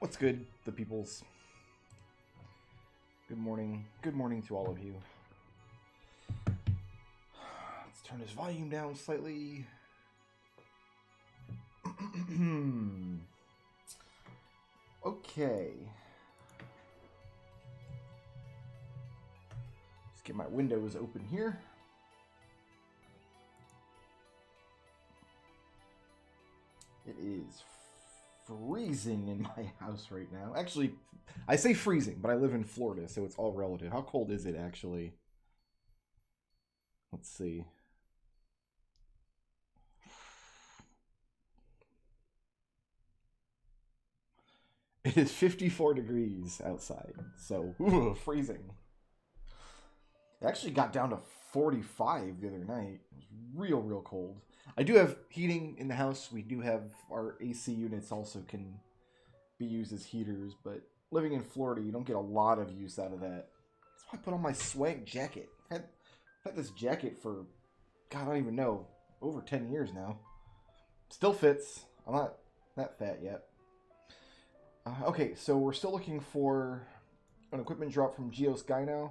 What's good, the peoples? Good morning. Good morning to all of you. Let's turn this volume down slightly. Okay. Let's get my windows open here. It is freezing in my house right now. Actually, I say freezing, but I live in Florida, so it's all relative. How cold is it actually? Let's see. It is 54 degrees outside, so freezing. It actually got down to 45 the other night. It was real cold. I do have heating in the house. We do have our AC units also can be used as heaters, but living in Florida, you don't get a lot of use out of that. That's why I put on my swag jacket. I've had this jacket for, God, I don't even know, over 10 years now. Still fits. I'm not that fat yet. Okay, so we're still looking for an equipment drop from Gagazet,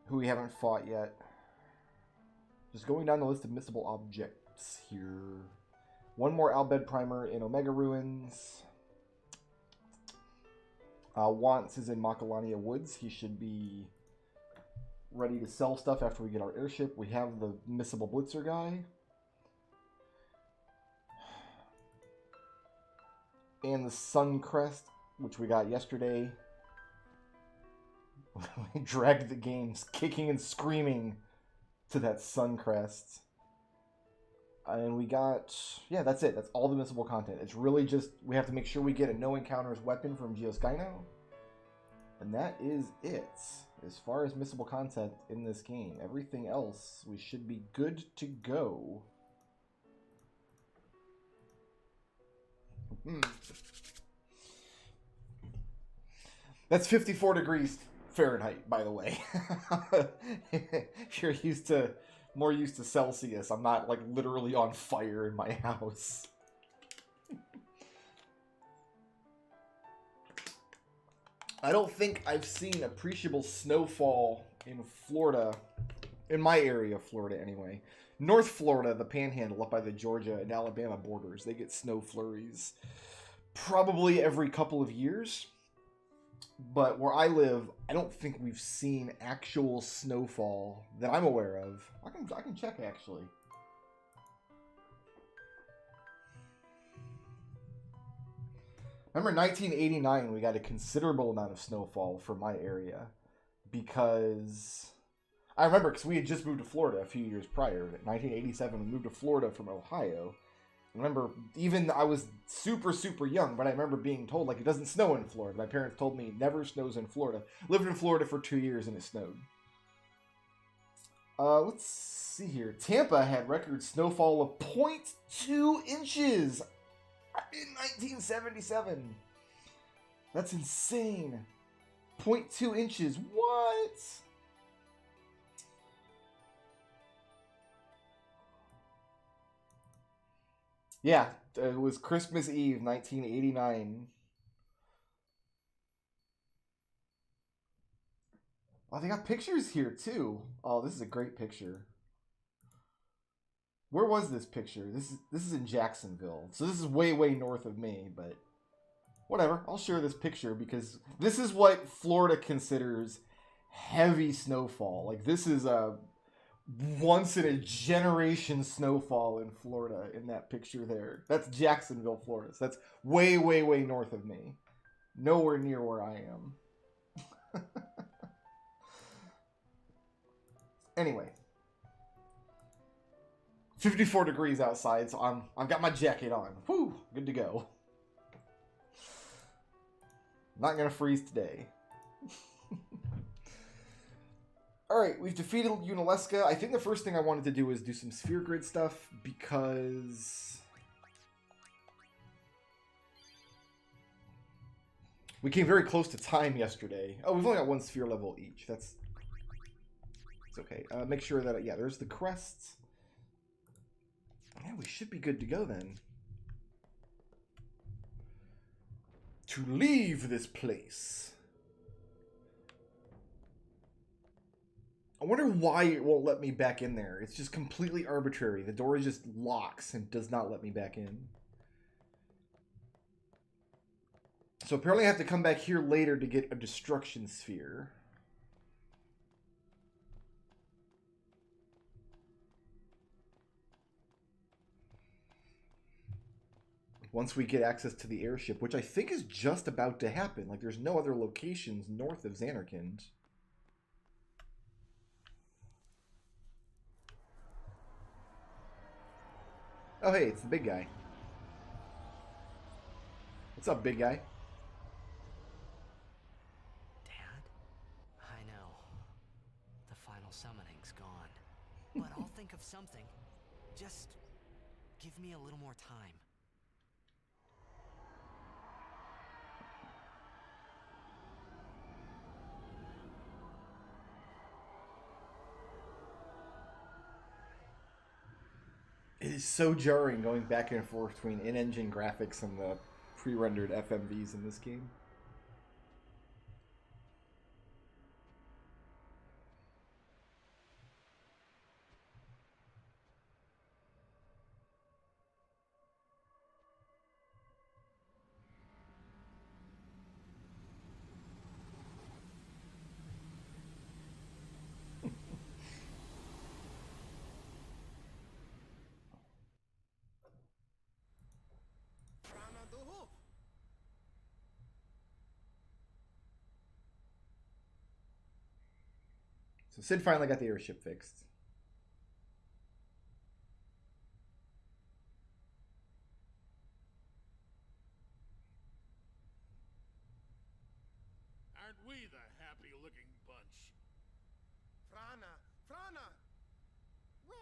who we haven't fought yet. Just going down the list of missable objects here. One more Albed Primer in Omega Ruins. Wants is in Macalania Woods. He should be ready to sell stuff after we get our airship. We have the missable Blitzer guy. And the Sun Crest, which we got yesterday. We dragged the games kicking and screaming to that Sun Crest. And we got, yeah, that's it. That's all the missable content. It's really just, we have to make sure we get a no encounters weapon from Gagazet. And that is it. As far as missable content in this game. Everything else, we should be good to go. That's 54 degrees Fahrenheit, by the way. If you're more used to Celsius, I'm not like literally on fire in my house. I don't think I've seen appreciable snowfall in Florida, in my area of Florida anyway. North Florida, the Panhandle up by the Georgia and Alabama borders, they get snow flurries probably every couple of years. But where I live, I don't think we've seen actual snowfall that I'm aware of. I can check actually. Remember 1989, we got a considerable amount of snowfall for my area because I remember because we had just moved to Florida a few years prior. In 1987, we moved to Florida from Ohio. I remember, even I was super young, but I remember being told, like, it doesn't snow in Florida. My parents told me it never snows in Florida. Lived in Florida for 2 years and it snowed. Let's see here. Tampa had record snowfall of 0.2 inches in 1977. That's insane. 0.2 inches. What? Yeah, it was Christmas Eve, 1989. Oh, they got pictures here, too. Oh, this is a great picture. Where was this picture? This is in Jacksonville. So this is way north of me, but whatever. I'll share this picture because this is what Florida considers heavy snowfall. Like, this is a once in a generation snowfall in Florida in that picture there. That's Jacksonville, Florida. So that's way north of me. Nowhere near where I am. Anyway. 54 degrees outside, so I've got my jacket on. Whew, good to go. Not gonna freeze today. Alright, we've defeated Yunalesca. I think the first thing I wanted to do was do some sphere grid stuff because we came very close to time yesterday. Oh, we've only got one sphere level each. It's okay. Make sure that, yeah, there's the crests. Yeah, we should be good to go then. to leave this place. I wonder why it won't let me back in there. It's just completely arbitrary. The door just locks and does not let me back in. So apparently I have to come back here later to get a destruction sphere. Once we get access to the airship, which I think is just about to happen. Like, there's no other locations north of Xanarkand. Oh, hey, it's the big guy. What's up, big guy? Dad? I know. The final summoning's gone. But I'll think of something. Just give me a little more time. It is so jarring going back and forth between in-engine graphics and the pre-rendered FMVs in this game. So Sid finally got the airship fixed. Aren't we the happy-looking bunch? Frana! Frana! Where?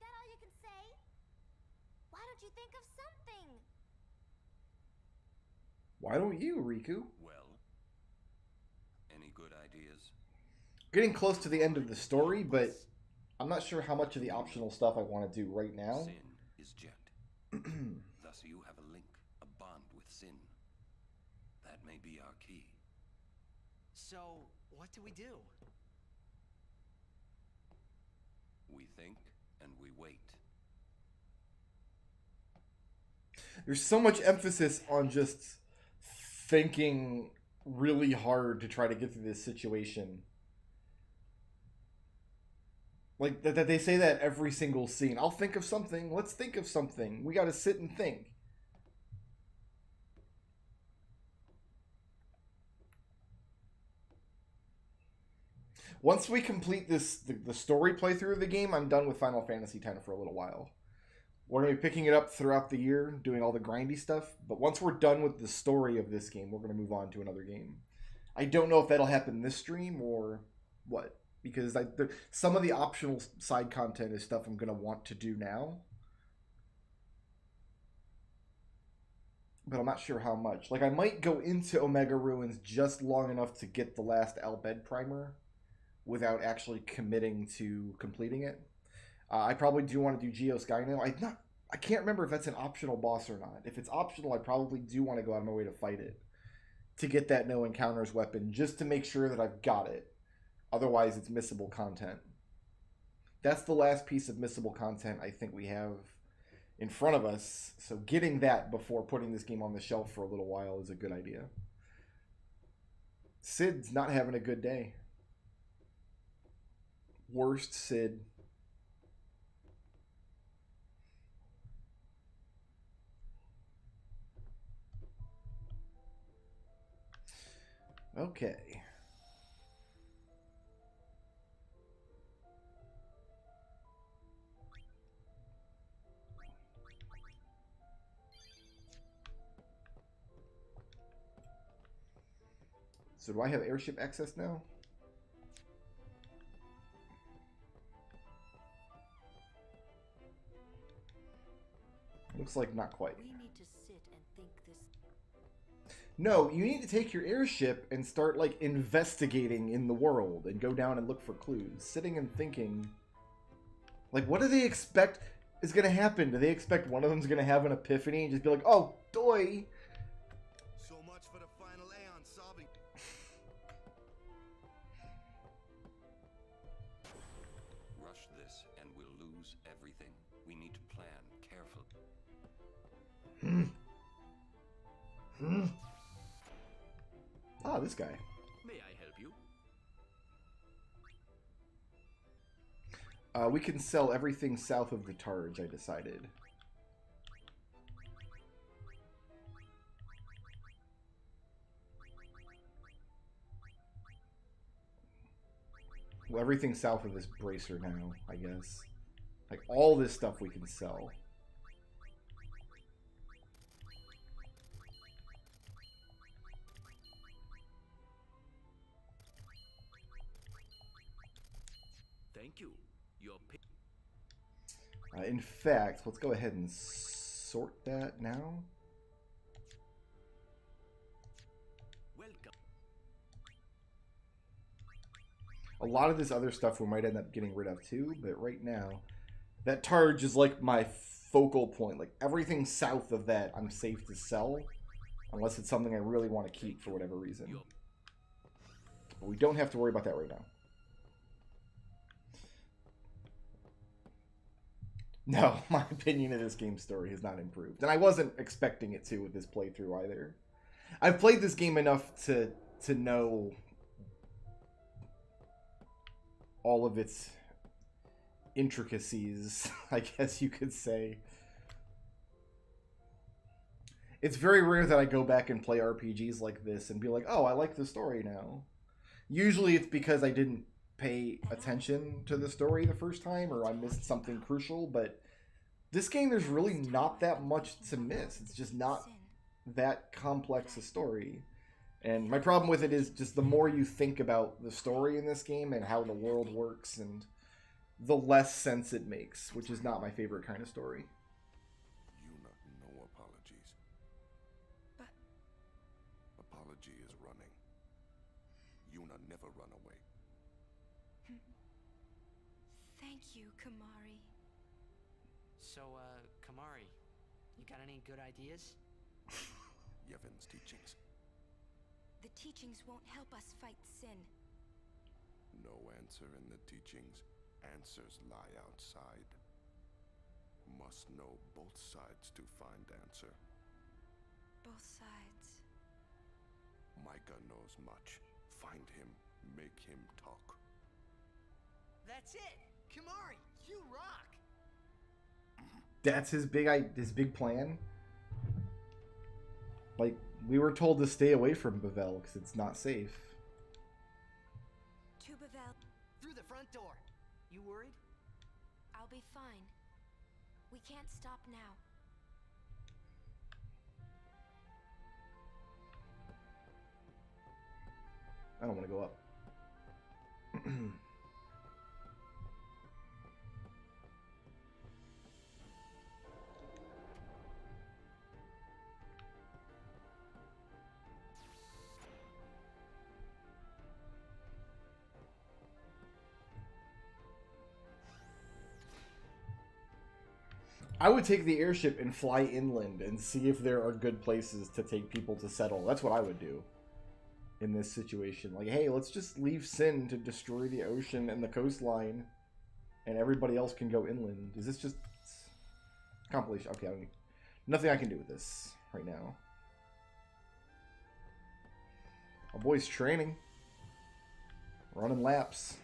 That all you can say? Why don't you think of something? Why don't you, Riku? Well, any good ideas? Getting close to the end of the story, but I'm not sure how much of the optional stuff I want to do right now. Sin is jet. Thus you have a link, a bond with Sin. That may be our key. So, what do we do? We think and we wait. There's so much emphasis on just thinking really hard to try to get through this situation. Like, that they say that every single scene. I'll think of something. Let's think of something. We gotta sit and think. Once we complete this, the story playthrough of the game, I'm done with Final Fantasy X for a little while. We're going to be picking it up throughout the year, doing all the grindy stuff. But once we're done with the story of this game, we're going to move on to another game. I don't know if that'll happen this stream or what. Because some of the optional side content is stuff I'm going to want to do now. But I'm not sure how much. Like, I might go into Omega Ruins just long enough to get the last Al Bhed primer without actually committing to completing it. I probably do want to do Geo Skyno. I can't remember if that's an optional boss or not. If it's optional, I probably do want to go out of my way to fight it. To get that no encounters weapon, just to make sure that I've got it. Otherwise, it's missable content. That's the last piece of missable content I think we have in front of us. So getting that before putting this game on the shelf for a little while is a good idea. Sid's not having a good day. Worst Sid. Okay. So do I have airship access now? Looks like not quite. We need to sit and think this. No, you need to take your airship and start, like, investigating in the world and go down and look for clues. Sitting and thinking, like, what do they expect is going to happen? Do they expect one of them's going to have an epiphany and just be like, oh, doy? and we'll lose everything. We need to plan carefully. Ah, this guy. May I help you? We can sell everything south of the Targe, I decided. Well, everything south of this bracer now, I guess. Like, all this stuff we can sell. Thank you. Your In fact, let's go ahead and sort that now. welcome. A lot of this other stuff we might end up getting rid of too, but right now, that Targe is like my focal point. Like, everything south of that I'm safe to sell, unless it's something I really want to keep for whatever reason. But we don't have to worry about that right now. No, my opinion of this game's story has not improved. And I wasn't expecting it to with this playthrough either. I've played this game enough to know all of its intricacies, I guess you could say. It's very rare that I go back and play RPGs like this and be like, oh, I like the story now. Usually it's because I didn't pay attention to the story the first time, or I missed something crucial, but this game, there's really not that much to miss. It's just not that complex a story. And my problem with it is just the more you think about the story in this game and how the world works, and the less sense it makes, which is not my favorite kind of story. Yuna, no apologies. But Apology is running. Yuna never run away. thank you, Kamari. So, Kamari, you got any good ideas? Yevon's teachings. The teachings won't help us fight sin. No answer in the teachings. Answers lie outside. Must know both sides to find answer. Both sides. Micah knows much. Find him. Make him talk. That's it! Kamari, you rock! That's his big plan. Like, we were told to stay away from Bavel because it's not safe. To Bavel. Through the front door. You worried? I'll be fine. We can't stop now. I don't want to go up. I would take the airship and fly inland and see if there are good places to take people to settle. That's what I would do in this situation. Like, hey, let's just leave Sin to destroy the ocean and the coastline, and everybody else can go inland. Is this just compilation? Okay, nothing I can do with this right now. My boy's training, running laps.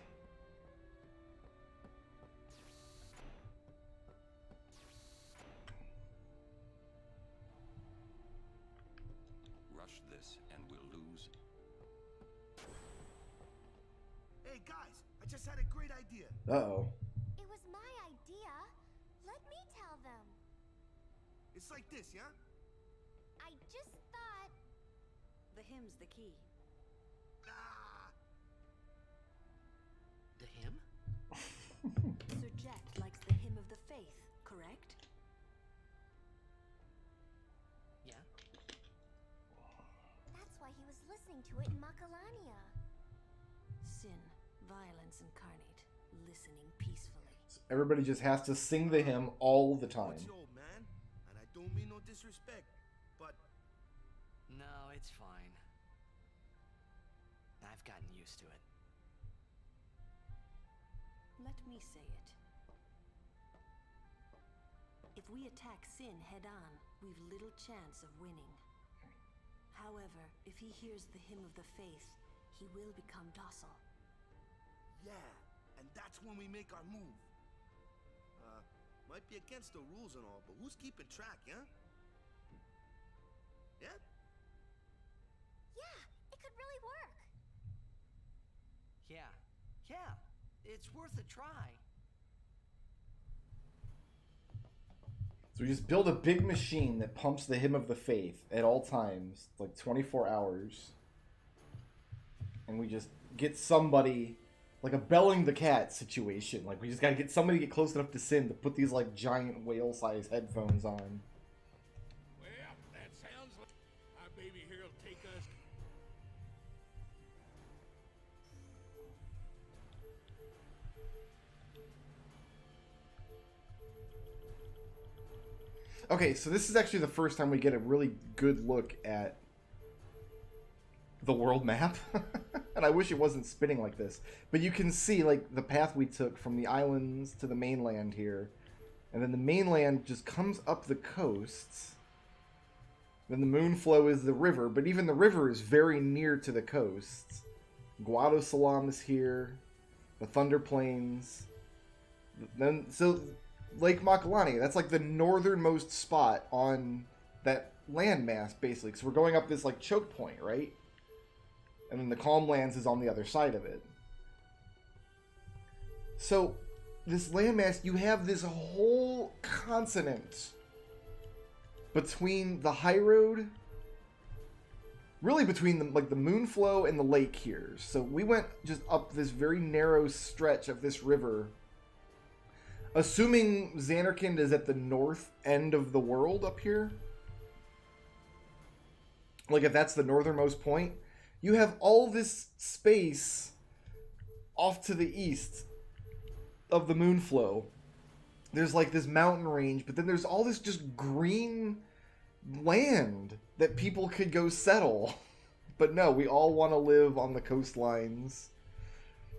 Rush this and we'll lose. Hey guys, I just had a great idea. Uh-oh. It was my idea. Let me tell them. It's like this, yeah? I just thought... The hymn's the key. Ah, The hymn? Sir Jack likes the hymn of the faith, correct? Yeah. That's why he was listening to it in Makalania. Sin, violence incarnate, listening peacefully. Everybody just has to sing the hymn all the time. what's old, man? And I don't mean no disrespect, but No, it's fine. I've gotten used to it. Let me say it. we attack Sin head-on, we've little chance of winning. However, if he hears the hymn of the faith, he will become docile. Yeah, and that's when we make our move. Might be against the rules and all, but who's keeping track, yeah? Yeah? Yeah, it could really work. Yeah, it's worth a try. So we just build a big machine that pumps the hymn of the faith at all times, like 24 hours. And we just get somebody, like a belling the cat situation. Like, we just gotta get somebody to get close enough to Sin to put these, like, giant whale-sized headphones on. Well, that sounds like our baby here will take us. Okay, so this is actually the first time we get a really good look at the world map. And I wish it wasn't spinning like this. But you can see, like, the path we took from the islands to the mainland here. And then the mainland just comes up the coasts. Then the Moonflow is the river, but even the river is very near to the coasts. Guadosalam is here. The Thunder Plains. Then, so Lake Makalani, that's like the northernmost spot on that landmass, basically. Because we're going up this, like, choke point, right? And then the Calm Lands is on the other side of it. So, this landmass, you have this whole continent between the high road, really between the, like, the Moonflow and the lake here. So we went just up this very narrow stretch of this river, assuming Zanarkand is at the north end of the world up here. Like, if that's the northernmost point, you have all this space off to the east of the Moonflow. There's like this mountain range, but then there's all this just green land that people could go settle. But no, we all want to live on the coastlines.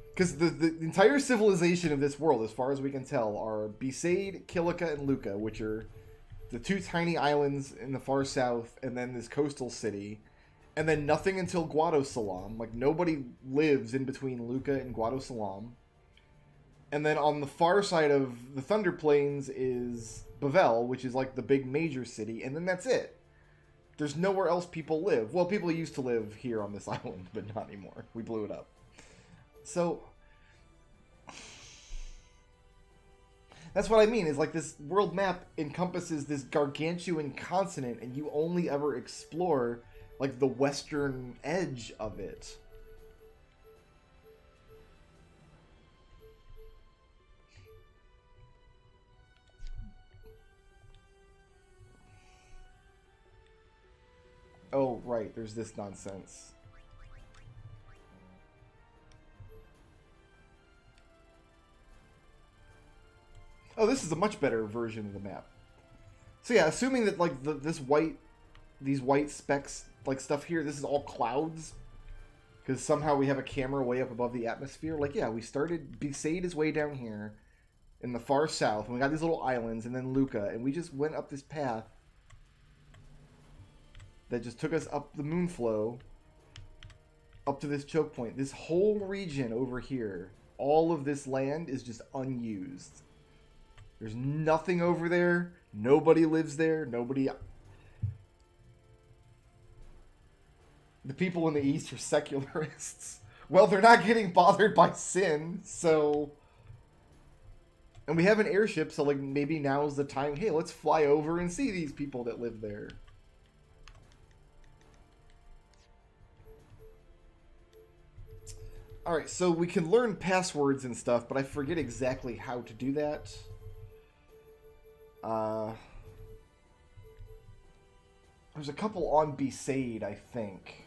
Because the entire civilization of this world, as far as we can tell, are Besaid, Kilika, and Luca, which are the two tiny islands in the far south, and then this coastal city. And then nothing until Guadosalam. Like, nobody lives in between Luca and Guadosalam. And then on the far side of the Thunder Plains is Bavel, which is like the big major city. And then that's it. There's nowhere else people live. Well, people used to live here on this island, but not anymore. We blew it up. So, that's what I mean, is like this world map encompasses this gargantuan continent, and you only ever explore like the western edge of it. Oh, right, there's this nonsense. Oh, this is a much better version of the map. So yeah, assuming that like these white specks, like stuff here, this is all clouds, because somehow we have a camera way up above the atmosphere. Like, yeah, we started, Besaid is way down here in the far south, and we got these little islands, and then Luca, and we just went up this path that just took us up the Moonflow, up to this choke point. This whole region over here, all of this land is just unused. There's nothing over there. Nobody lives there. Nobody... The people in the East are secularists. Well, they're not getting bothered by sin, so... And we have an airship, so like maybe now's the time. Hey, let's fly over and see these people that live there. Alright, so we can learn passwords and stuff, but I forget exactly how to do that. There's a couple on Besaid, I think.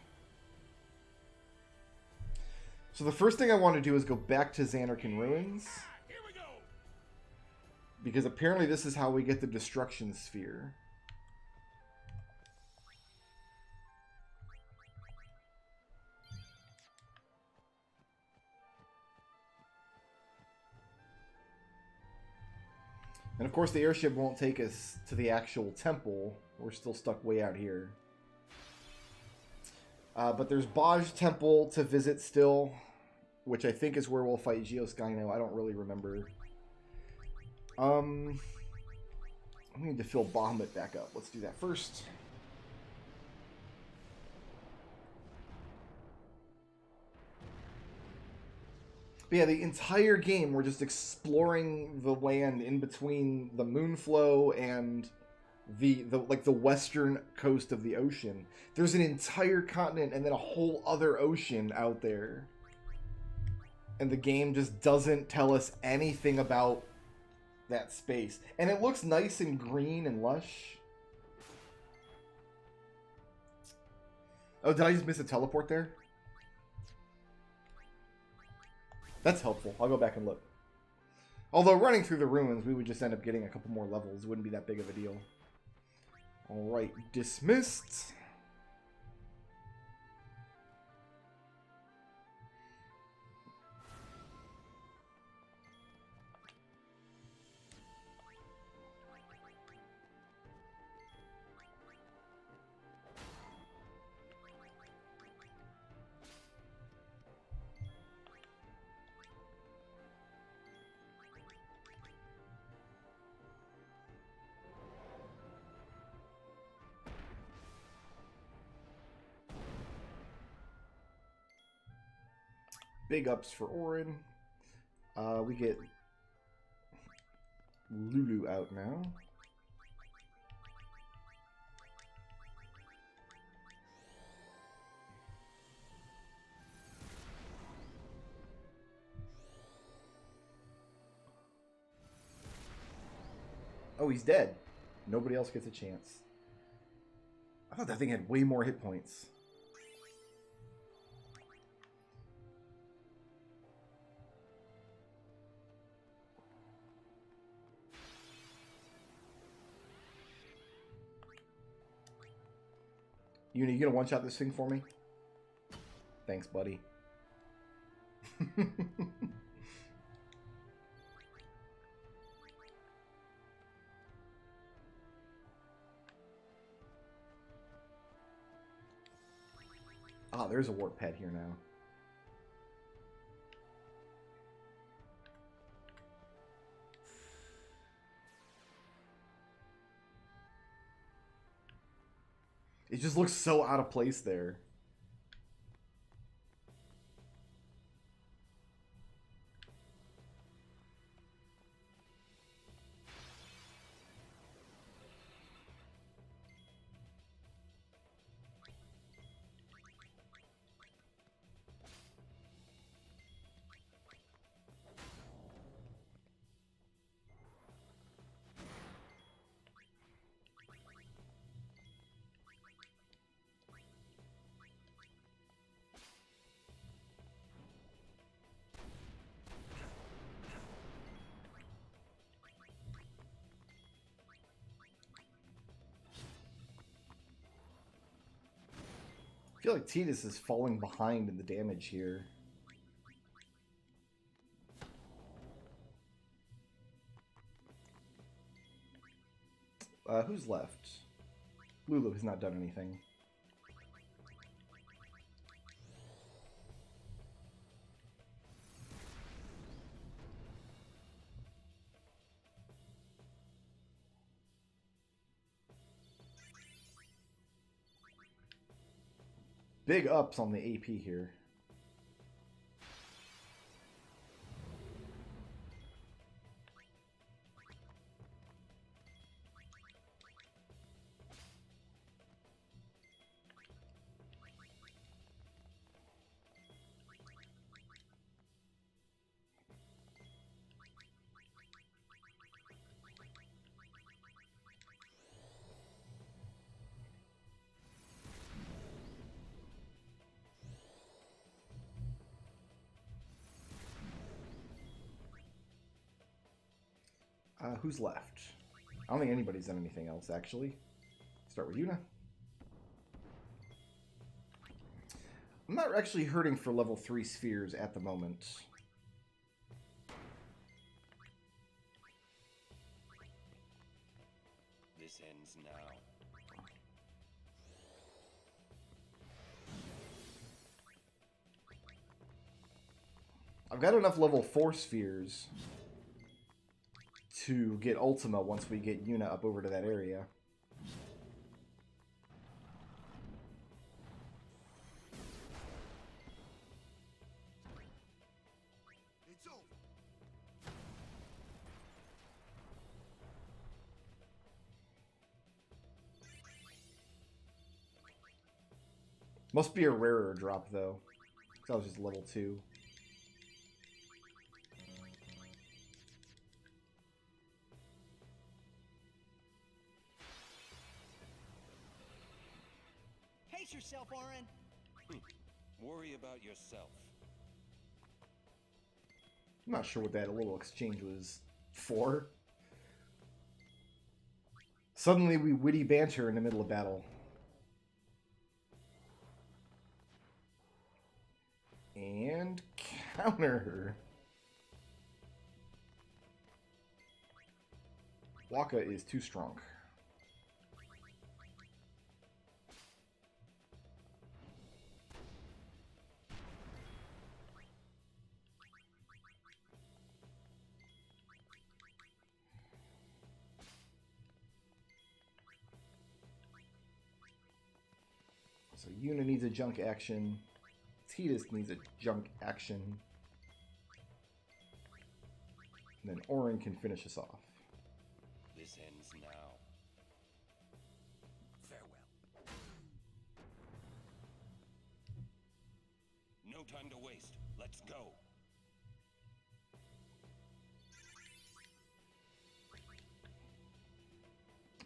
So the first thing I want to do is go back to Zanarkand Ruins. Here we go. Because apparently this is how we get the Destruction Sphere. And of course the airship won't take us to the actual temple. We're still stuck way out here. But there's Baj Temple to visit still, which I think is where we'll fight Geoskyno. I don't really remember. I need to fill Bahamut back up. Let's do that first. But yeah, the entire game we're just exploring the land in between the Moonflow and the western coast of the ocean. There's an entire continent and then a whole other ocean out there. And the game just doesn't tell us anything about that space. And it looks nice and green and lush. Oh, did I just miss a teleport there? That's helpful. I'll go back and look. Although running through the ruins, we would just end up getting a couple more levels. It wouldn't be that big of a deal. Alright, dismissed. Big ups for Orin. We get Lulu out now. Oh, he's dead. Nobody else gets a chance. I thought that thing had way more hit points. You gonna one-shot this thing for me? Thanks, buddy. Ah, there's a warp pet here now. It just looks so out of place there. I feel like Tidus is falling behind in the damage here. Who's left? Lulu has not done anything. Big ups on the AP here. Who's left? I don't think anybody's done anything else, actually. Start with Yuna. I'm not actually hurting for level 3 spheres at the moment. This ends now. I've got enough level 4 spheres to get Ultima once we get Yuna up over to that area. It's over. Must be a rarer drop though. That was just level 2. Pace yourself, Oren. Worry about yourself. I'm not sure what that little exchange was for. Suddenly we witty banter in the middle of battle. And counter. Waka is too strong. So Yuna needs a junk action. Tidus needs a junk action. And then Orin can finish us off. This ends now. Farewell. No time to waste. Let's go.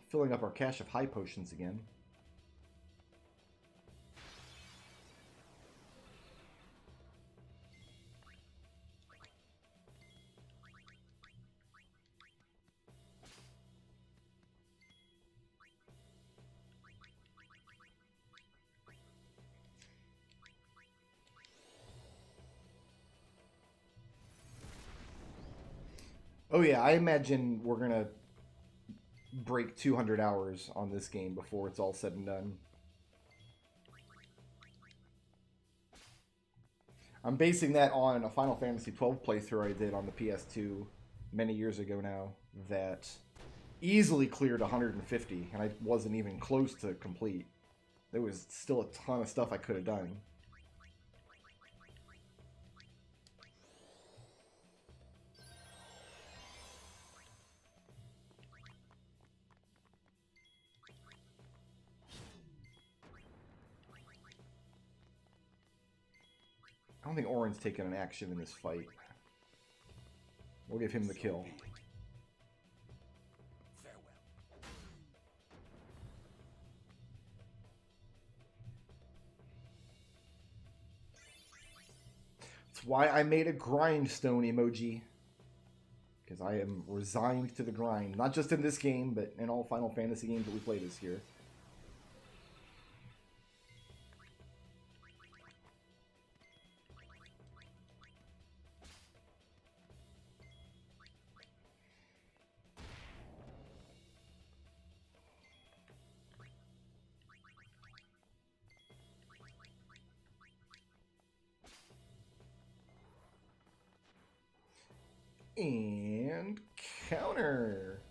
Filling up our cache of high potions again. Oh yeah, I imagine we're gonna break 200 hours on this game before it's all said and done. I'm basing that on a Final Fantasy XII playthrough I did on the PS2 many years ago now that easily cleared 150, and I wasn't even close to complete. There was still a ton of stuff I could have done. I don't think Orin's taking an action in this fight. We'll give him the kill. Farewell. That's why I made a grindstone emoji. Because I am resigned to the grind. Not just in this game, but in all Final Fantasy games that we play this year. And counter.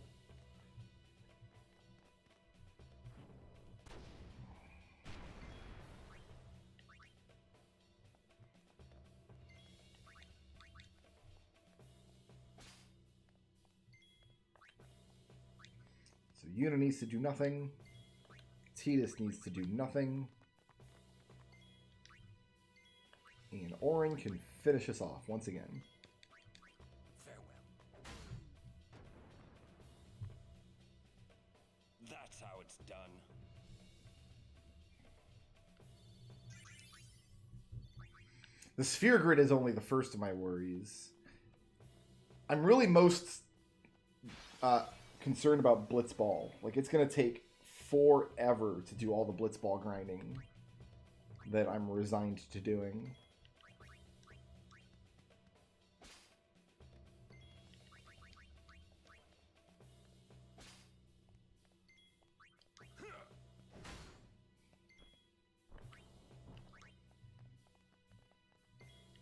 So Yuna needs to do nothing. Tidus needs to do nothing. And Orin can finish us off once again. That's how it's done. The sphere grid is only the first of my worries. I'm really most concerned about Blitzball. Like, it's going to take forever to do all the Blitzball grinding that I'm resigned to doing.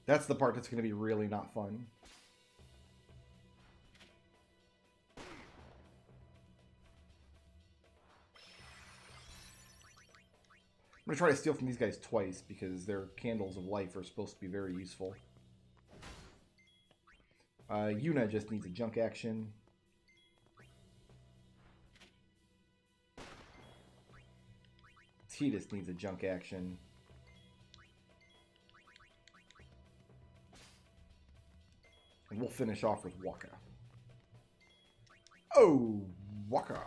That's the part that's going to be really not fun. I'm going to try to steal from these guys twice because their candles of life are supposed to be very useful. Yuna just needs a junk action. Tidus needs a junk action. And we'll finish off with Waka. Oh, Waka.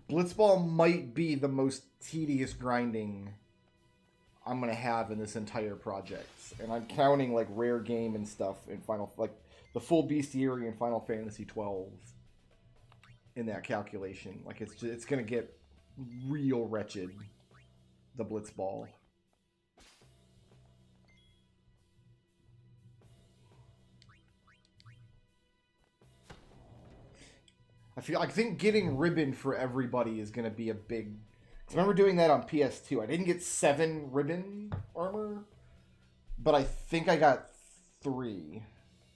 Blitzball might be the most tedious grinding I'm gonna have in this entire project, and I'm counting like rare game and stuff in like the full bestiary in Final Fantasy 12 in that calculation. Like it's gonna get real wretched. The Blitzball. I think getting ribbon for everybody is going to be a big... I remember doing that on PS2. I didn't get 7 ribbon armor, but I think I got 3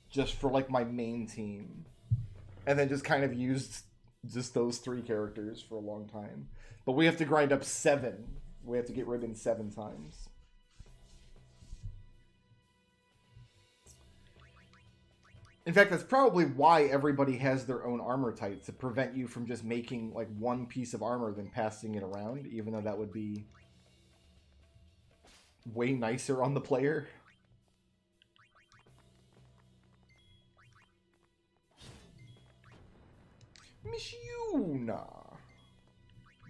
just for like my main team. And then just kind of used just those 3 characters for a long time. But we have to grind up 7. We have to get ribbon 7 times. In fact, that's probably why everybody has their own armor type, to prevent you from just making like one piece of armor then passing it around, even though that would be way nicer on the player. Miss Yuna.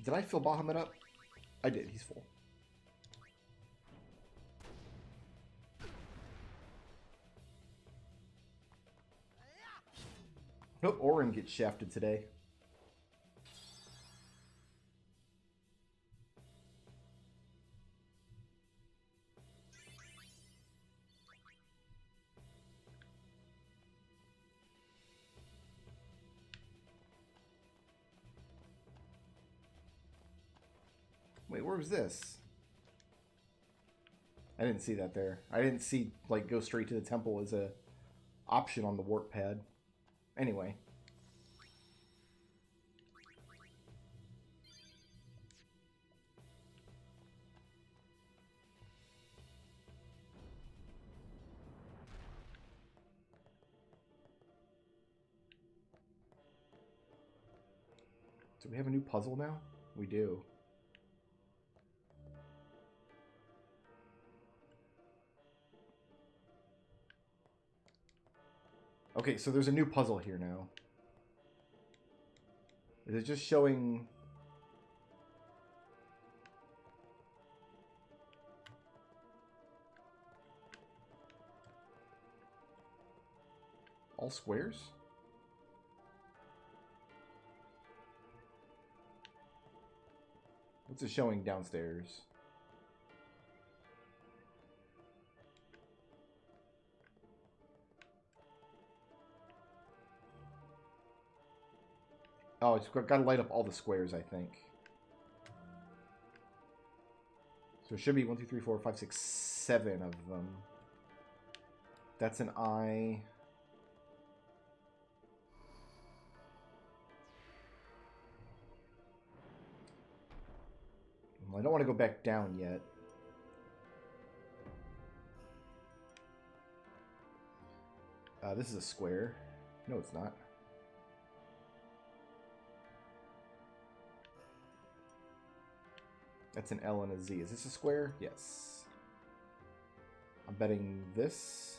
Did I fill Bahamut up? I did, he's full. Nope, Orin gets shafted today. Wait, where was this? I didn't see that there. I didn't see, like, go straight to the temple as a option on the warp pad. Anyway. Do we have a new puzzle now? We do. Okay, so there's a new puzzle here now. Is it just showing... all squares? What's it showing downstairs? Oh, it's got to light up all the squares, I think. So it should be 1, 2, 3, 4, 5, 6, 7 of them. That's an eye. Well, I don't want to go back down yet. This is a square. No, it's not. That's an L and a Z. Is this a square? Yes. I'm betting this.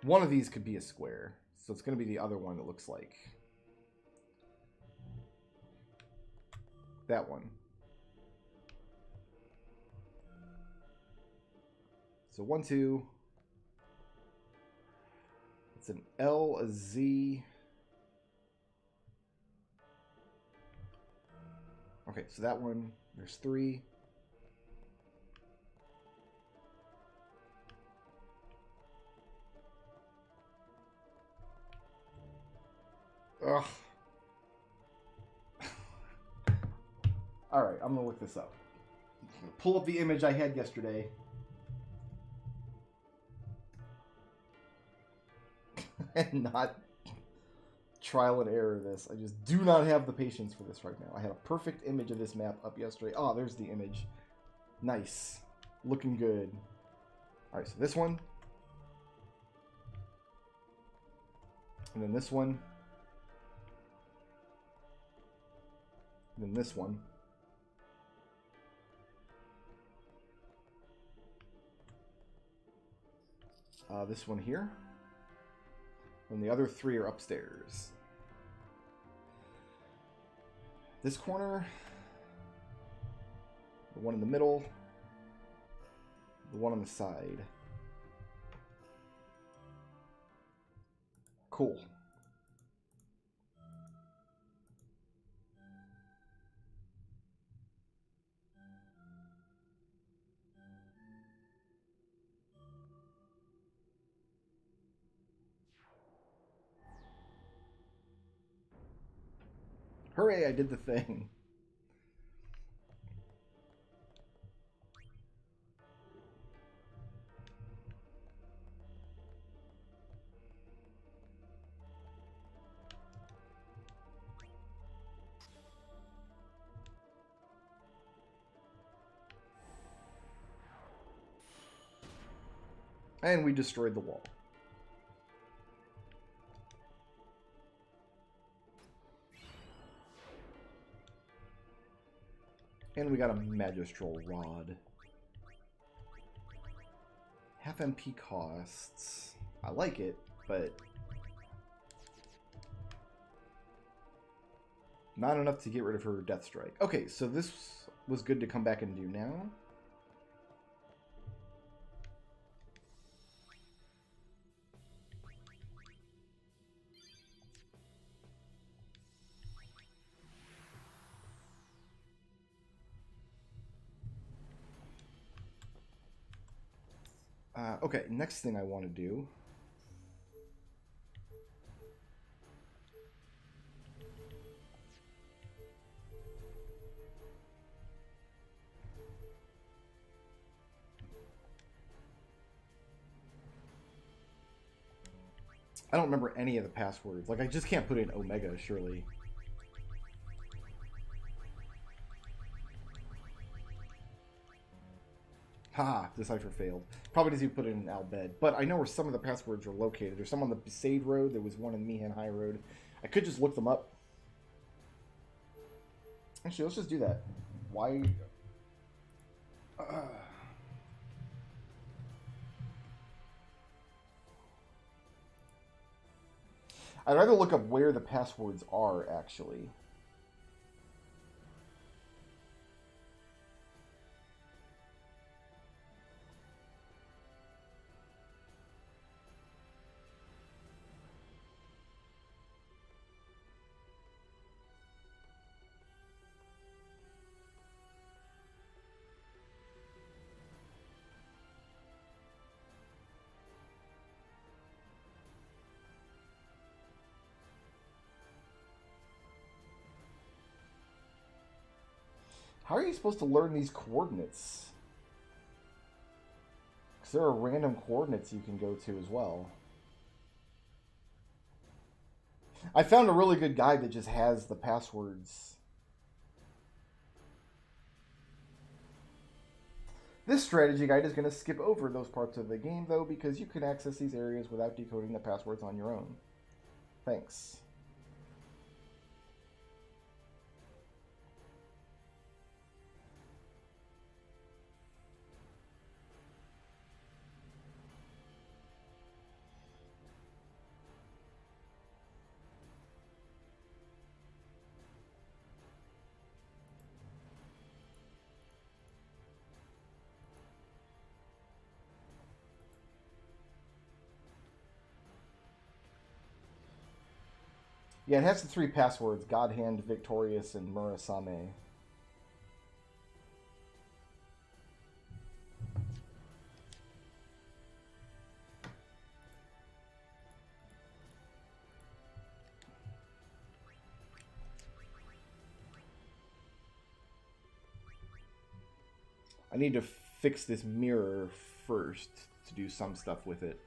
One of these could be a square. So it's going to be the other one, it looks like. That one. So 1, 2. It's an L, a Z. Okay, so that one, there's 3. Ugh. Alright, I'm gonna look this up. I'm gonna pull up the image I had yesterday. And not trial and error this. I just do not have the patience for this right now. I had a perfect image of this map up yesterday. Oh, there's the image. Nice. Looking good. Alright, so this one. And then this one. And then this one. This one here. And the other three are upstairs. This corner. The one in the middle. The one on the side. Cool. Hooray, I did the thing. And we destroyed the wall. And we got a magistral rod. Half MP costs. I like it, but not enough to get rid of her death strike. Okay, so this was good to come back and do now. Okay, next thing I want to do. I don't remember any of the passwords. Like, I just can't put in Omega, surely. Haha, decipher failed. Probably because you put it in Albed. But I know where some of the passwords are located. There's some on the Besaid Road. There was one in Mihan High Road. I could just look them up. Actually, let's just do that. Why? I'd rather look up where the passwords are, actually. How are you supposed to learn these coordinates? Because there are random coordinates you can go to as well. I found a really good guide that just has the passwords. This strategy guide is going to skip over those parts of the game, though, because you can access these areas without decoding the passwords on your own. Thanks. Yeah, it has the three passwords: God Hand, Victorious, and Murasame. I need to fix this mirror first to do some stuff with it.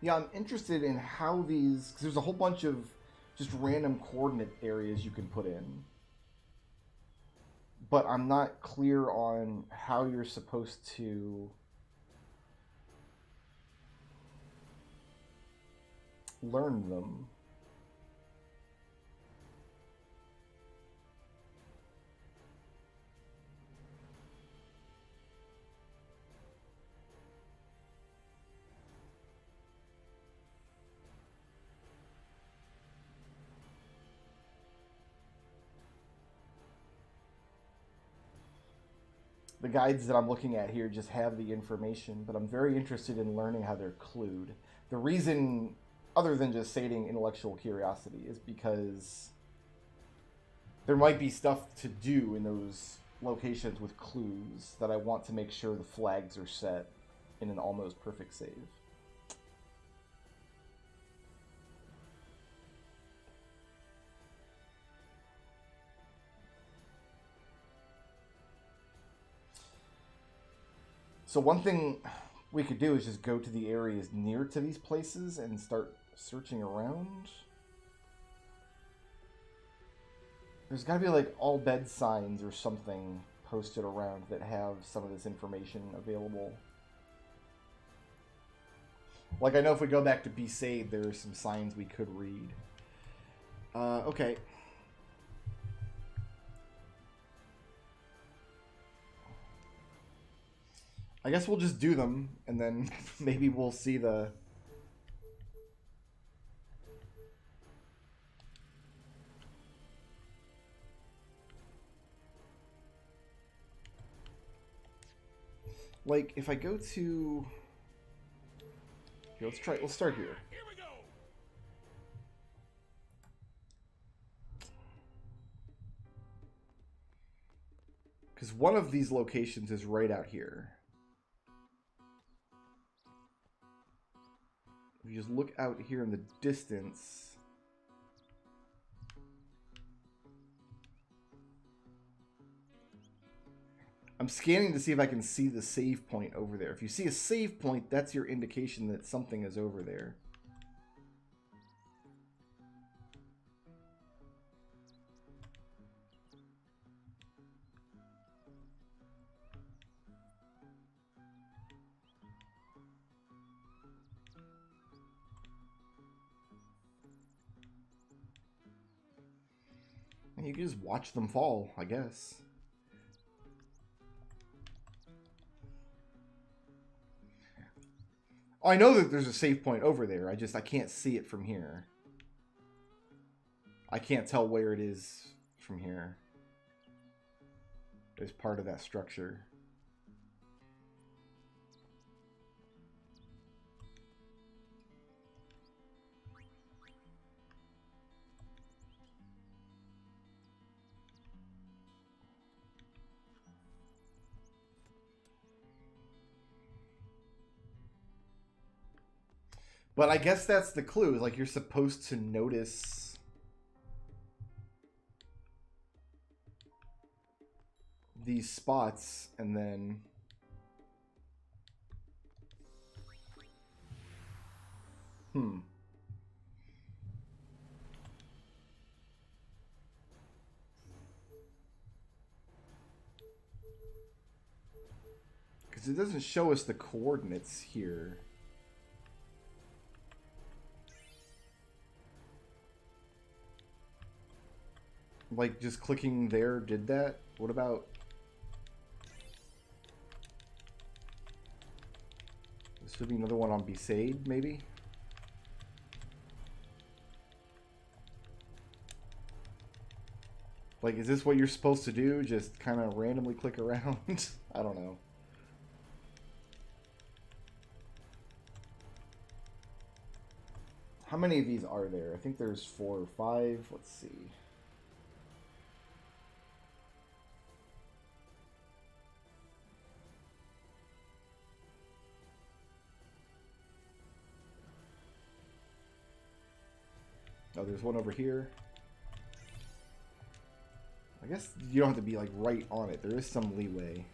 Yeah, I'm interested in how these... Because there's a whole bunch of just random coordinate areas you can put in. But I'm not clear on how you're supposed to learn them. The guides that I'm looking at here just have the information, but I'm very interested in learning how they're clued. The reason, other than just sating intellectual curiosity, is because there might be stuff to do in those locations with clues that I want to make sure the flags are set in an almost perfect save. So one thing we could do is just go to the areas near to these places and start searching around. There's got to be like all bed signs or something posted around that have some of this information available. Like I know if we go back to Besaid, there are some signs we could read. Okay. I guess we'll just do them, and then maybe we'll see the... Like, if I go to... Here, let's start here. Here we go. Because one of these locations is right out here. If you just look out here in the distance, I'm scanning to see if I can see the save point over there. If you see a save point, that's your indication that something is over there. You can just watch them fall, I guess. Oh, I know that there's a save point over there. I can't see it from here. I can't tell where it is from here. It's part of that structure. But I guess that's the clue. Like, you're supposed to notice these spots and then... Because it doesn't show us the coordinates here. Like, just clicking there did that? What about... This should be another one on Besaid, maybe? Like, is this what you're supposed to do? Just kind of randomly click around? I don't know. How many of these are there? I think there's 4 or 5. Let's see. Oh, there's one over here. I guess you don't have to be like right on it. There is some leeway.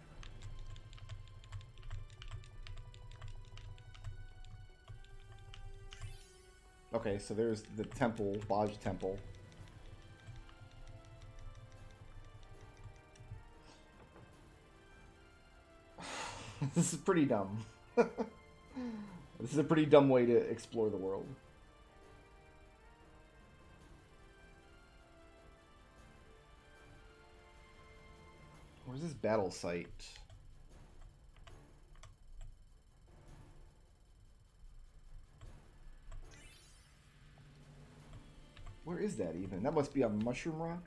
Okay, so there's the temple, Baj Temple. This is pretty dumb. This is a pretty dumb way to explore the world. Where's this battle site? Where is that even? That must be on Mushroom Rock?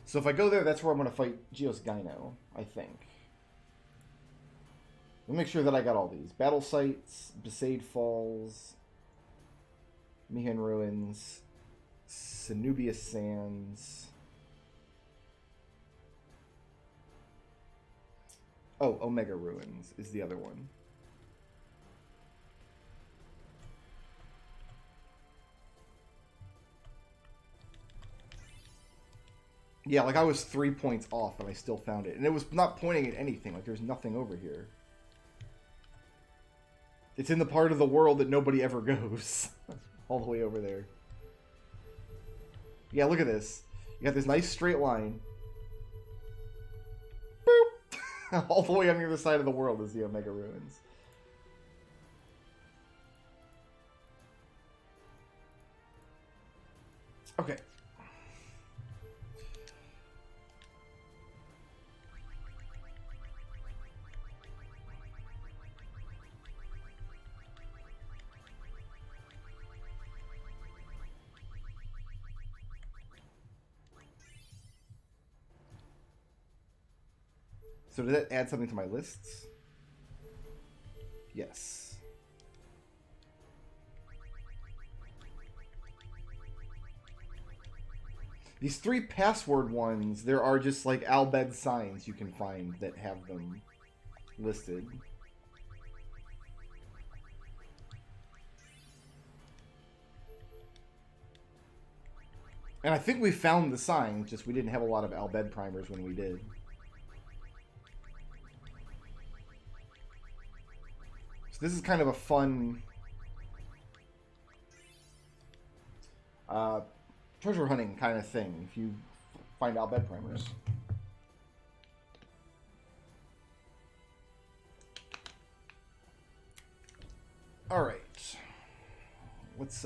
So if I go there, that's where I'm going to fight Geos Gyno, I think. Let me make sure that I got all these. Battle Sites, Besaid Falls, Mihan Ruins, Cenubius Sands. Oh, Omega Ruins is the other one. Yeah, like I was 3 points off and I still found it. And it was not pointing at anything. Like there's nothing over here. It's in the part of the world that nobody ever goes. All the way over there. Yeah, look at this. You got this nice straight line. Boop! All the way on the other side of the world is the Omega Ruins. Okay. So did that add something to my lists? Yes. These 3 password ones, there are just like Albed signs you can find that have them listed. And I think we found the signs, just we didn't have a lot of Albed primers when we did. This is kind of a fun treasure hunting kind of thing if you find out bed primers. All right. Let's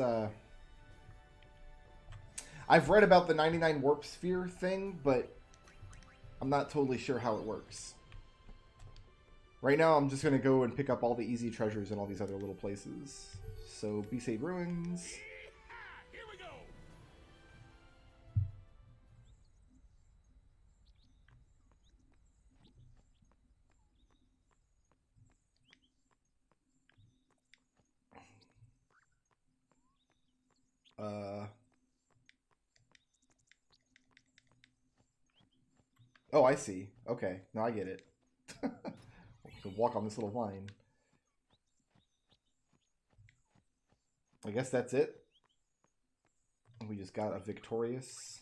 I've read about the 99 warp sphere thing, but I'm not totally sure how it works. Right now, I'm just going to go and pick up all the easy treasures in all these other little places. So, Besaid Ruins. Here we go. Oh, I see. Okay. Now I get it. Walk on this little line. I guess that's it. We just got a victorious.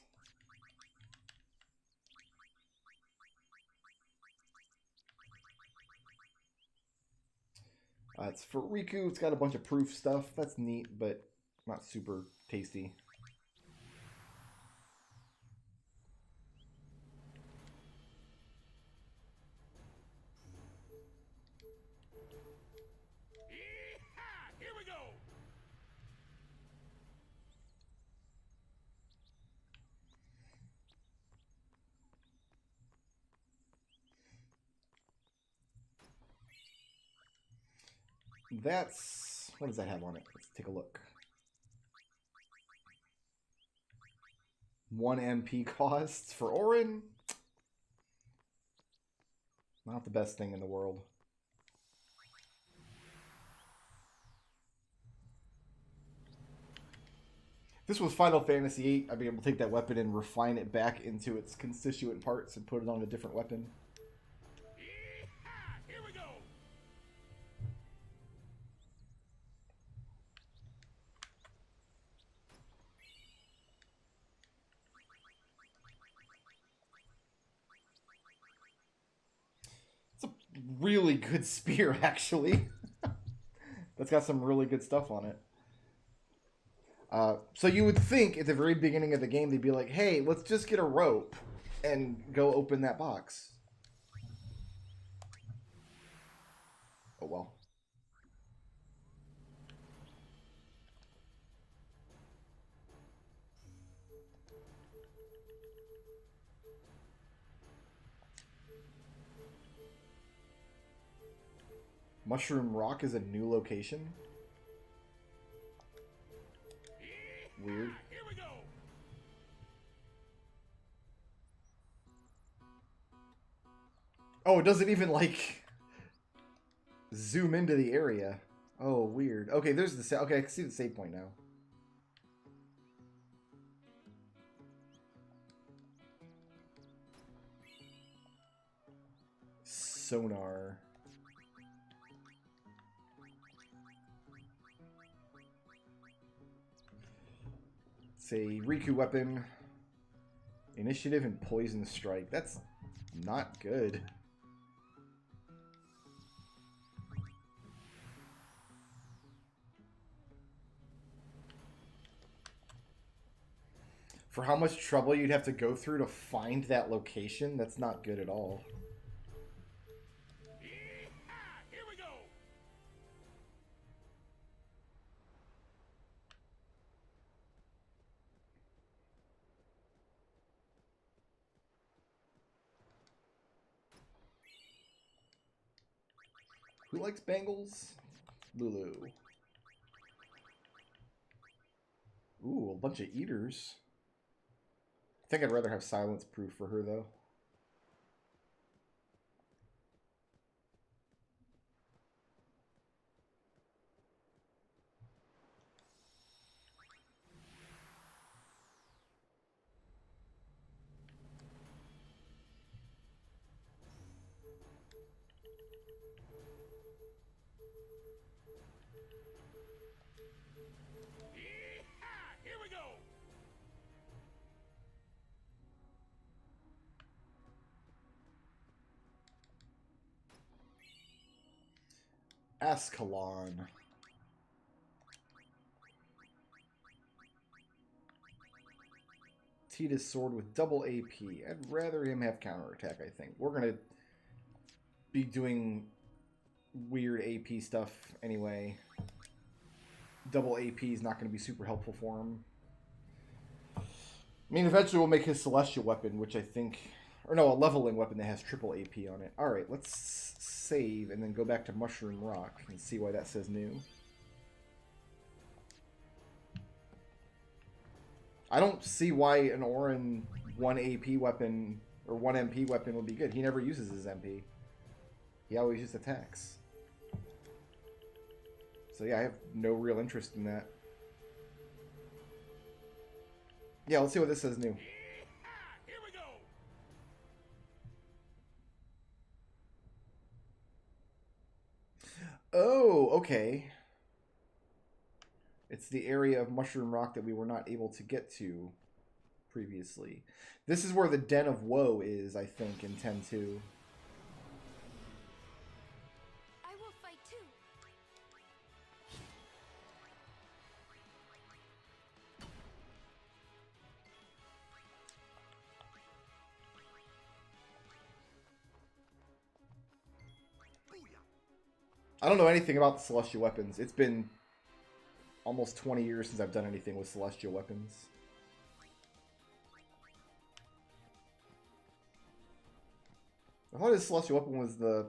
It's for Riku. It's got a bunch of proof stuff. That's neat, but not super tasty. Here we go. That's... what does that have on it? Let's take a look. 1 MP costs for Orin? Not the best thing in the world. If this was Final Fantasy VIII, I'd be able to take that weapon and refine it back into its constituent parts and put it on a different weapon. Here we go. It's a really good spear, actually. That's got some really good stuff on it. So you would think at the very beginning of the game, they'd be like, hey, let's just get a rope and go open that box. Oh, well. Mushroom Rock is a new location? Weird. Here we go. Oh, it doesn't even, like, zoom into the area. Oh, weird. Okay, there's the... Okay, I can see the save point now. Sonar. It's a Riku weapon. Initiative and Poison Strike. That's not good. For how much trouble you'd have to go through to find that location, that's not good at all. Here we go. Who likes bangles? Lulu. Ooh, a bunch of eaters. I think I'd rather have silence proof for her, though. Here we go. Ascalon. Tita's sword with double AP. I'd rather him have counterattack, I think. We're going to be doing weird AP stuff anyway. Double AP is not going to be super helpful for him. I mean, eventually we'll make his Celestial weapon, which I think... Or no, a leveling weapon that has triple AP on it. Alright, let's save and then go back to Mushroom Rock and see why that says new. I don't see why an Auron 1 AP weapon or 1 MP weapon would be good. He never uses his MP. He always just attacks. So yeah, I have no real interest in that. Yeah, let's see what this says new. Here we go. Oh, okay. It's the area of Mushroom Rock that we were not able to get to previously. This is where the Den of Woe is, I think, in 10-2. I will fight too. I don't know anything about the Celestial weapons. It's been almost 20 years since I've done anything with Celestial weapons. I thought his Celestial weapon was the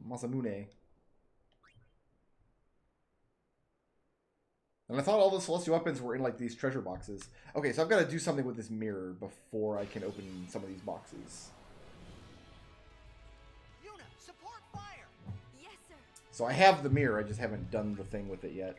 Masamune. And I thought all the Celestial weapons were in like these treasure boxes. Okay, so I've got to do something with this mirror before I can open some of these boxes. Yuna, support fire! Yes, sir. So I have the mirror, I just haven't done the thing with it yet.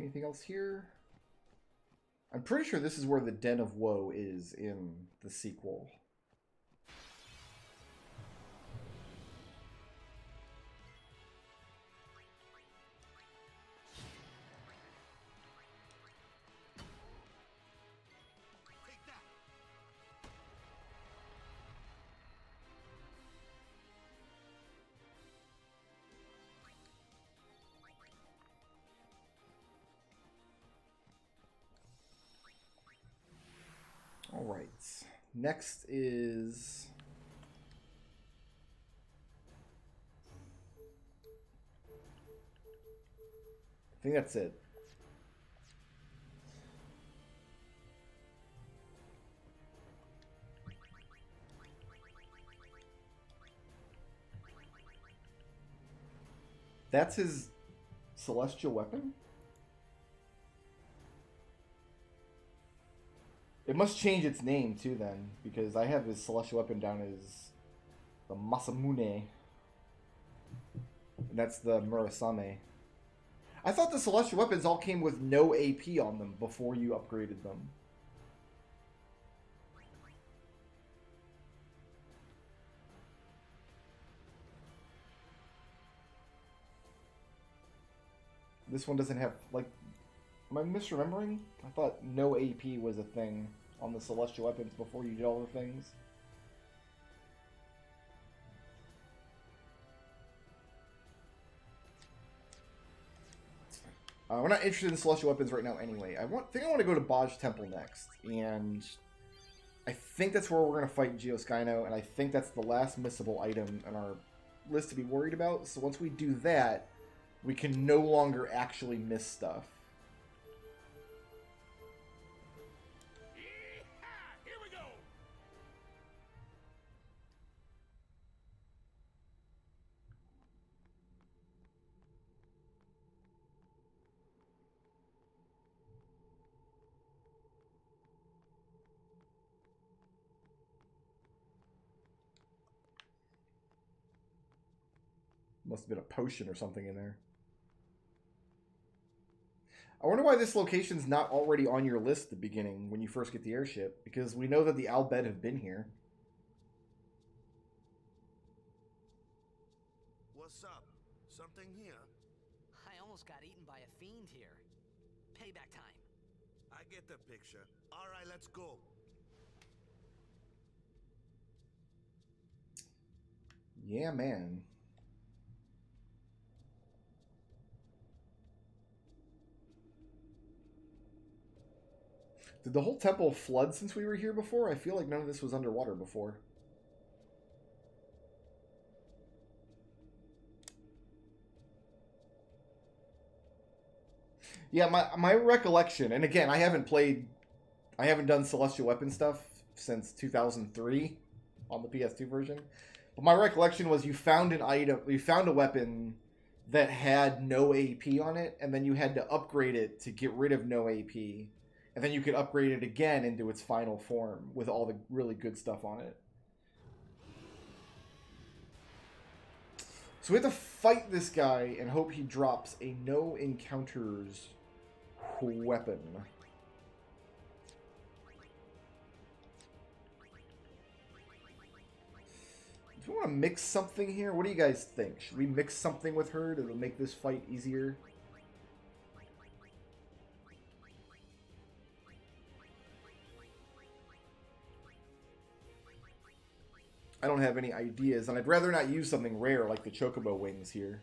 Anything else here? I'm pretty sure this is where the Den of Woe is in the sequel. All right. Next is... I think that's it. That's his celestial weapon? It must change its name too then, because I have his celestial weapon down as the Masamune. And that's the Murasame. I thought the celestial weapons all came with no AP on them before you upgraded them. This one doesn't have, like... Am I misremembering? I thought no AP was a thing on the celestial weapons before you did all the things. We're not interested in celestial weapons right now anyway. I want to go to Baj Temple next, and I think that's where we're going to fight Geoskyno, and I think that's the last missable item on our list to be worried about. So once we do that, we can no longer actually miss stuff. Here we go. Must have been a potion or something in there. I wonder why this location's not already on your list at the beginning when you first get the airship, because we know that the Albed have been here. What's up? Something here? I almost got eaten by a fiend here. Payback time. I get the picture. All right, let's go. Yeah, man. Did the whole temple flood since we were here before? I feel like none of this was underwater before. Yeah, my recollection, and again, I haven't done Celestial Weapon stuff since 2003 on the PS2 version. But my recollection was you found a weapon that had no AP on it, and then you had to upgrade it to get rid of no AP. And then you could upgrade it again into its final form with all the really good stuff on it. So we have to fight this guy and hope he drops a no encounters weapon. Do we want to mix something here? What do you guys think? Should we mix something with her to make this fight easier? I don't have any ideas, and I'd rather not use something rare like the Chocobo wings here.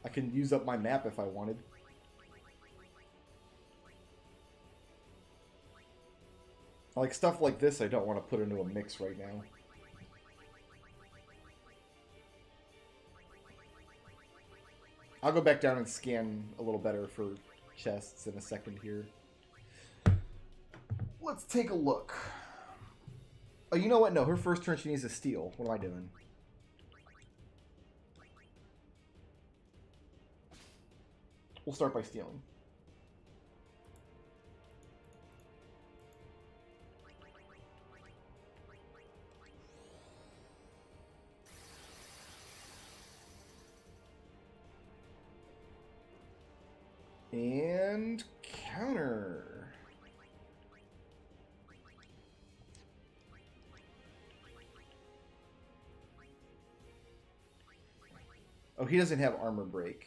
I can use up my map if I wanted. Like stuff like this I don't want to put into a mix right now. I'll go back down and scan a little better for chests in a second here. Let's take a look. Oh, you know what? No, her first turn she needs to steal. What am I doing? We'll start by stealing. And counter. Oh, he doesn't have armor break.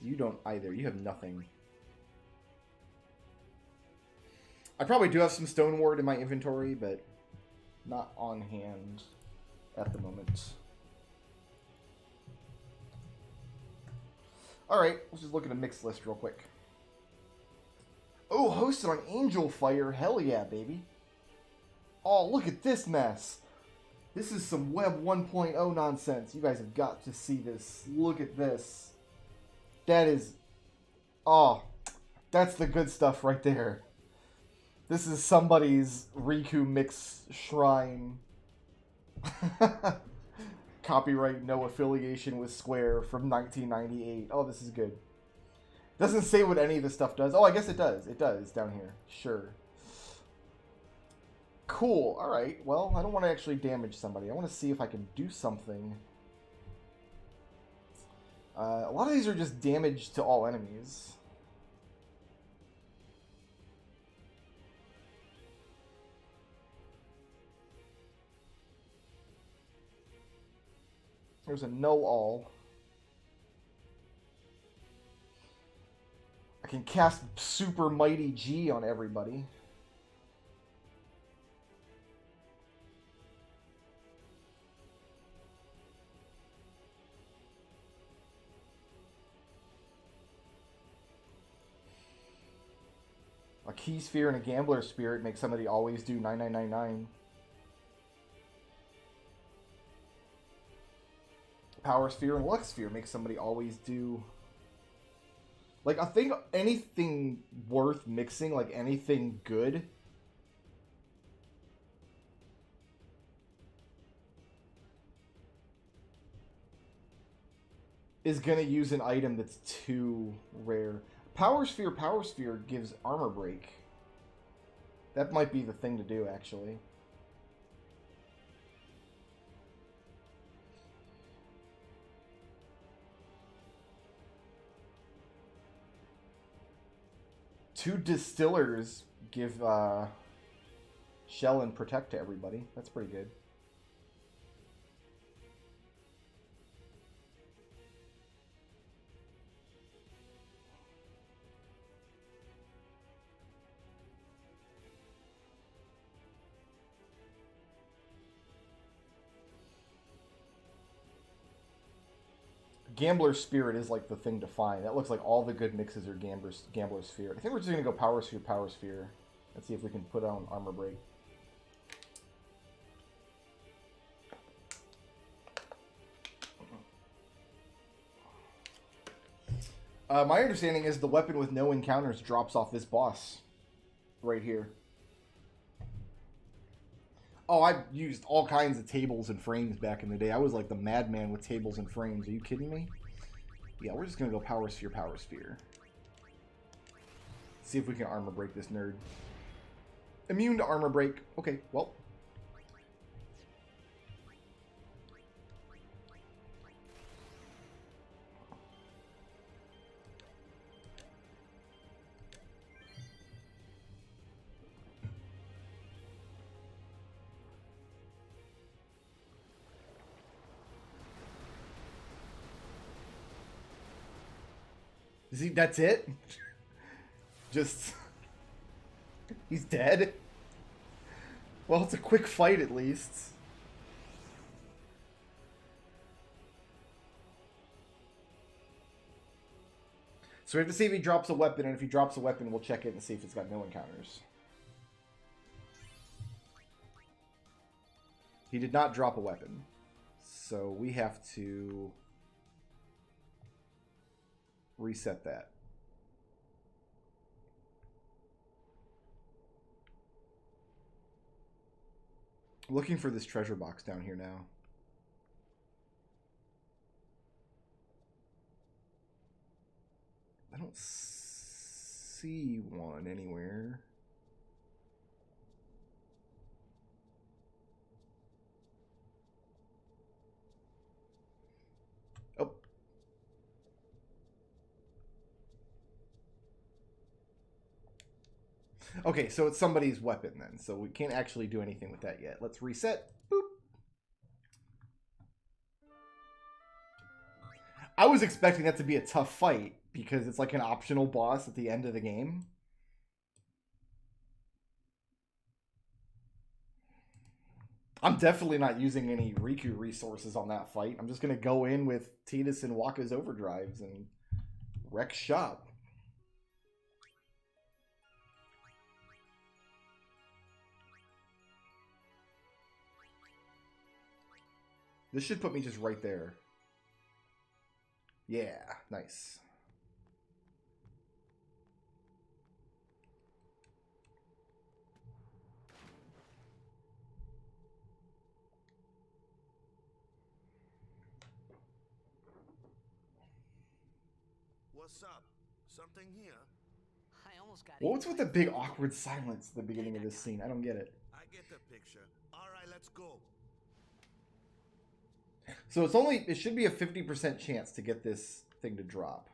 You don't either. You have nothing. I probably do have some stone ward in my inventory, but not on hand at the moment. Alright, let's just look at a mixed list real quick. Oh, hosted on Angel Fire. Hell yeah, baby. Oh, look at this mess. This is some Web 1.0 nonsense. You guys have got to see this. Look at this. That is... Oh, that's the good stuff right there. This is somebody's Riku Mix Shrine. Copyright, no affiliation with Square from 1998. Oh, this is good. Doesn't say what any of this stuff does. Oh, I guess it does. It does down here. Sure. Cool. Alright. Well, I don't want to actually damage somebody. I want to see if I can do something. A lot of these are just damage to all enemies. There's a no all. I can cast Super Mighty G on everybody. A Key Sphere and a Gambler Spirit make somebody always do 9999. Power Sphere and Lux Sphere makes somebody always do... Like, I think anything worth mixing, like anything good, is gonna use an item that's too rare. Power Sphere gives armor break. That might be the thing to do, actually. Two Distillers give Shell and Protect to everybody. That's pretty good. Gambler Spirit is like the thing to find. That looks like all the good mixes are Gambler Sphere. I think we're just going to go Power Sphere. Let's see if we can put on Armor Break. My understanding is the weapon with no encounters drops off this boss. Right here. Oh, I used all kinds of tables and frames back in the day. I was like the madman with tables and frames. Are you kidding me? Yeah, we're just going to go Power Sphere. See if we can armor break this nerd. Immune to armor break. Okay, well. See, that's it? Just... He's dead? Well, it's a quick fight at least. So we have to see if he drops a weapon, and if he drops a weapon, we'll check it and see if it's got no encounters. He did not drop a weapon. So we have to... reset that. I'm looking for this treasure box down here now. I don't see one anywhere. Oh, Okay, so it's somebody's weapon then. So we can't actually do anything with that yet. Let's reset. Boop. I was expecting that to be a tough fight because it's like an optional boss at the end of the game. I'm definitely not using any Riku resources on that fight. I'm just going to go in with Tidus and Wakka's overdrives and wreck shop. This should put me just right there. Yeah, nice. What's up? Something here? I almost got What's with the big awkward silence at the beginning of this scene? I don't get it. I get the picture. All right, let's go. So it should be a 50% chance to get this thing to drop.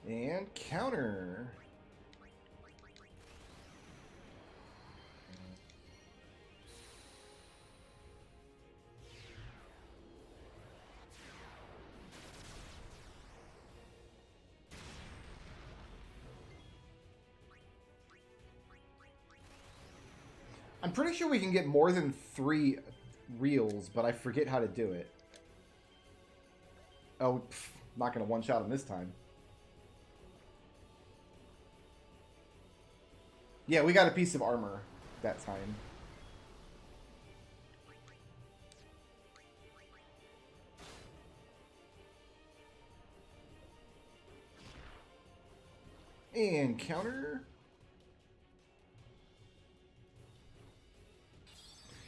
And counter. I'm pretty sure we can get more than 3 reels, but I forget how to do it. Oh, not going to one-shot him this time. Yeah, we got a piece of armor that time. And counter.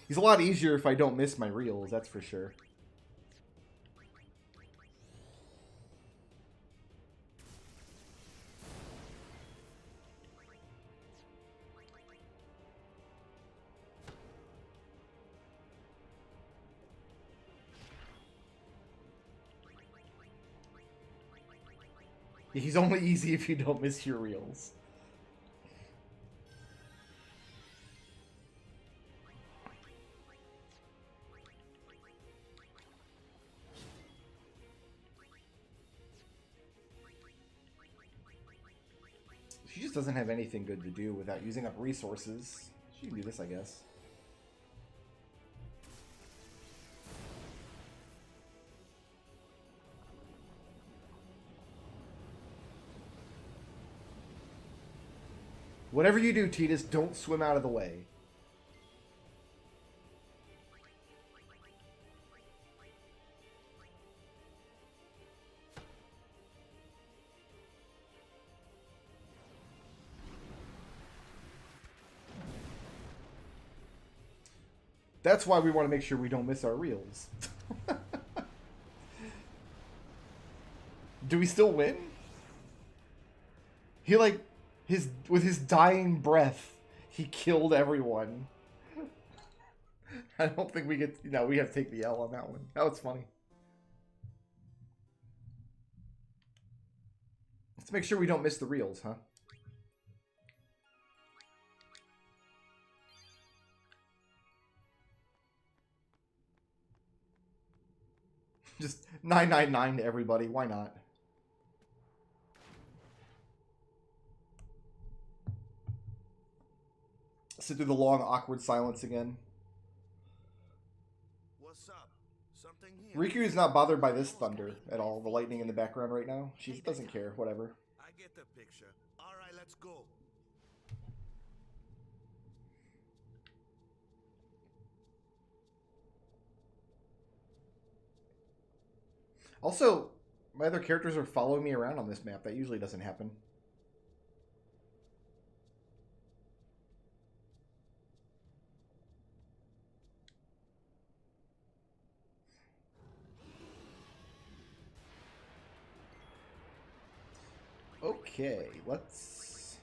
He's a lot easier if I don't miss my reels, that's for sure. He's only easy if you don't miss your reels. She just doesn't have anything good to do without using up resources. She can do this, I guess. Whatever you do, Tidus, don't swim out of the way. That's why we want to make sure we don't miss our reels. Do we still win? He like with his dying breath, he killed everyone. I don't think we get. No, we have to take the L on that one. That was funny. Let's make sure we don't miss the reels, huh? Just 999 to everybody. Why not? Sit through the long, awkward silence again. What's up? Something here? Riku is not bothered by this thunder at all. The lightning in the background right now. She doesn't care. Whatever. I get the picture. All right, let's go. Also, my other characters are following me around on this map. That usually doesn't happen. Okay, let's...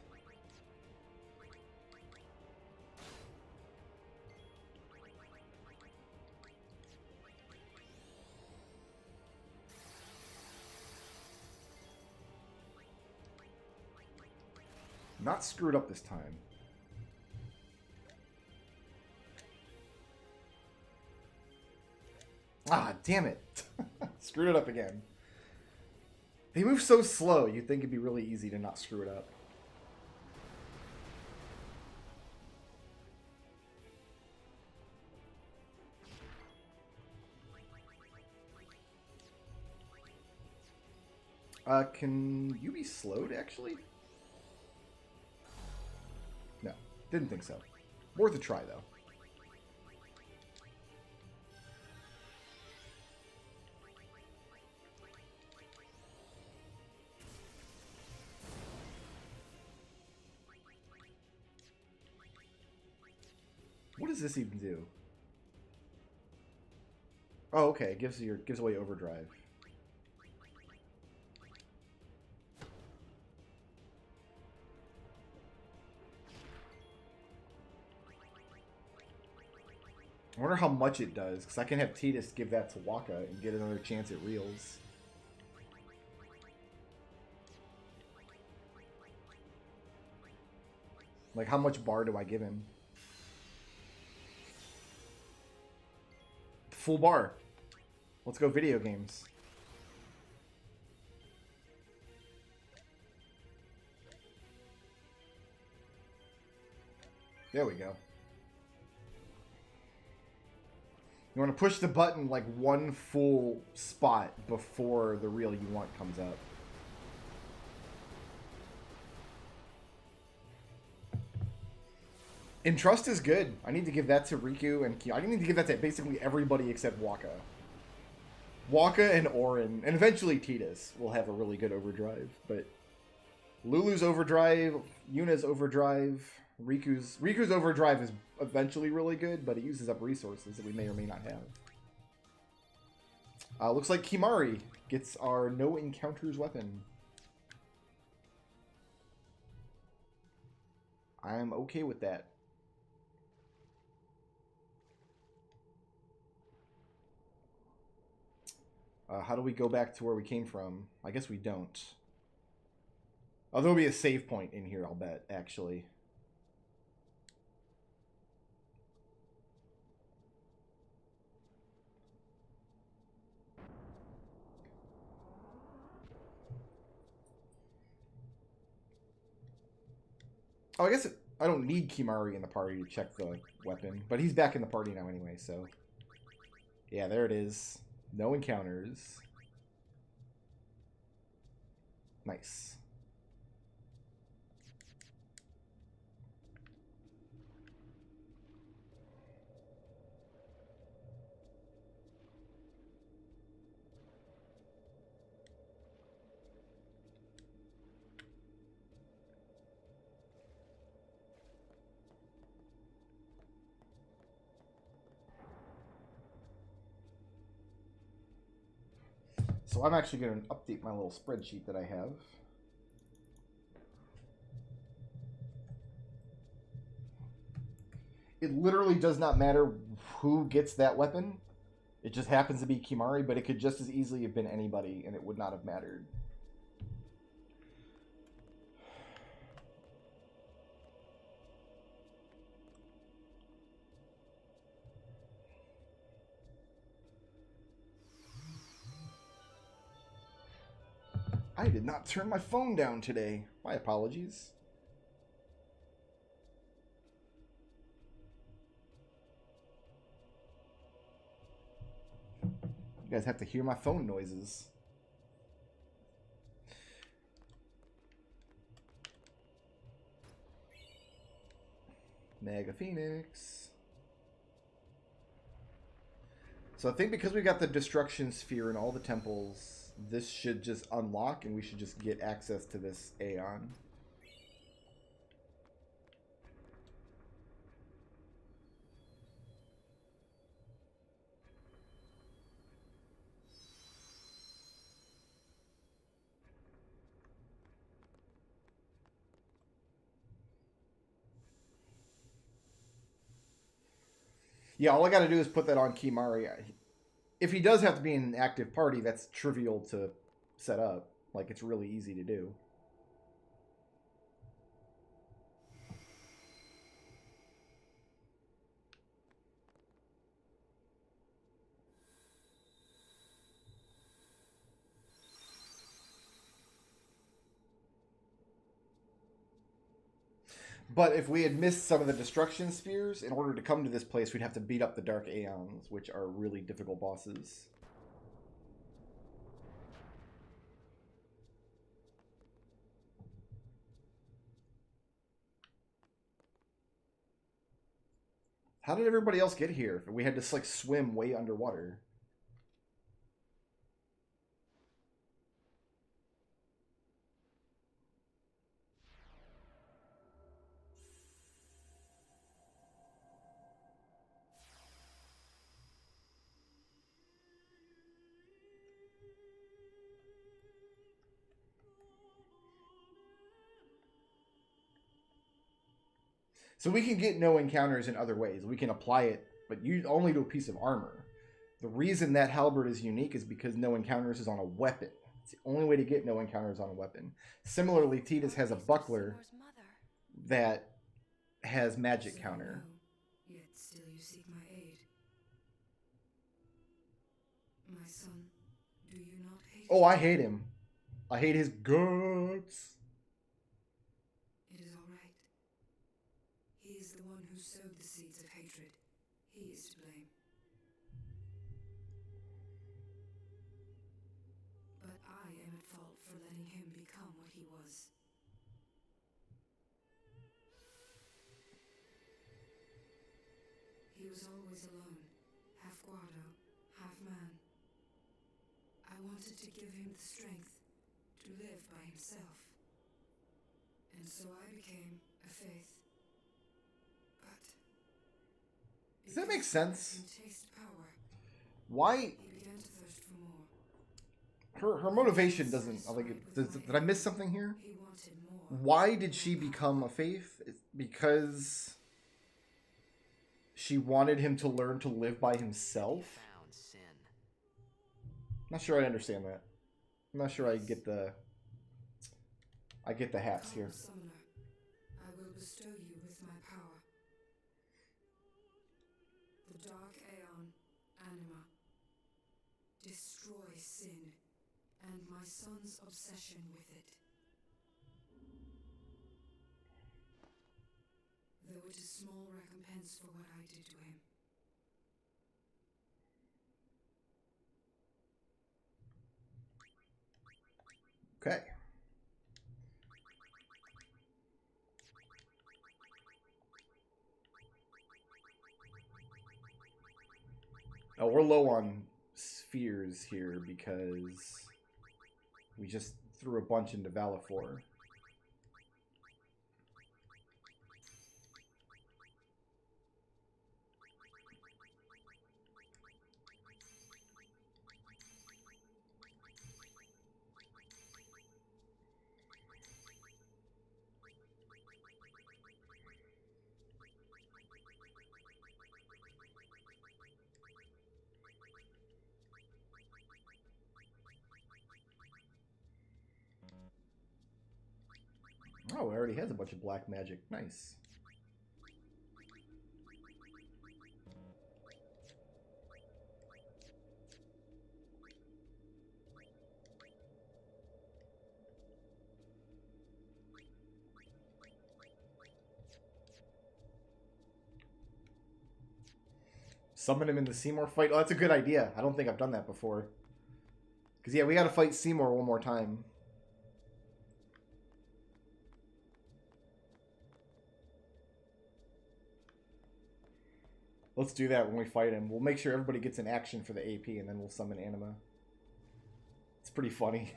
Not screwed up this time. Ah, damn it. Screwed it up again. They move so slow, you'd think it'd be really easy to not screw it up. Can you be slowed, actually? No, didn't think so. Worth a try, though. What does this even do? Oh, okay. It gives away overdrive. I wonder how much it does, because I can have Titus give that to Waka and get another chance at reels. Like, how much bar do I give him? Full bar. Let's go video games. There we go. You want to push the button like one full spot before the reel you want comes up. Entrust is good. I need to give that to Riku and I need to give that to basically everybody except Waka. Waka and Orin, and eventually Titus will have a really good overdrive, but Lulu's overdrive, Yuna's overdrive, Riku's overdrive is eventually really good, but it uses up resources that we may or may not have. Looks like Kimari gets our no encounters weapon. I'm okay with that. How do we go back to where we came from? I guess we don't. Oh, there'll be a save point in here, I'll bet, actually. Oh, I guess I don't need Kimari in the party to check the weapon, but he's back in the party now anyway, so... Yeah, there it is. No encounters. Nice. So I'm actually going to update my little spreadsheet that I have. It literally does not matter who gets that weapon. It just happens to be Kimari, but it could just as easily have been anybody, and it would not have mattered. I did not turn my phone down today. My apologies. You guys have to hear my phone noises. Mega Phoenix. So I think because we got the Destruction Sphere in all the temples, this should just unlock and we should just get access to this Aeon. Yeah, all I got to do is put that on Kimari. If he does have to be in an active party, that's trivial to set up. Like, it's really easy to do. But if we had missed some of the destruction spheres, in order to come to this place, we'd have to beat up the Dark Aeons, which are really difficult bosses. How did everybody else get here? We had to, like, swim way underwater. So we can get no encounters in other ways. We can apply it, but only to a piece of armor. The reason that halberd is unique is because no encounters is on a weapon. It's the only way to get no encounters on a weapon. Similarly, Tidus has a buckler that has magic counter. Yet still you seek my aid. My son, do you not hate Oh, I hate him. I hate his guts. It is all right. He is the one who sowed the seeds of hatred. He is to blame. But I am at fault for letting him become what he was. He was always alone, half guardo, half man. I wanted to give him the strength to live by himself. And so I became a faith. But Does that make sense? taste power, Why? he began to thirst for more. Her motivation doesn't. Like, did I miss something here? He wanted more. Why did she become a faith? It's because she wanted him to learn to live by himself. Found sin. Not sure I understand that. I'm not sure I get the haps here. Summoner, I will bestow you with my power. The Dark Aeon, Anima. Destroy sin, and my son's obsession with it. Though it is small recompense for what I did to him. Okay. Oh, we're low on spheres here because we just threw a bunch into Valifor. Oh, it already has a bunch of black magic. Nice. Summon him in the Seymour fight. Oh, that's a good idea. I don't think I've done that before. Because, yeah, we got to fight Seymour one more time. Let's do that when we fight him. We'll make sure everybody gets an action for the AP, and then we'll summon Anima. It's pretty funny.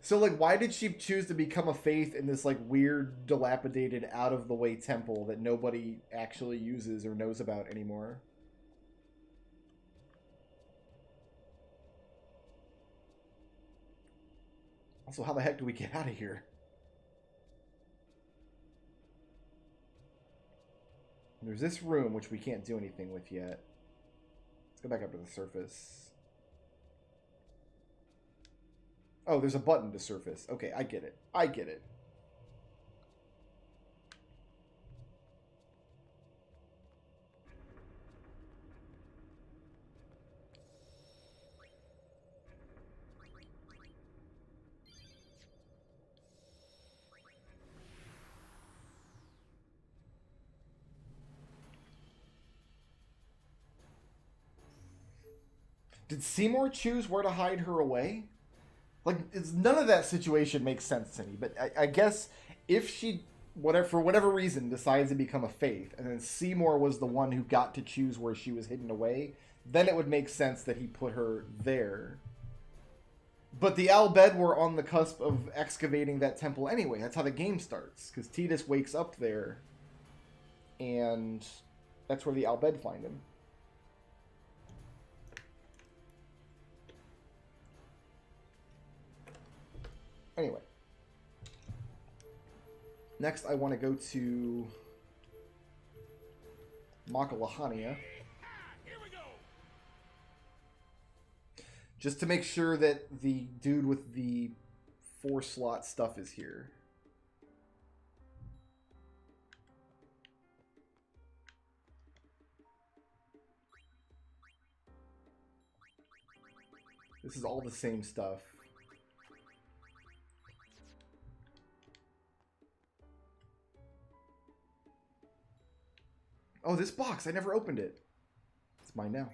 So, like, why did she choose to become a faith in this, like, weird, dilapidated, out-of-the-way temple that nobody actually uses or knows about anymore? Also, how the heck do we get out of here? There's this room, which we can't do anything with yet. Let's go back up to the surface. Oh, there's a button to surface. Okay, I get it. I get it. Did Seymour choose where to hide her away? Like, none of that situation makes sense to me. But I guess if she, for whatever reason, decides to become a faith, and then Seymour was the one who got to choose where she was hidden away, then it would make sense that he put her there. But the Al Bhed were on the cusp of excavating that temple anyway. That's how the game starts. Because Tidus wakes up there, and that's where the Al Bhed find him. Anyway. Next, I want to go to Makalahania. Here we go. Just to make sure that the dude with the 4-slot stuff is here. This is all the same stuff. Oh, this box! I never opened it. It's mine now.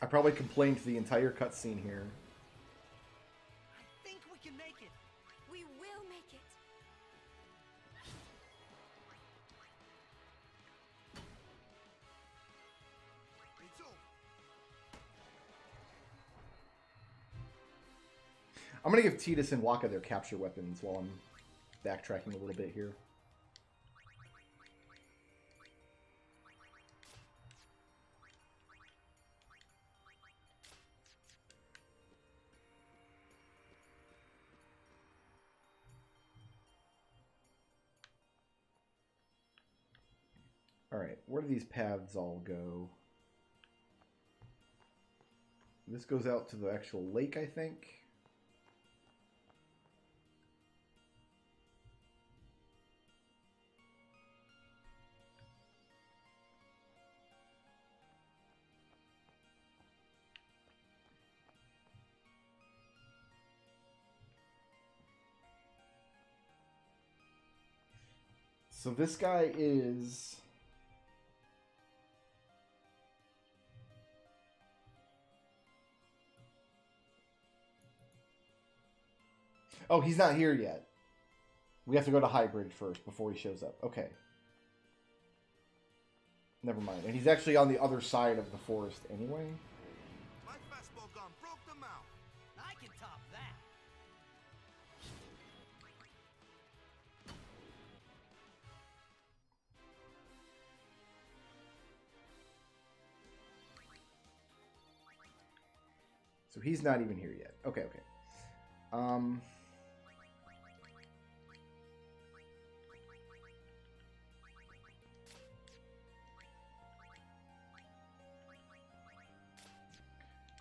I probably complained the entire cutscene here. I think we can make it. We will make it. It's over. I'm gonna give Tidus and Waka their capture weapons while I'm backtracking a little bit here. Alright, where do these paths all go? This goes out to the actual lake, I think. So this guy is... Oh, he's not here yet. We have to go to Highbridge first before he shows up. Okay. Never mind. And he's actually on the other side of the forest anyway. My fastball gun broke them out. I can top that. So he's not even here yet. Okay, okay.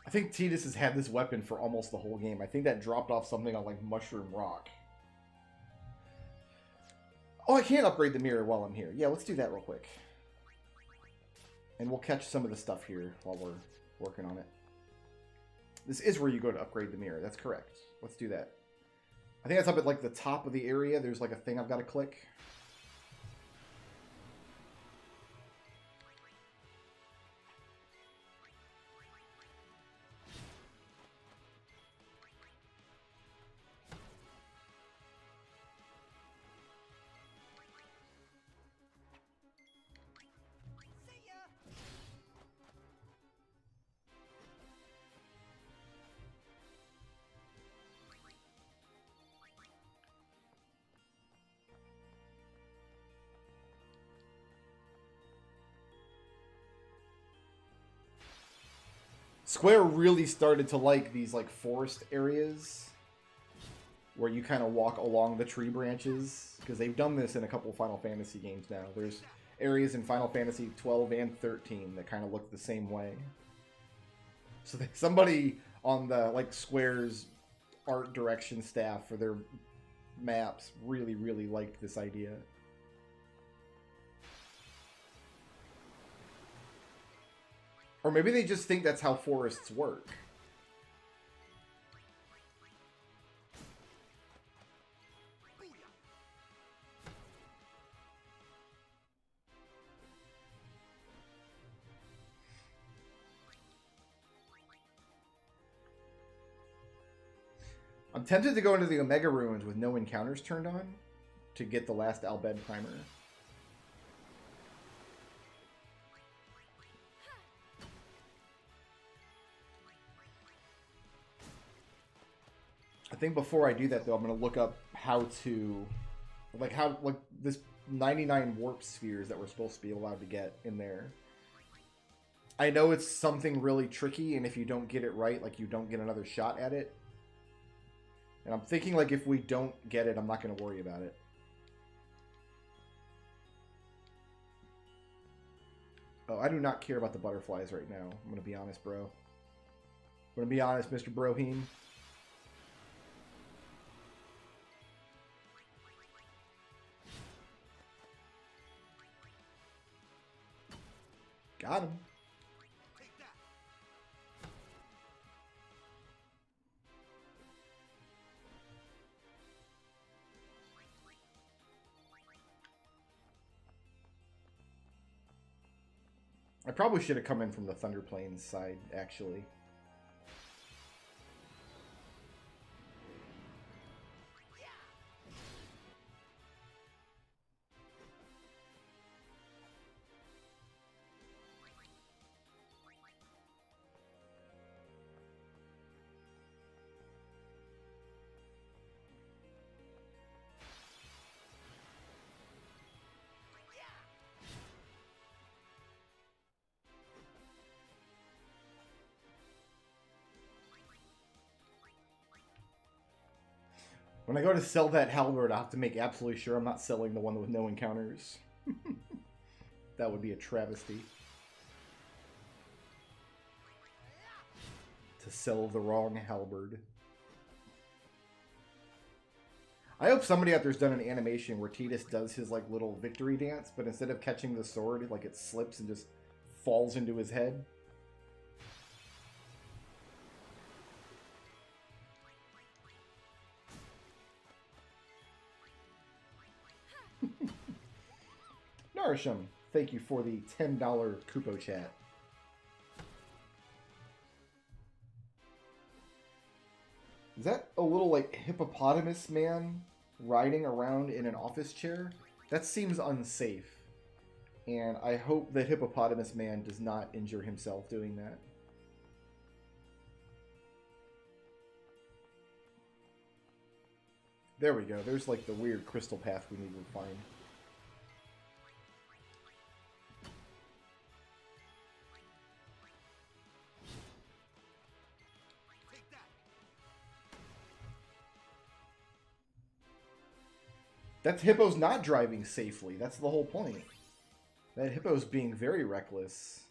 I think Tidus has had this weapon for almost the whole game. I think that dropped off something on, like, Mushroom Rock. Oh, I can upgrade the mirror while I'm here. Yeah, let's do that real quick. And we'll catch some of the stuff here while we're working on it. This is where you go to upgrade the mirror. That's correct. Let's do that. I think that's up at, like, the top of the area. There's, like, a thing I've got to click. See ya. Square really started to like these, like, forest areas. where you kind of walk along the tree branches, because they've done this in a couple of Final Fantasy games now. There's areas in Final Fantasy 12 and 13 that kind of look the same way. So somebody on the like Square's art direction staff for their maps really, really liked this idea. Or maybe they just think that's how forests work. I'm tempted to go into the Omega Ruins with no encounters turned on to get the last Albed primer. I think before I do that, though, I'm going to look up how to, like this 99 warp spheres that we're supposed to be allowed to get in there. I know it's something really tricky, and if you don't get it right, like you don't get another shot at it. And I'm thinking, like, if we don't get it, I'm not going to worry about it. Oh, I do not care about the butterflies right now. I'm going to be honest, bro. I'm going to be honest, Mr. Broheen. Got him. I probably should have come in from the Thunder Plains side, actually. When I go to sell that halberd, I'll have to make absolutely sure I'm not selling the one with no encounters. That would be a travesty. To sell the wrong halberd. I hope somebody out there's done an animation where Tidus does his like little victory dance, but instead of catching the sword, like it slips and just falls into his head. Narisham, thank you for the $10 Kupo chat. Is that a little like hippopotamus man riding around in an office chair? That seems unsafe. And I hope that hippopotamus man does not injure himself doing that. There we go. There's like the weird crystal path we need to find. That hippo's not driving safely. That's the whole point. That hippo's being very reckless.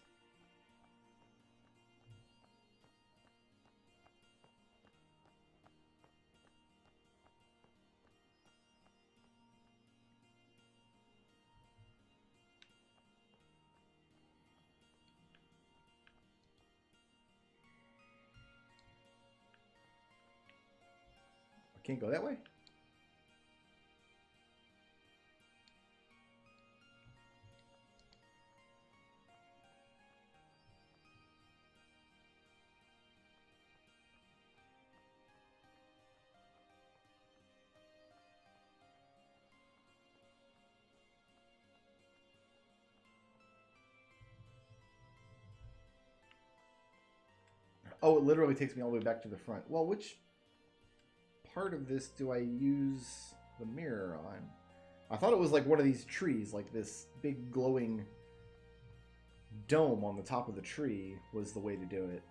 I can't go that way? Oh, it literally takes me all the way back to the front. Well, which part of this do I use the mirror on? I thought it was like one of these trees, like this big glowing dome on the top of the tree was the way to do it.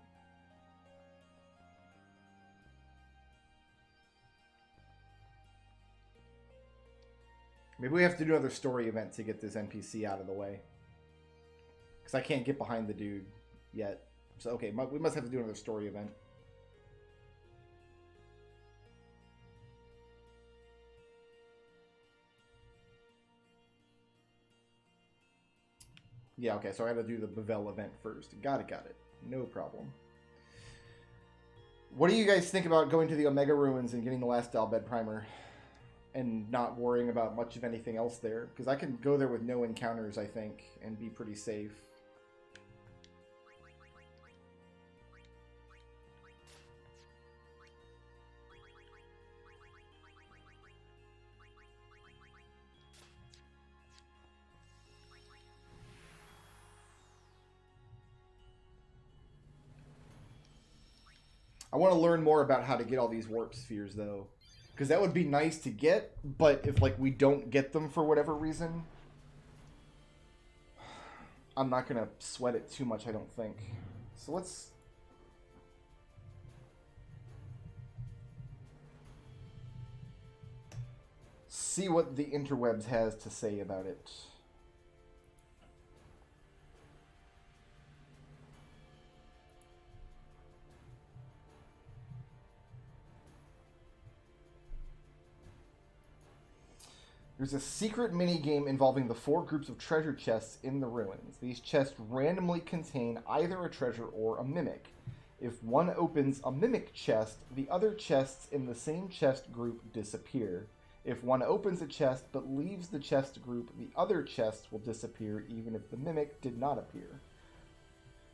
Maybe we have to do another story event to get this NPC out of the way. Because I can't get behind the dude yet. So, okay, we must have to do another story event. Yeah, okay, so I gotta do the Bevel event first. Got it. No problem. What do you guys think about going to the Omega Ruins and getting the last Dalbed Primer? And not worrying about much of anything else there? Because I can go there with no encounters, I think, and be pretty safe. I want to learn more about how to get all these warp spheres, though. Because that would be nice to get, but if, like, we don't get them for whatever reason, I'm not going to sweat it too much, I don't think. So let's... see what the interwebs has to say about it. There's a secret mini-game involving the 4 groups of treasure chests in the ruins. These chests randomly contain either a treasure or a mimic. If one opens a mimic chest, the other chests in the same chest group disappear. If one opens a chest but leaves the chest group, the other chests will disappear even if the mimic did not appear.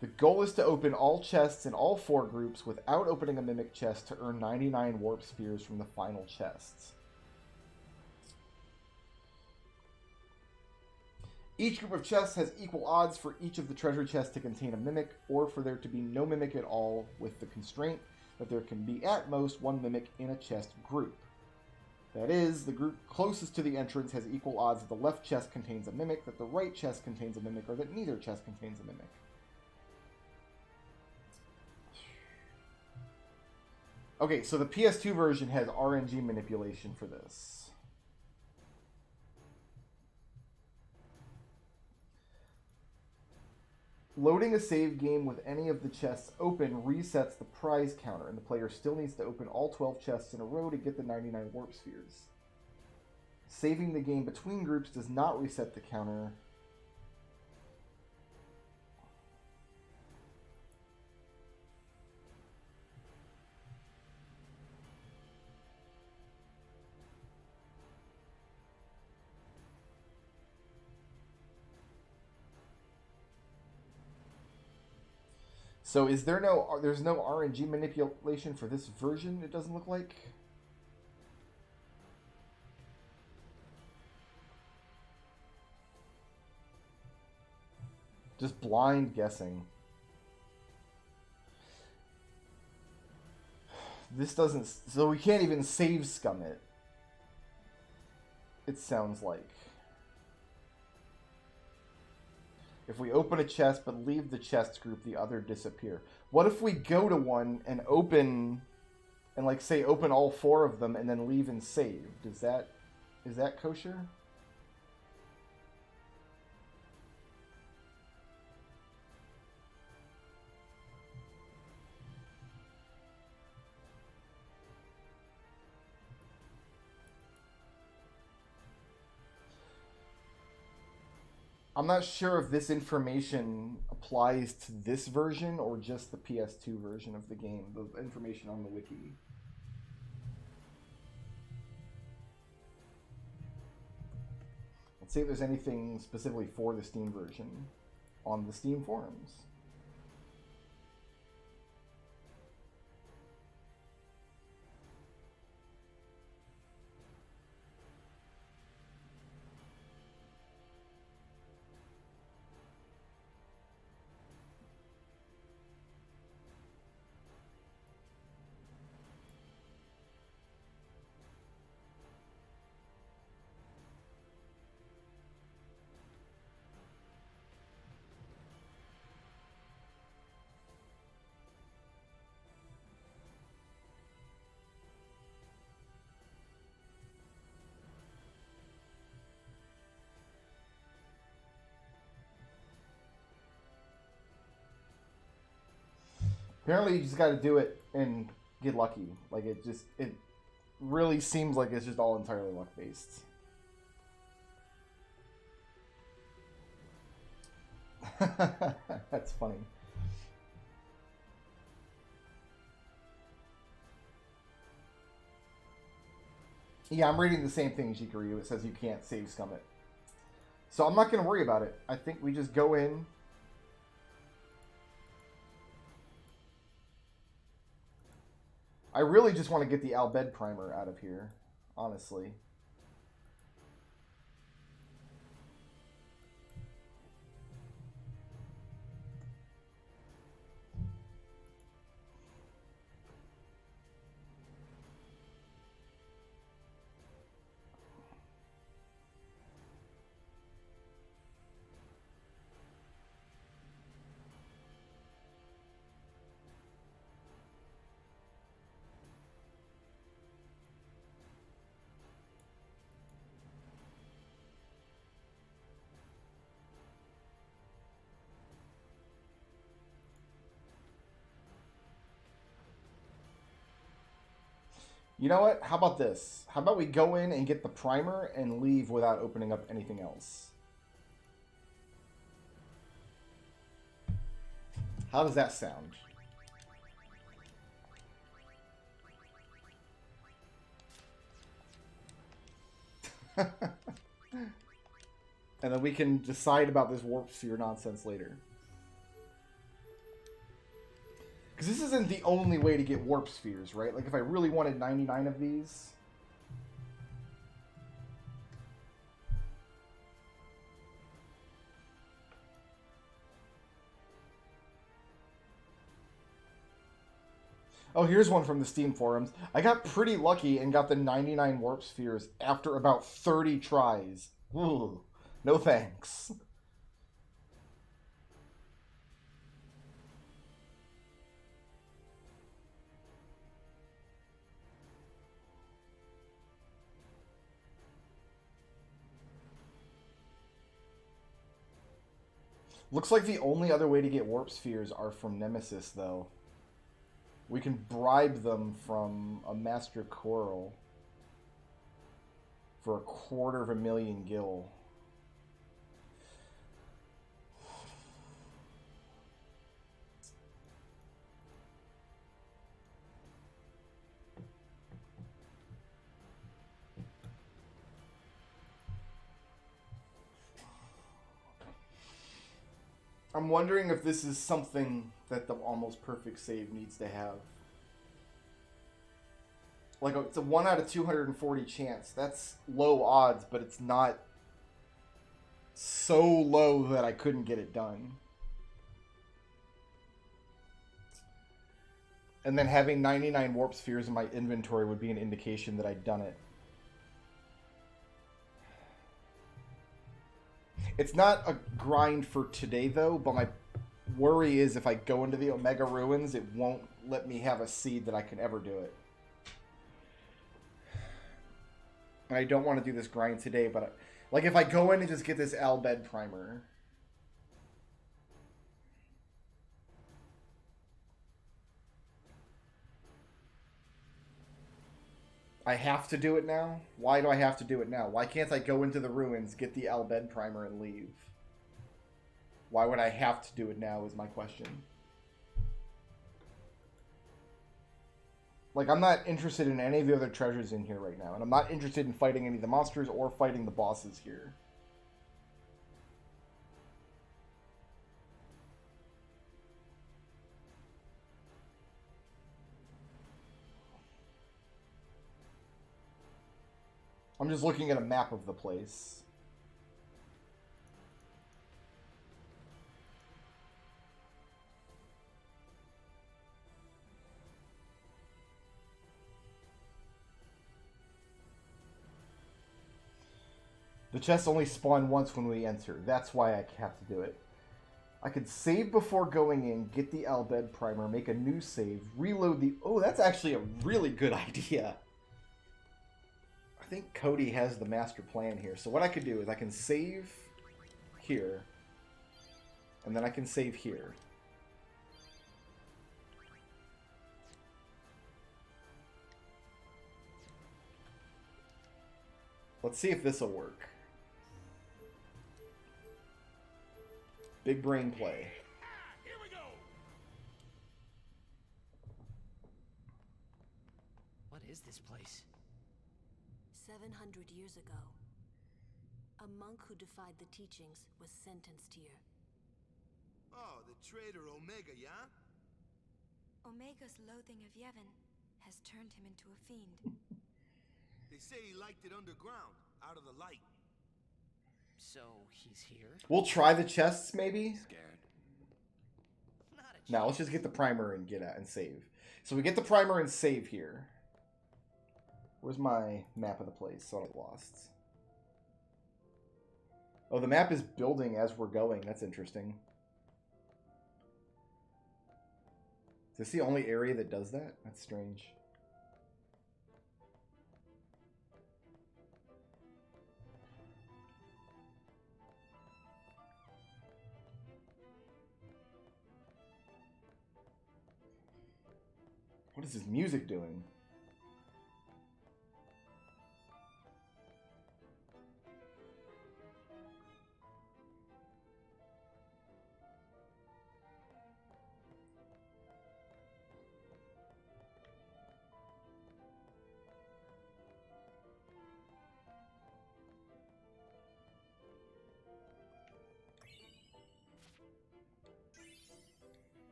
The goal is to open all chests in all 4 groups without opening a mimic chest to earn 99 warp spheres from the final chests. Each group of chests has equal odds for each of the treasure chests to contain a mimic, or for there to be no mimic at all, with the constraint that there can be at most 1 mimic in a chest group. That is, the group closest to the entrance has equal odds that the left chest contains a mimic, that the right chest contains a mimic, or that neither chest contains a mimic. Okay, so the PS2 version has RNG manipulation for this. Loading a save game with any of the chests open resets the prize counter, and the player still needs to open all 12 chests in a row to get the 99 warp spheres. Saving the game between groups does not reset the counter. So is there there's no RNG manipulation for this version, it doesn't look like? Just blind guessing. This doesn't... So we can't even save scum it. It sounds like. If we open a chest but leave the chest group, the other disappear. What if we go to one and open, and like say open all 4 of them and then leave and save? Is that kosher? I'm not sure if this information applies to this version or just the PS2 version of the game, the information on the wiki. Let's see if there's anything specifically for the Steam version on the Steam forums. Apparently you just got to do it and get lucky. Like, it really seems like it's just all entirely luck based. That's funny. Yeah, I'm reading the same thing, Shikiryu. It says you can't save Scummit. So I'm not going to worry about it. I think we just go in. I really just want to get the Albed primer out of here, honestly. You know what? How about this? How about we go in and get the primer and leave without opening up anything else? How does that sound? And then we can decide about this warp sphere nonsense later. Because this isn't the only way to get warp spheres, right? Like, if I really wanted 99 of these... Oh, here's one from the Steam forums. I got pretty lucky and got the 99 warp spheres after about 30 tries. Ooh, no thanks. Looks like the only other way to get warp spheres are from Nemesis, though. We can bribe them from a Master Coral for 250,000 gil. I'm wondering if this is something that the almost perfect save needs to have. Like, it's a 1 out of 240 chance. That's low odds, but it's not so low that I couldn't get it done. And then having 99 warp spheres in my inventory would be an indication that I'd done it. It's not a grind for today, though, but my worry is if I go into the Omega Ruins, it won't let me have a seed that I can ever do it. And I don't want to do this grind today, but like if I go in and just get this Albed primer... I have to do it now? Why do I have to do it now? Why can't I go into the ruins, get the Albed primer, and leave? Why would I have to do it now is my question. Like, I'm not interested in any of the other treasures in here right now. And I'm not interested in fighting any of the monsters or fighting the bosses here. I'm just looking at a map of the place. The chests only spawn once when we enter. That's why I have to do it. I could save before going in, get the Albed primer, make a new save, reload the... Oh, that's actually a really good idea. I think Cody has the master plan here. So what I could do is I can save here. And then I can save here. Let's see if this will work. Big brain play. Here we go. What is this place? 700 years ago, a monk who defied the teachings was sentenced here. Oh, the traitor Omega, yeah? Omega's loathing of Yevon has turned him into a fiend. They say he liked it underground, out of the light. So he's here? We'll try the chests, maybe? Scared? Not a Now, let's just get the primer and get out and save. So we get the primer and save here. Where's my map of the place? So I don't get lost. Oh, the map is building as we're going. That's interesting. Is this the only area that does that? That's strange. What is this music doing?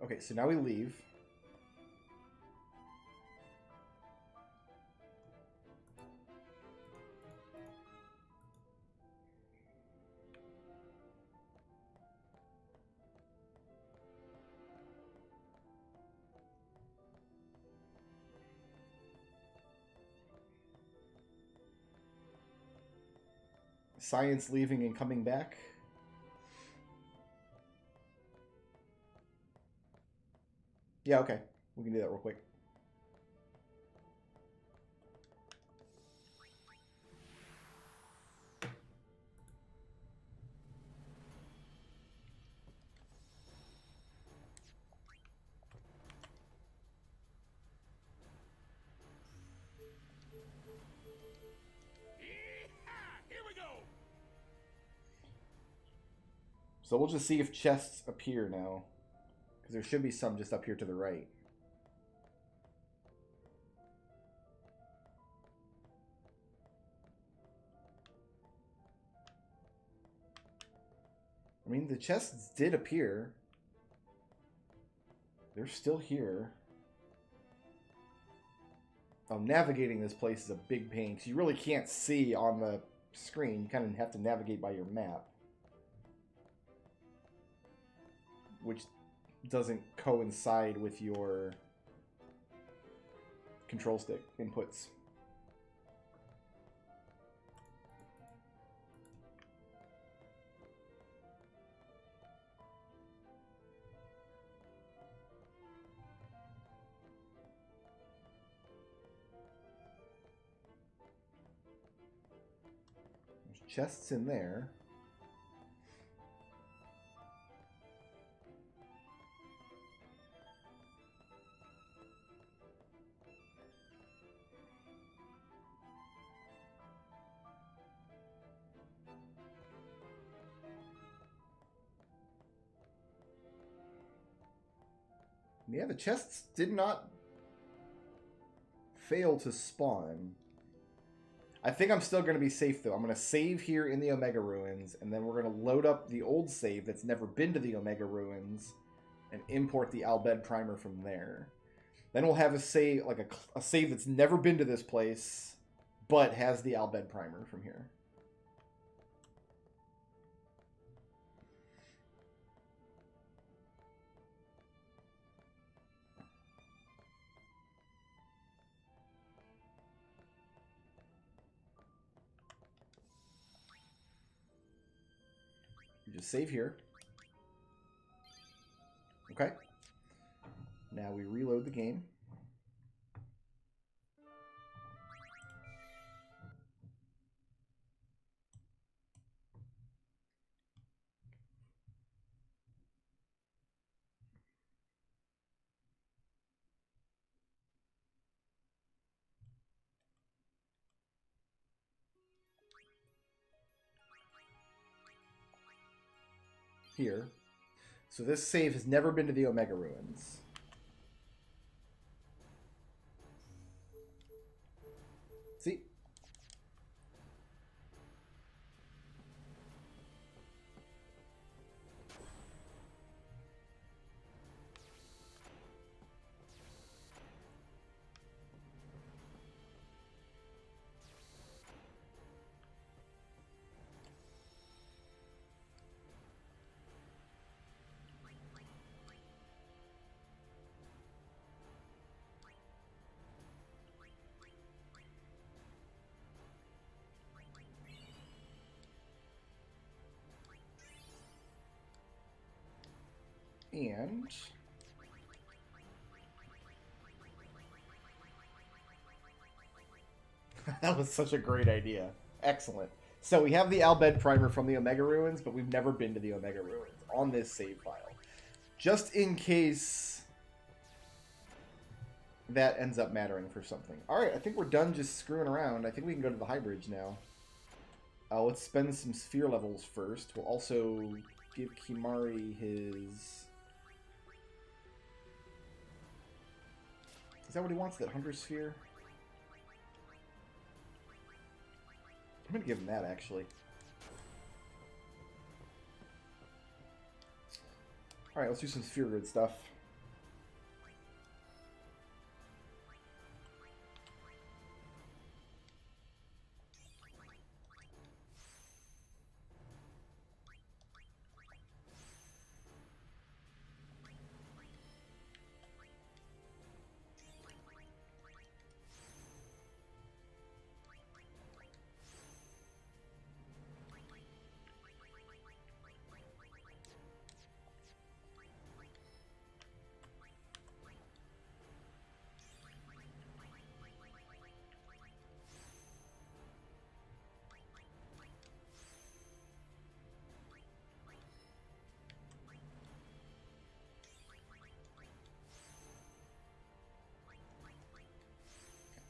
Okay, so now we leave. Science leaving and coming back. Yeah, okay. We can do that real quick. Here we go. So we'll just see if chests appear now. Because there should be some just up here to the right. I mean, the chests did appear. They're still here. Oh, navigating this place is a big pain because you really can't see on the screen. You kind of have to navigate by your map. Which doesn't coincide with your control stick inputs. There's chests in there. Yeah, the chests did not fail to spawn. I think I'm still going to be safe, though. I'm going to save here in the Omega Ruins, and then we're going to load up the old save that's never been to the Omega Ruins and import the Albed Primer from there. Then we'll have a save, like a save that's never been to this place, but has the Albed Primer from here. You just save here. Okay. Now we reload the game. here. So this save has never been to the Omega Ruins. See? And that was such a great idea. Excellent. So we have the Albed primer from the Omega Ruins, but we've never been to the Omega Ruins on this save file. Just in case that ends up mattering for something. Alright, I think we're done just screwing around. I think we can go to the High Bridge now. Let's spend some sphere levels first. We'll also give Kimari his... Is that what he wants, that Hunter Sphere? I'm going to give him that, actually. Alright, let's do some Sphere Grid stuff.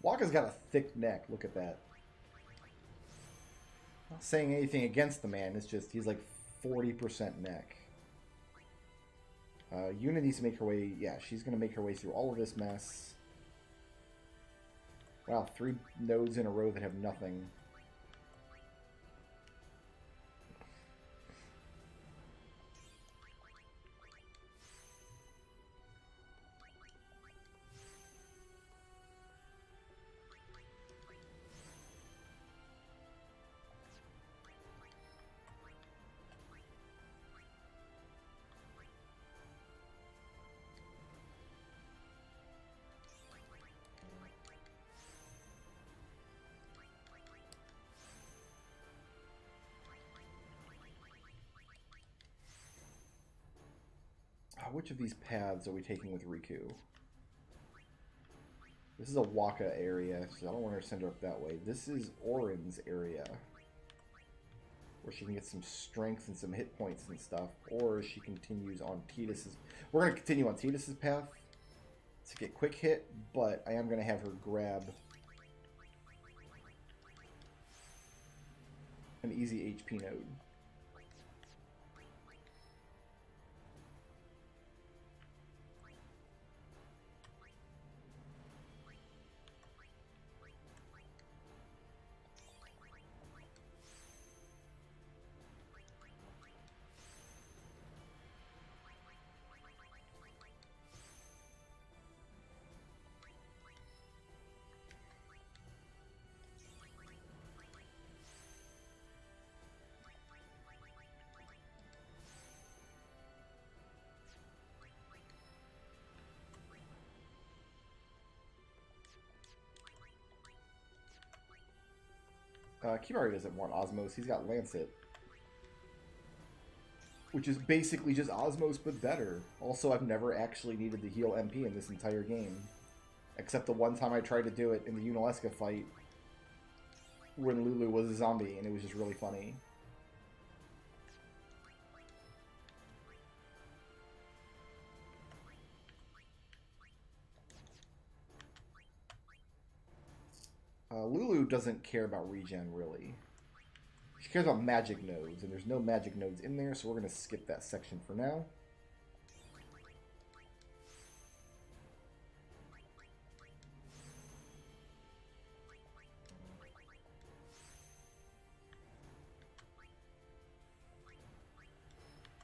Waka's got a thick neck. Look at that. Not saying anything against the man. It's just he's like 40% neck. Yuna needs to make her way... Yeah, she's going to make her way through all of this mess. Wow, 3 nodes in a row that have nothing. Which of these paths are we taking with Riku? This is a Waka area, so I don't want her to send her up that way. This is Orin's area, where she can get some strength and some hit points and stuff, or she continues on Tidus's... We're going to continue on Tidus's path to get quick hit, but I am going to have her grab an easy HP node. Kimari doesn't want Osmos, he's got Lancet. Which is basically just Osmos, but better. Also, I've never actually needed to heal MP in this entire game. Except the one time I tried to do it in the Yunalesca fight, when Lulu was a zombie, and it was just really funny. Lulu doesn't care about regen, really. She cares about magic nodes, and there's no magic nodes in there, so we're going to skip that section for now.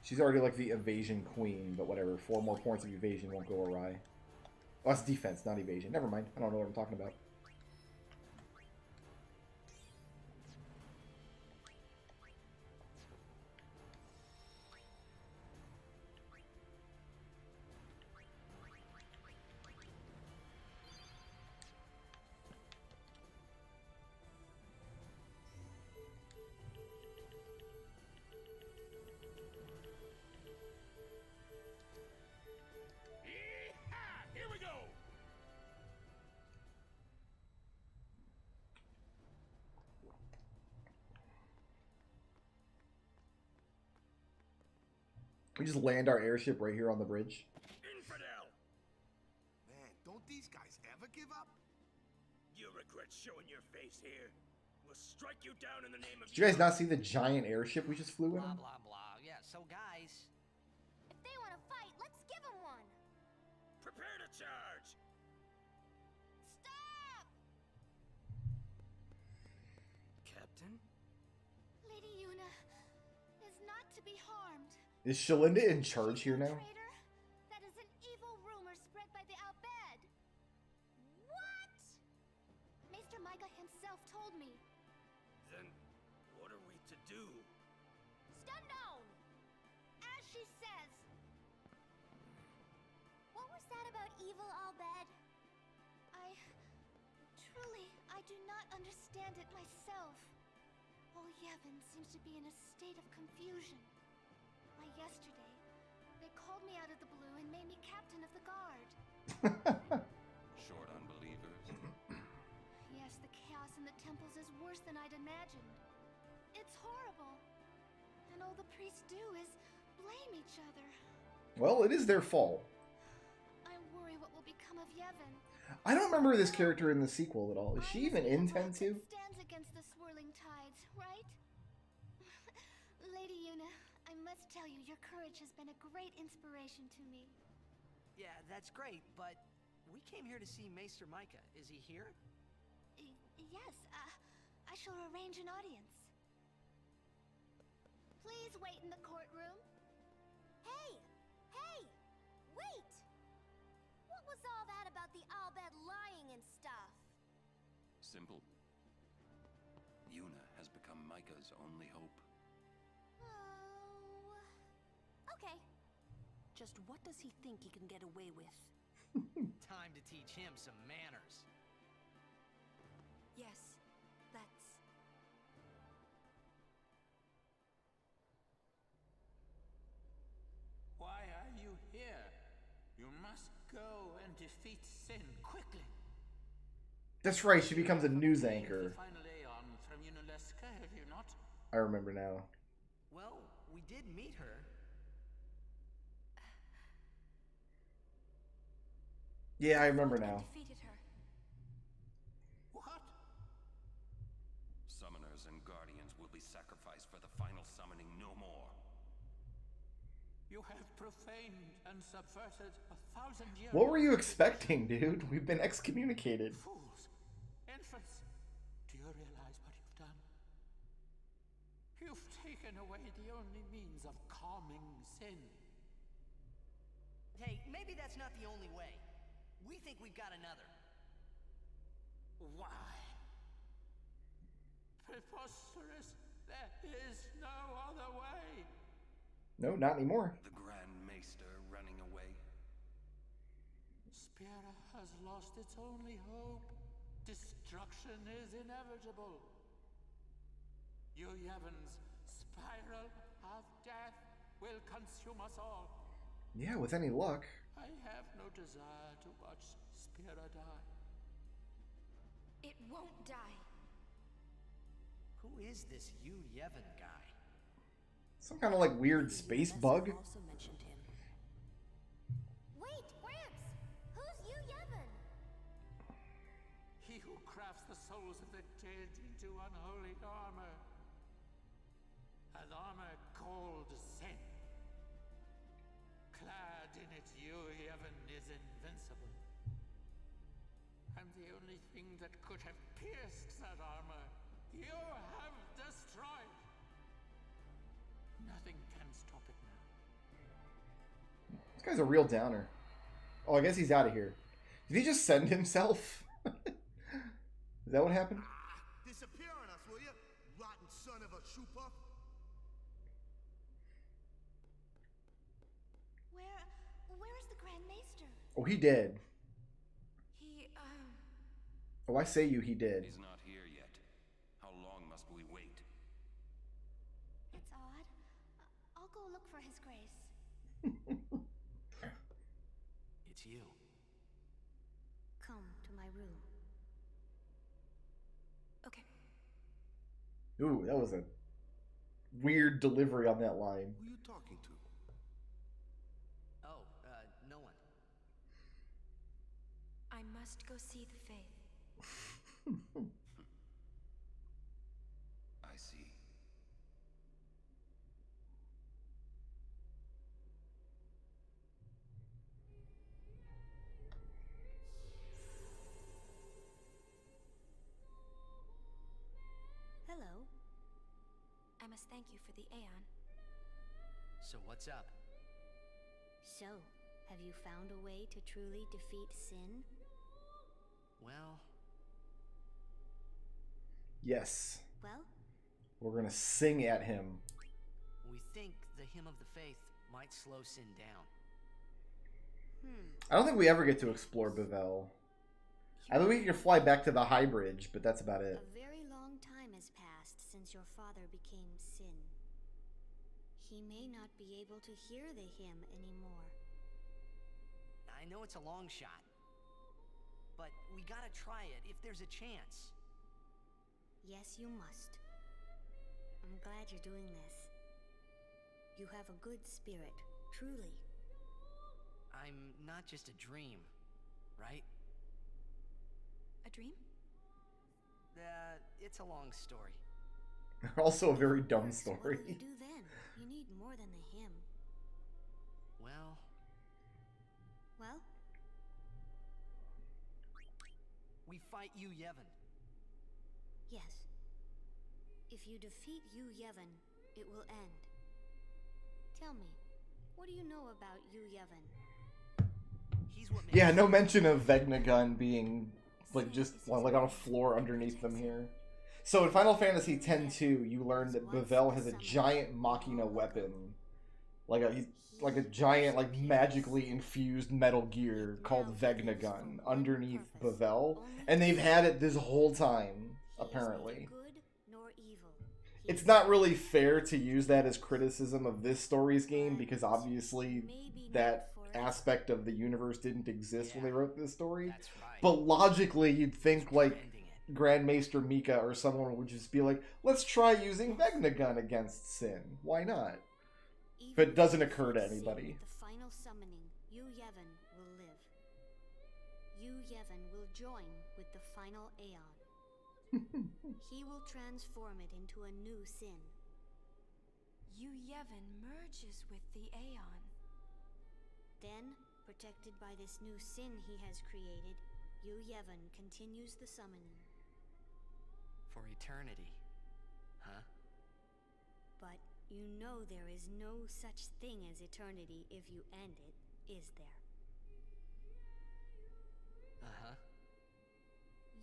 She's already like the evasion queen, but whatever. 4 more points of evasion won't go awry. Oh, that's defense, not evasion. Never mind. I don't know what I'm talking about. Yee-haw! Here we go! We just land our airship right here on the bridge. Infidel! Man, don't these guys ever give up? You regret showing your face here. We'll strike you down in the name of... Did you guys not see the giant airship we just flew in? Blah, blah, blah. Yeah, so guys... If they want to fight, let's give them one. Prepare to charge! Stop! Captain? Lady Yuna is not to be harmed. Is Shalinda in charge here now? Traitor? That is an evil rumor spread by the Albed. What? Maester Micah himself told me. Then, what are we to do? Stand down! As she says. What was that about evil Albed? I do not understand it myself. All Yevon seems to be in a state of confusion. Why, yesterday, they called me out of the blue and made me captain of the guard. Short on believers. Yes, the chaos in the temples is worse than I'd imagined. It's horrible. And all the priests do is blame each other. Well, it is their fault. I worry what will become of Yevon. I don't remember this character in the sequel at all. Is she even in 10-2? Stands against the swirling tides, right? Lady Yuna, I must tell you, your courage has been a great inspiration to me. Yeah, that's great, but we came here to see Maester Micah. Is he here? Yes, I shall arrange an audience. Please wait in the courtroom. Hey! Hey! Wait! What was all that about the Albed lying and stuff? Simple. Yuna has become Micah's only hope. Oh... Okay. Just what does he think he can get away with? Time to teach him some manners. Yes, that's... Why are you here? You must go and defeat sin quickly. That's right, she becomes a news anchor. The final Aeon from Yunalesca, have you not? I remember now. Well, we did meet her. Yeah, I remember now. Defeated her. What? Summoners and guardians will be sacrificed for the final summoning no more. You have profaned and subverted 1,000 years. What were you expecting, dude? We've been excommunicated. Fools! Infants! Do you realize what you've done? You've taken away the only means of calming sin. Hey, maybe that's not the only way. We think we've got another. Why? Preposterous! There is no other way! No, not anymore. The Grand Maester running away. Spira has lost its only hope. Destruction is inevitable. You Yevon's spiral of death will consume us all. Yeah, with any luck. I have no desire to watch Spira die. It won't die. Who is this Yu Yevon guy? Some kind of like weird space bug. Also mentioned him. Wait, Gramps! Who's Yu Yevon? He who crafts the souls of the dead into unholy armor. called sin. Clad in it, Yevon is invincible. And the only thing that could have pierced that armor, you have destroyed. Nothing can stop it now. This guy's a real downer. Oh, I guess he's out of here. Did he just send himself? Is that what happened? Disappear on us, will you? Rotten son of a shoe puff. Where is the Grand Maester? Oh, he did. He, Oh, I say you, he did. He's not here yet. How long must we wait? It's odd. I'll go look for his grace. It's you. Come to my room. Okay. Ooh, that was a weird delivery on that line. Who are you talking to? Oh, no one. I must go see the faith. I see. Hello. I must thank you for the Aeon. So what's up? So, have you found a way to truly defeat sin? Well, Yes. Well, We're gonna sing at him. we think the Hymn of the Faith might slow sin down. I don't think we ever get to explore Bavel. I think we can fly back to the High Bridge, but that's about it. a very long time has passed since your father became sin. He may not be able to hear the hymn anymore. I know it's a long shot, but we gotta try it if there's a chance. Yes, you must. I'm glad you're doing this. You have a good spirit, truly. I'm not just a dream, right? A dream? It's a long story. Also a very dumb What story. will you do then? You need more than the hymn. Well, Well, we fight Yevon. yes. If you defeat Yevon, it will end. Tell me, what do you know about Yevon? He's what makes Yeah, no mention of Vegnagun being like just like on a floor underneath them here. So in Final Fantasy X-2, you learn that Bavel has a giant Machina weapon, like a giant like magically infused Metal Gear called Vegnagun underneath Bavel, and they've had it this whole time apparently. Good nor evil. It's not really fair to use that as criticism of this story's game because obviously that aspect of the universe didn't exist when they wrote this story. That's right. But logically, you'd think like Ending it. Grand Maester Mika or someone would just be like, let's try using Vegnagun against Sin. Why not? But it doesn't occur to anybody. With the final summoning, Yevon will live. Yevon will join with the final Aeon. He will transform it into a new sin. Yevon merges with the Aeon. Then, protected by this new sin he has created, Yevon continues the summoning. For eternity. Huh? But you know there is no such thing as eternity if you end it, is there? Uh-huh.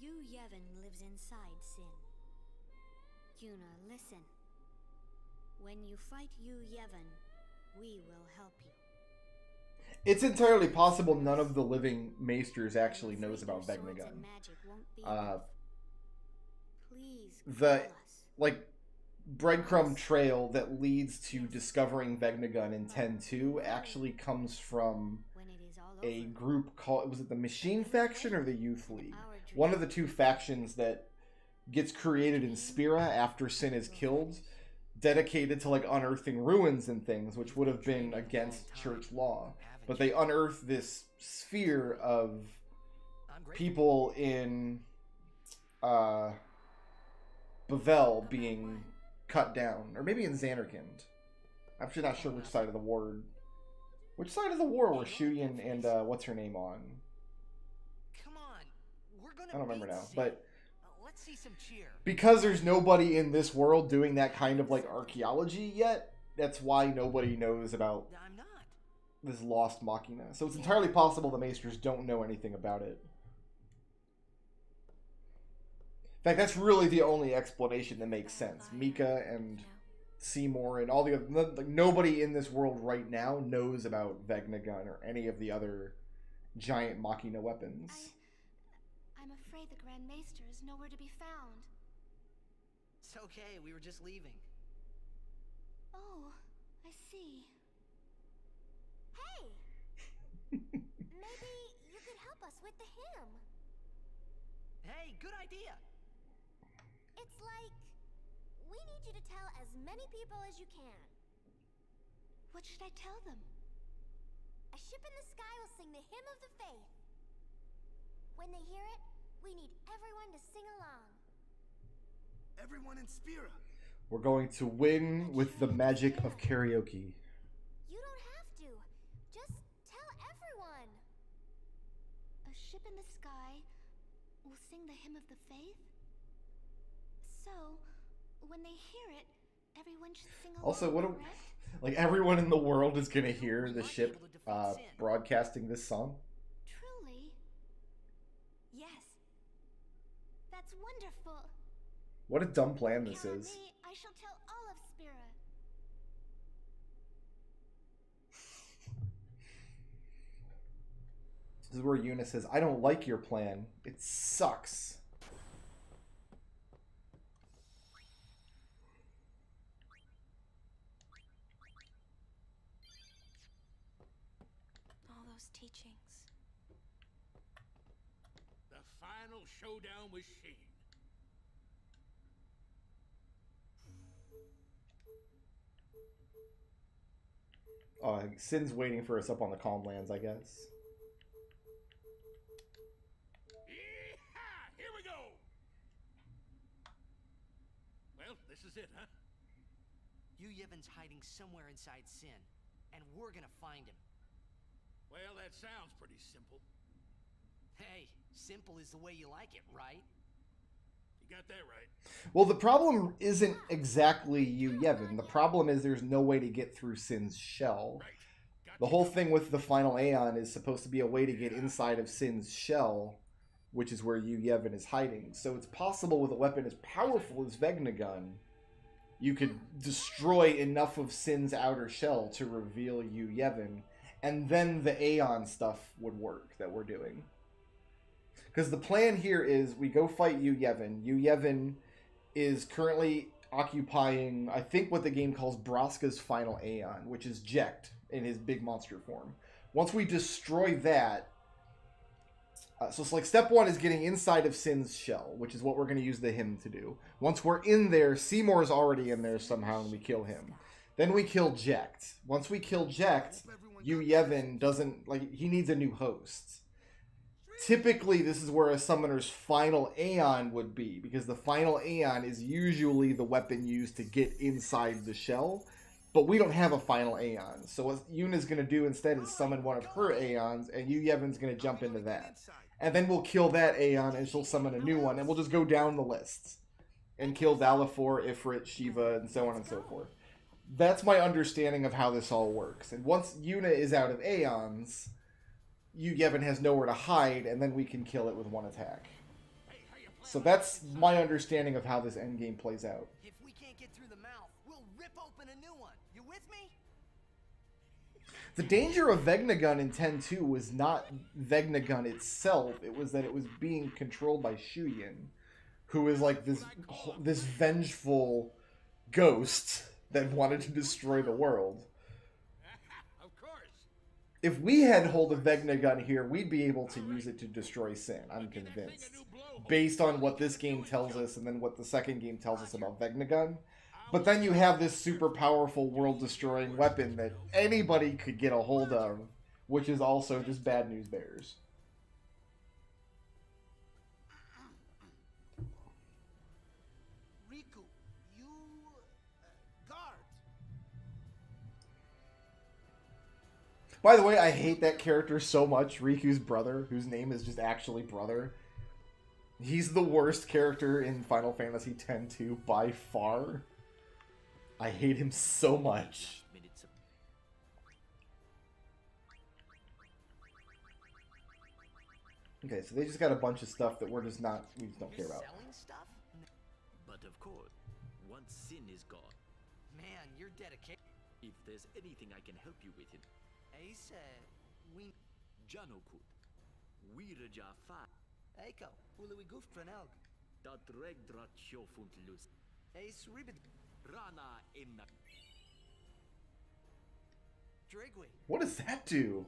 Yevon lives inside sin. Yuna, listen. When you fight Yevon, we will help you. It's entirely possible none of the living maesters actually knows about Swords and Vegnagun. magic won't be enough. Please The call us. like breadcrumb trail that leads to discovering Vegnagun in 10-2 actually comes from When it is all a over, group called, was it the Machine Faction or the Youth League? One of the two factions that gets created in Spira after Sin is killed, dedicated to like unearthing ruins and things, which would have been against church law. But they unearth this sphere of people in Bavel being cut down, or maybe in Xanarkand. I'm actually not sure which side of the war. Which side of the war were Shuyin and what's her name on? Come on, we're gonna I don't remember beat now, Sin. but Let's see some cheer. because there's nobody in this world doing that kind of like archaeology yet, that's why nobody knows about I'm not. this lost machina. So it's entirely possible the Maesters don't know anything about it. In fact, that's really the only explanation that makes sense. Mika and Seymour and all the other... Like, nobody in this world right now knows about Vegnagun or any of the other giant machina weapons. I'm afraid the Grand Maester is nowhere to be found. It's okay, we were just leaving. Oh, I see. Hey! Maybe you could help us with the hymn. Hey, good idea. It's like we need you to tell as many people as you can. What should I tell them? A ship in the sky will sing the hymn of the faith. When they hear it, we need everyone to sing along. Everyone in Spira. We're going to win with the magic of karaoke. You don't have to. Just tell everyone. A ship in the sky will sing the hymn of the faith? So, when they hear it, everyone should sing along. Also, what do, correct? like everyone in the world is gonna hear the ship broadcasting this song? Truly? Yes. That's wonderful. What a dumb plan this Count on is. me, I shall tell all of Spira. This is where Yuna says, I don't like your plan. It sucks. All those teachings. The final showdown with Sheen. Sin's waiting for us up on the calm lands, I guess. Here we go. Well, this is it, huh? Yunalesca's hiding somewhere inside Sin, and we're gonna find him. Well, that sounds pretty simple. Hey, simple is the way you like it, right? You got that right. Well, the problem isn't exactly Yunalesca. The problem is there's no way to get through Sin's shell. Right. The whole thing with the final Aeon is supposed to be a way to get inside of Sin's shell, which is where Yunalesca is hiding. So it's possible with a weapon as powerful as Vegnagun, you could destroy enough of Sin's outer shell to reveal Yunalesca, and then the Aeon stuff would work that we're doing. Because the plan here is we go fight Yunalesca. Yunalesca is currently occupying, I think, what the game calls Braska's final Aeon, which is Jekt in his big monster form. Once we destroy that, so it's like step one is getting inside of Sin's shell, which is what we're going to use the hymn to do. Once we're in there, Seymour's already in there somehow, and we kill him. Then we kill Jekt. Once we kill Jekt, Yunalesca doesn't, like, he needs a new host. Typically, this is where a summoner's final Aeon would be, because the final Aeon is usually the weapon used to get inside the shell, but we don't have a final Aeon. So what Yuna's going to do instead is summon one of her Aeons, and Yunalesca's going to jump into that. And then we'll kill that Aeon, and she'll summon a new one, and we'll just go down the lists. And kill Dalafor, Ifrit, Shiva, and so on and so forth. That's my understanding of how this all works. And once Yuna is out of Aeons, Yunalesca has nowhere to hide, and then we can kill it with one attack. So that's my understanding of how this endgame plays out. If we can't get through the mouth, we'll rip open a new one. You with me? The danger of Vegnagun in 10-2 was not Vegnagun itself, it was that it was being controlled by Shuyin, who is like this vengeful ghost that wanted to destroy the world. Of course. If we had hold of Vegnagun here, we'd be able to use it to destroy Sin, I'm convinced. Based on what this game tells us and then what the second game tells us about Vegnagun. But then you have this super powerful world-destroying weapon that anybody could get a hold of, which is also just bad news bears. Riku, you... guard. By the way, I hate that character so much, Riku's brother, whose name is just actually Brother. He's the worst character in Final Fantasy X-2 by far. I hate him so much. Okay, so they just got a bunch of stuff that we just don't care about. Selling stuff? But of course, once sin is gone, Man, you're dedicated. if there's anything I can help you with it, Ace, we... Janokut, Wiraja Fa, Eiko, Uluwi Goof Tranelg. Dat Regdrat Shofuntlus, Ace Ribbit. Rana Emma. Drigwy. What does that do?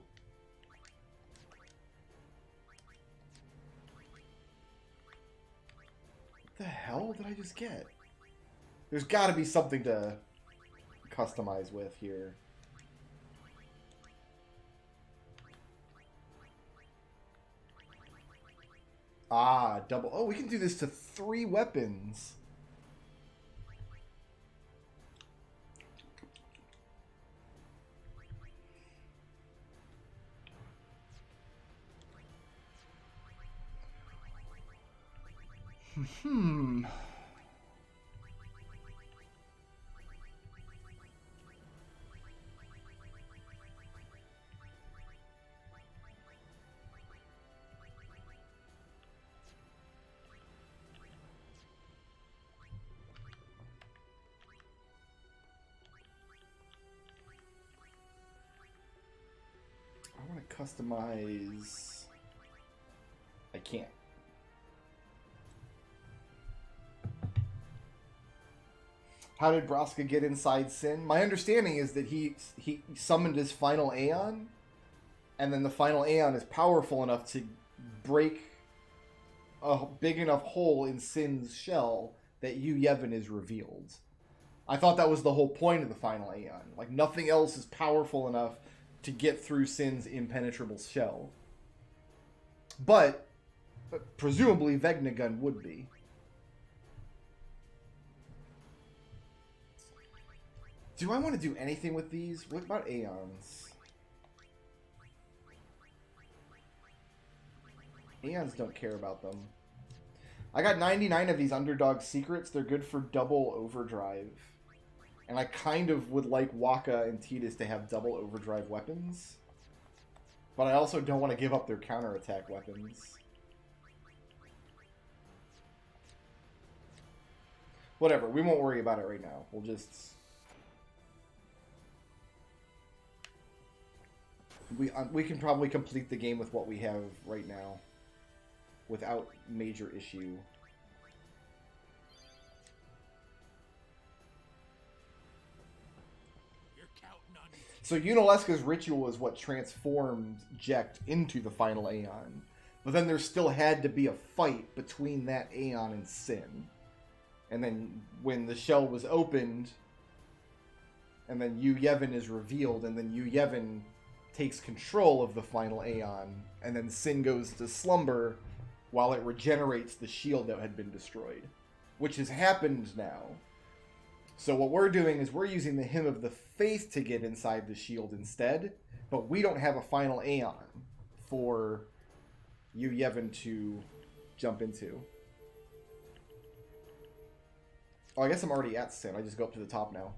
What the hell did I just get? There's got to be something to customize with here. Ah, double. Oh, we can do this to 3 weapons. Hmm. I want to customize. I can't. How did Braska get inside Sin? My understanding is that he summoned his final Aeon, and then the final Aeon is powerful enough to break a big enough hole in Sin's shell that Yu Yevon is revealed. I thought that was the whole point of the final Aeon. Like, nothing else is powerful enough to get through Sin's impenetrable shell. But presumably Vegnagun would be. Do I want to do anything with these? What about Aeons? Aeons don't care about them. I got 99 of these Underdog Secrets. They're good for double overdrive. And I kind of would like Waka and Tidus to have double overdrive weapons. But I also don't want to give up their counterattack weapons. Whatever, we won't worry about it right now. We'll just... We can probably complete the game with what we have right now. Without major issue. So Yunalesca's ritual is what transformed Jekt into the final Aeon. But then there still had to be a fight between that Aeon and Sin. And then when the shell was opened, and then Yu Yevon is revealed, and then Yu Yevon takes control of the final Aeon, and then Sin goes to slumber while it regenerates the shield that had been destroyed. Which has happened now. So what we're doing is we're using the Hymn of the Faith to get inside the shield instead, but we don't have a final Aeon for Yu Yevon to jump into. Oh, I guess I'm already at Sin. I just go up to the top now.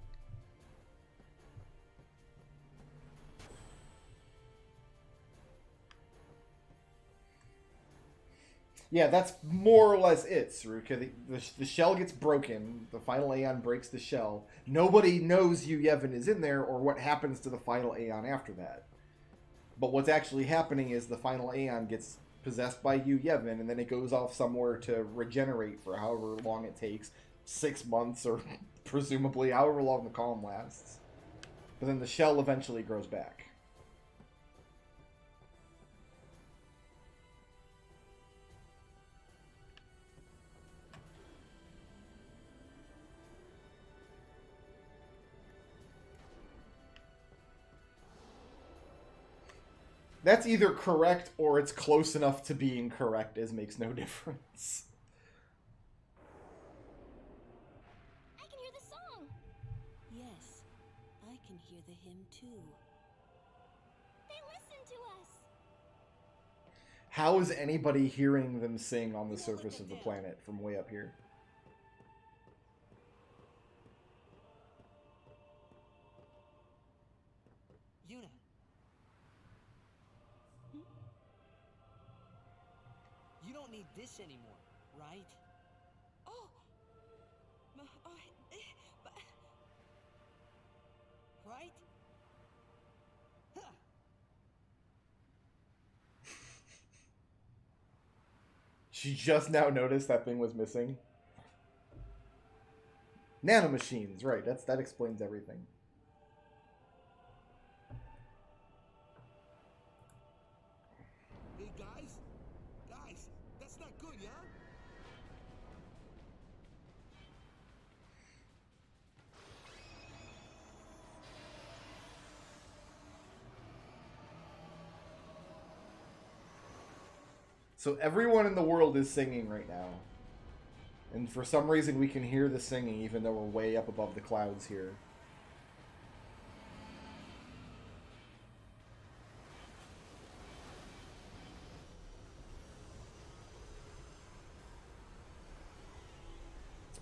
Yeah, that's more or less it, Saruka. The shell gets broken. The final Aeon breaks the shell. Nobody knows Yu Yevon is in there or what happens to the final Aeon after that. But what's actually happening is the final Aeon gets possessed by Yu Yevon, and then it goes off somewhere to regenerate for however long it takes. 6 months, or presumably however long the calm lasts. But then the shell eventually grows back. That's either correct or it's close enough to being correct as makes no difference. I can hear the song. Yes, I can hear the hymn too. to us. How is anybody hearing them sing on the surface of the planet from way up here? Yuna. You don't need this anymore, right? Oh. Right? Huh. She just now noticed that thing was missing. Nanomachines, right? That explains everything. Hey guys, that's not good, yeah? So everyone in the world is singing right now. And for some reason we can hear the singing even though we're way up above the clouds here.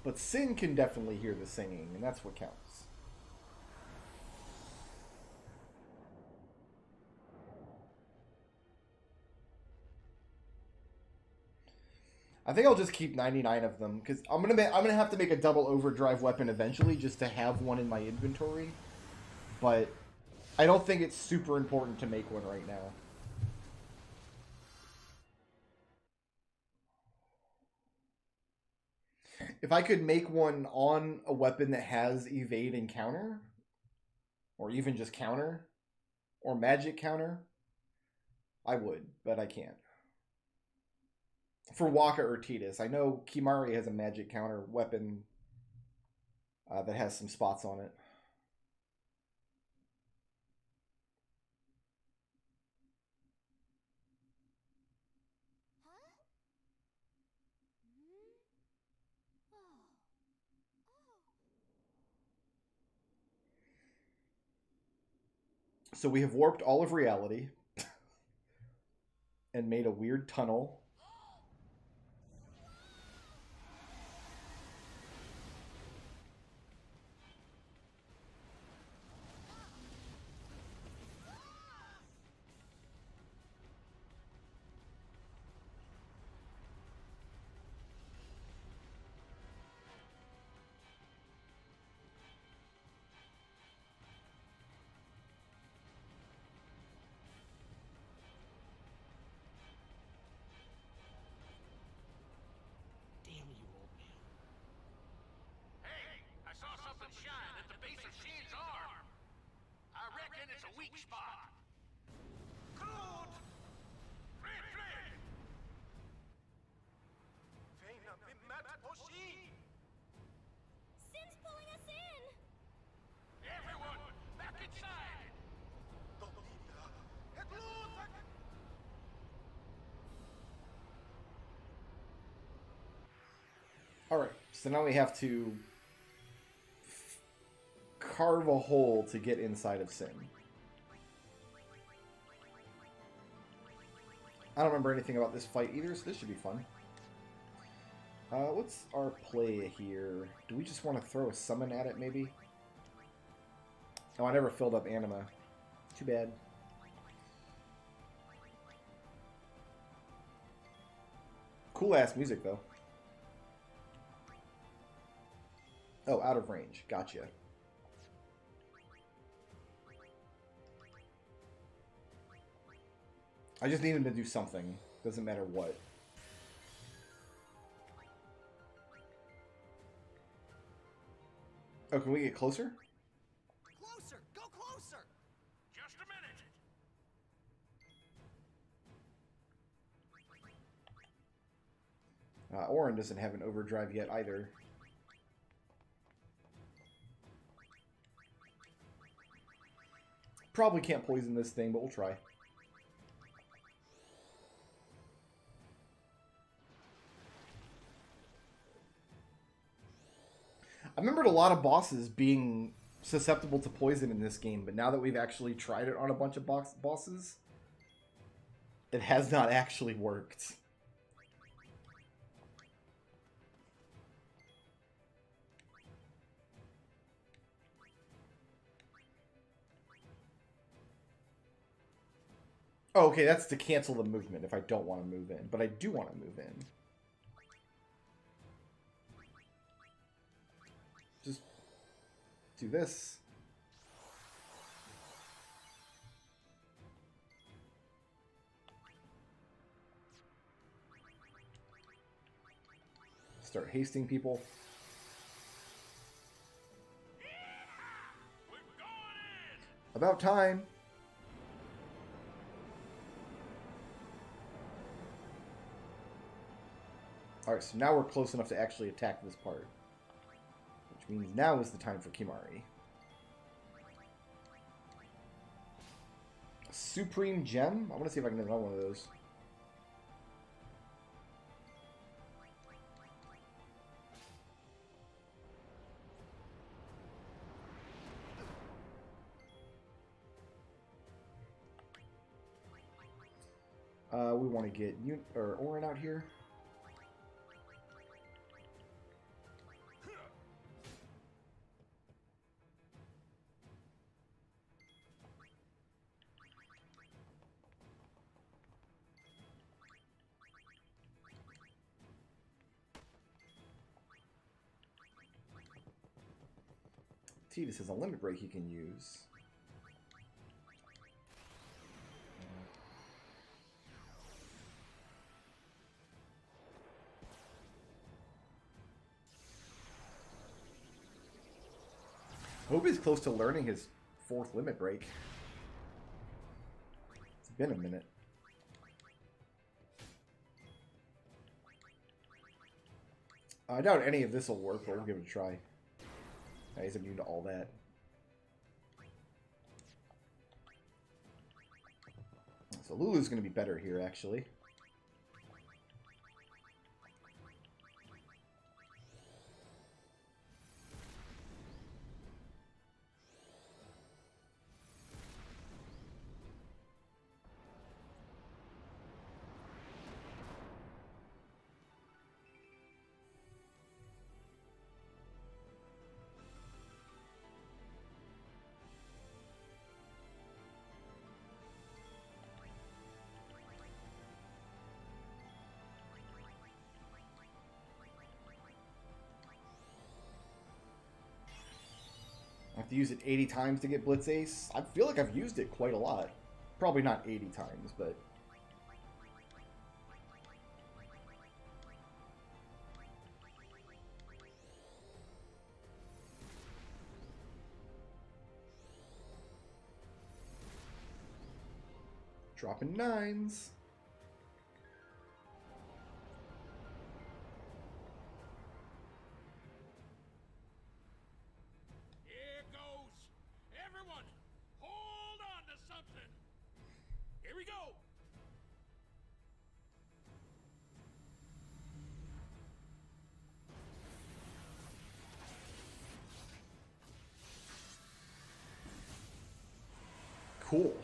But Sin can definitely hear the singing, and that's what counts. I think I'll just keep 99 of them because I'm gonna have to make a double overdrive weapon eventually just to have one in my inventory. But I don't think it's super important to make one right now. If I could make one on a weapon that has evade and counter, or even just counter, or magic counter, I would, but I can't. For Waka or Tidus, I know Kimari has a magic counter weapon that has some spots on it. So we have warped all of reality and made a weird tunnel. Damn you, old man. Hey, I saw something shine at the base of Sheen's arm. I reckon it's a weak spot. Good! Fred! Sin's pulling us in. Everyone, back inside! Alright, so now we have to carve a hole to get inside of Sin. I don't remember anything about this fight either, so this should be fun. What's our play here? Do we just want to throw a summon at it, maybe? Oh, I never filled up Anima. Too bad. Cool-ass music, though. Oh, out of range. Gotcha. I just need him to do something. Doesn't matter what. Oh, can we get closer? Closer! Go closer! Just a minute! Orin doesn't have an overdrive yet either. Probably can't poison this thing, but we'll try. I remembered a lot of bosses being susceptible to poison in this game, but now that we've actually tried it on a bunch of bosses, It has not actually worked. Oh, okay, that's to cancel the movement if I don't want to move in. But I do want to move in. Just do this. Start hasting people. About time. Alright, so now we're close enough to actually attack this part. Which means now is the time for Kimari. Supreme Gem? I want to see if I can get another one of those. We want to get Orin out here. This is a limit break he can use. I hope he's close to learning his 4th limit break. It's been a minute. I doubt any of this will work, but we'll give it a try. He's immune to all that. So Lulu's going to be better here, actually. I have to use it 80 times to get Blitz Ace. I feel like I've used it quite a lot. Probably not 80 times, but... dropping 9s. Cool.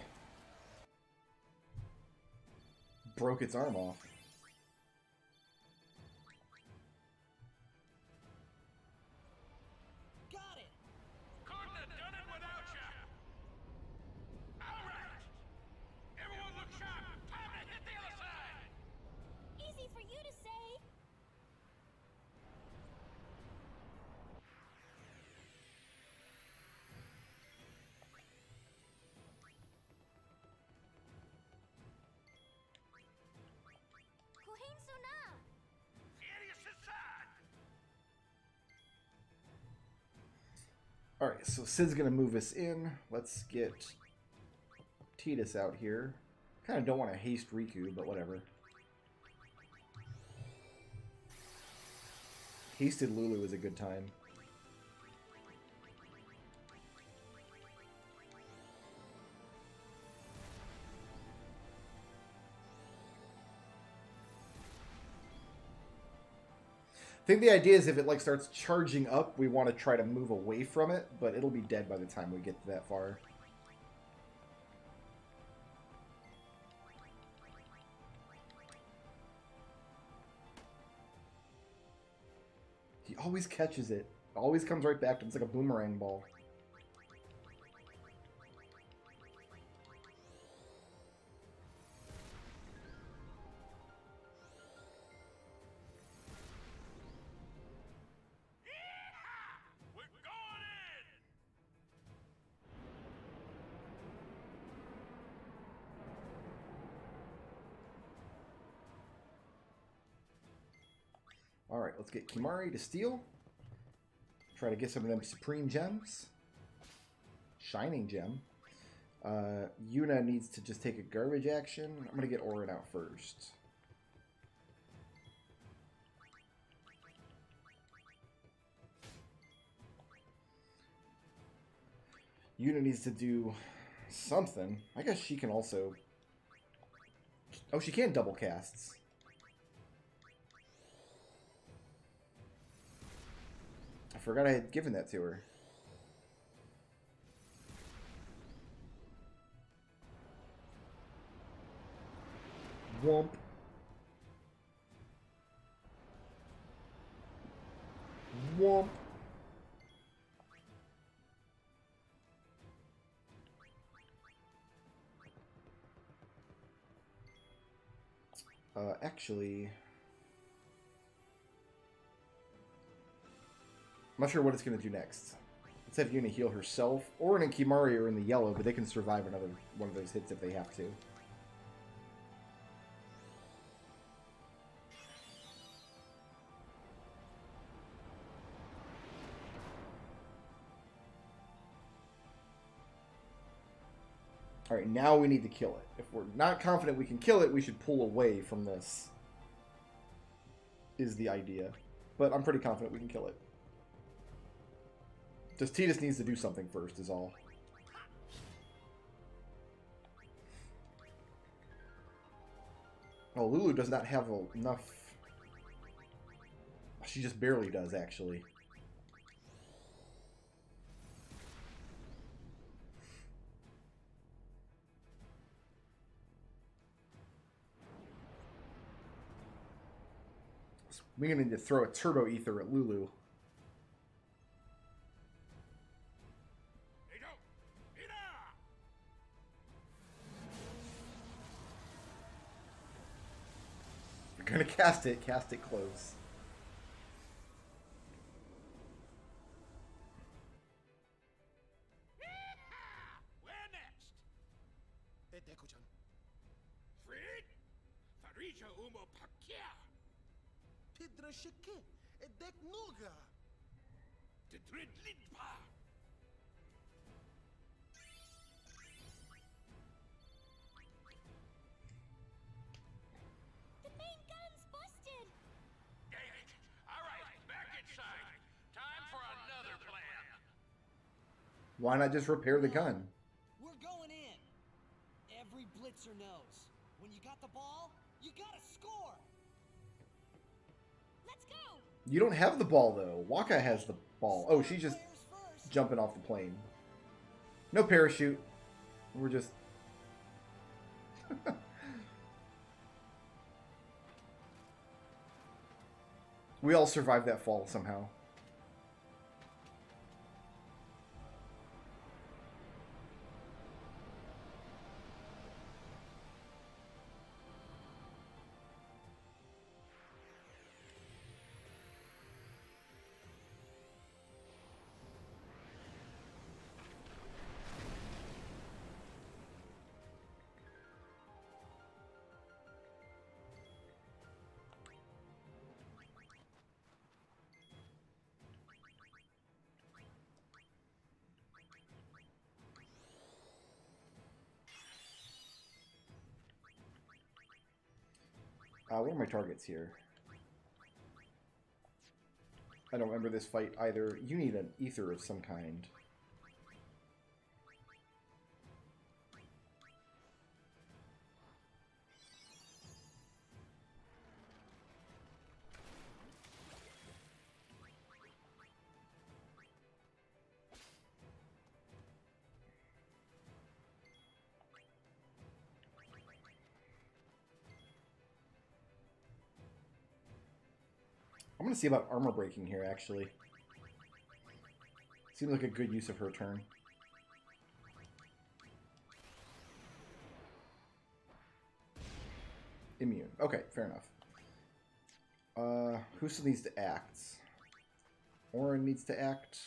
Broke its arm off. Got it. Couldn't have done it without you. All right. Everyone look sharp. Time to hit the other side. Easy for you to say. Alright, so Sid's gonna move us in. Let's get Tidus out here. Kind of don't want to haste Riku, but whatever. Hasted Lulu is a good time. I think the idea is if it like starts charging up, we want to try to move away from it, but it'll be dead by the time we get that far. always catches it. Always comes right back to him. It's like a boomerang ball. We're going in! Alright, let's get Kimari to steal. Try to get some of them supreme gems. Shining gem. Yuna needs to just take a garbage action. I'm going to get Orin out first. Yuna needs to do something. I guess she can also... Oh, she can double casts. I forgot I had given that to her. Womp. Womp. Actually... I'm not sure what it's going to do next. Let's have Yuna heal herself. Orin and Kimari are in the yellow, but they can survive another one of those hits if they have to. Alright, now we need to kill it. If we're not confident we can kill it, we should pull away from this. Is the idea. But I'm pretty confident we can kill it. Just Tidus needs to do something first, is all. Oh, Lulu does not have enough... She just barely does, actually. We're going to need to throw a turbo ether at Lulu. If you're going to cast it close. Where next? Fred? Farija umo pakia. Pidra shike. Edek nuga. The dread lidpa. The main gun's busted! Dang it. All right, back inside. Time for another plan. Why not just repair the gun? We're going in. Every blitzer knows. When you got the ball, you gotta score. Let's go! You don't have the ball, though. Waka has the ball. Oh, she's just jumping off the plane. No parachute. We're just... We all survived that fall somehow. What are my targets here? I don't remember this fight either. You need an ether of some kind. I'm going to see about armor breaking here, actually. Seems like a good use of her turn. Immune. Okay, fair enough. Who still needs to act? Orin needs to act.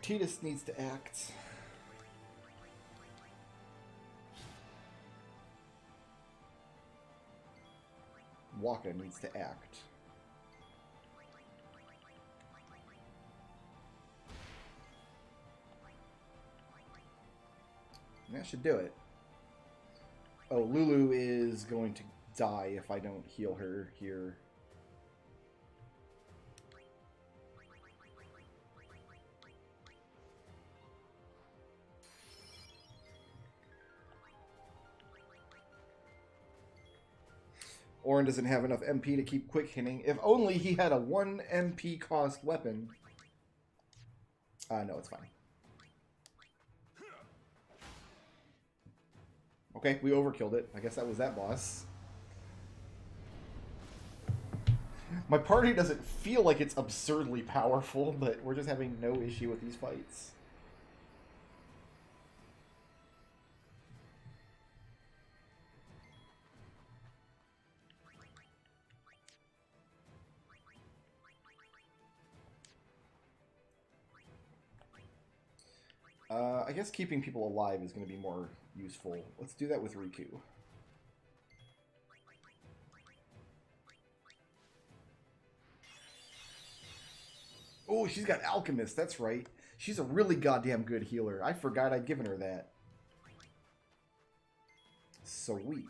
Titus needs to act. Waka needs to act. That should do it. Oh, Lulu is going to die if I don't heal her here. Orin doesn't have enough MP to keep quick hitting. If only he had a 1 MP cost weapon. No, it's fine. Okay, we overkilled it. I guess that was that boss. My party doesn't feel like it's absurdly powerful, but we're just having no issue with these fights. I guess keeping people alive is going to be more useful. Let's do that with Riku. Oh, she's got Alchemist. That's right. She's a really goddamn good healer. I forgot I'd given her that. Sweet.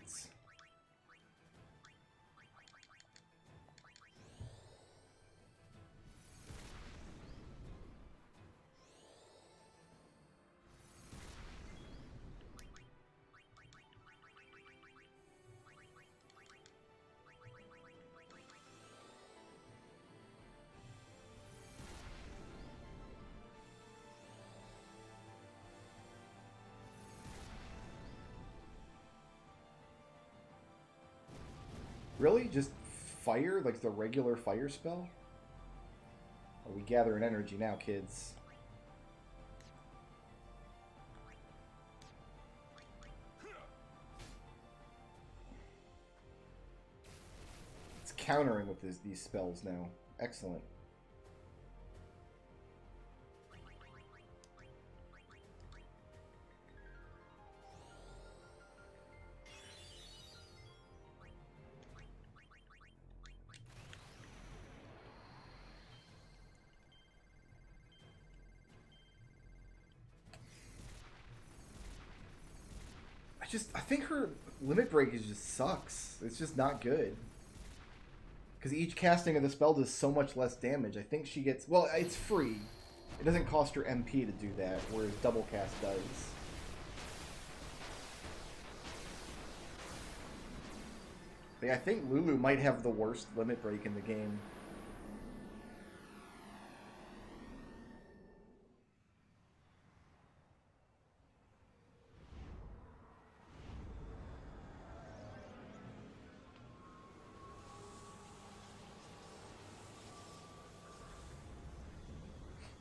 Really? Just fire? Like the regular fire spell? Oh, we gather an energy now, kids. It's countering with these spells now. Excellent. I think her limit break just sucks. It's just not good. Because each casting of the spell does so much less damage. I think she gets... Well, it's free. It doesn't cost her MP to do that, whereas double cast does. Like, I think Lulu might have the worst limit break in the game.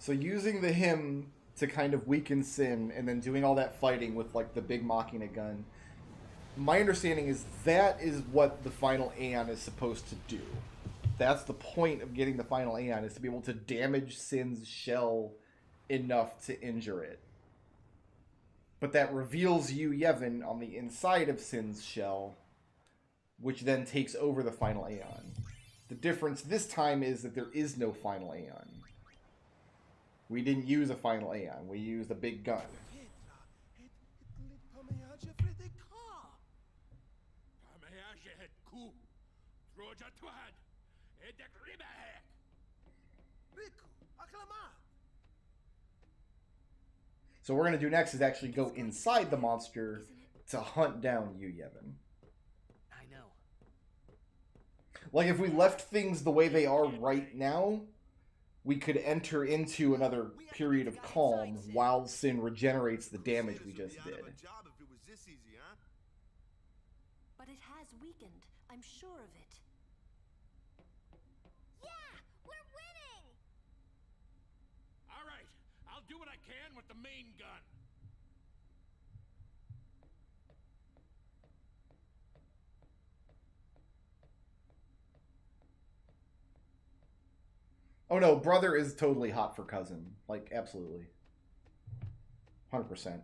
So using the hymn to kind of weaken Sin and then doing all that fighting with like the big Machina gun, my understanding is that is what the final Aeon is supposed to do. That's the point of getting the final Aeon, is to be able to damage Sin's shell enough to injure it. But that reveals Yu Yevon on the inside of Sin's shell, which then takes over the final Aeon. The difference this time is that there is no final Aeon. We didn't use a final Aeon. We used a big gun. So what we're going to do next is actually go inside the monster to hunt down Yu Yevon. I know. Like, if we left things the way they are right now, we could enter into another period of calm while Sin regenerates the damage we just did. But it has weakened. I'm sure of it. Yeah! We're winning! All right, I'll do what I can with the main gun. Oh no, brother is totally hot for cousin. Like, absolutely. 100%.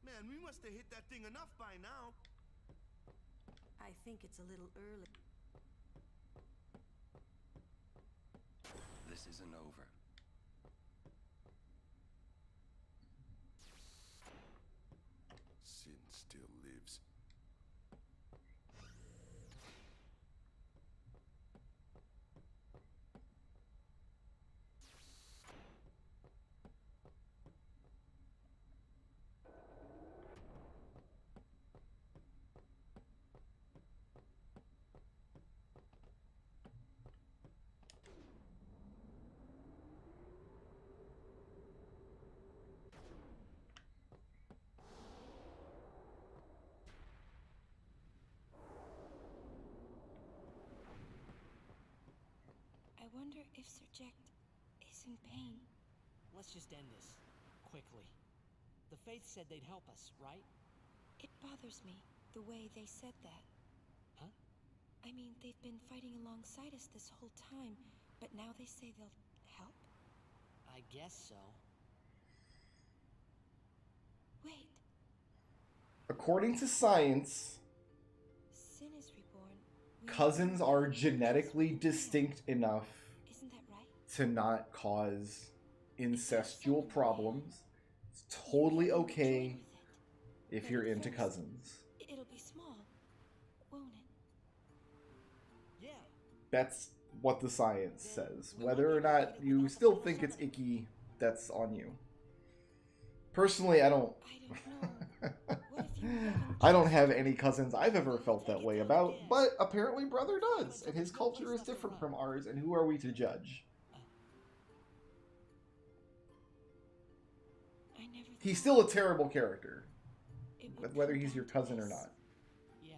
Man, we must have hit that thing enough by now. I think it's a little early. This isn't over. Sin still lives. I wonder if Sir Jack is in pain. Let's just end this. Quickly. The Faith said they'd help us, right? It bothers me, the way they said that. Huh? I mean, they've been fighting alongside us this whole time, but now they say they'll help? I guess so. Wait. According to science, Sin is reborn. cousins are genetically distinct enough Isn't that right? to not cause incestual problems. It's totally okay if you're into cousins. It'll be small, won't it? Yeah. That's what the science says. Whether or not you still think it's icky, that's on you. Personally, I don't. I don't have any cousins I've ever felt that way about, but apparently brother does, and his culture is different from ours, and who are we to judge? He's still a terrible character, whether he's your cousin or not. Yeah,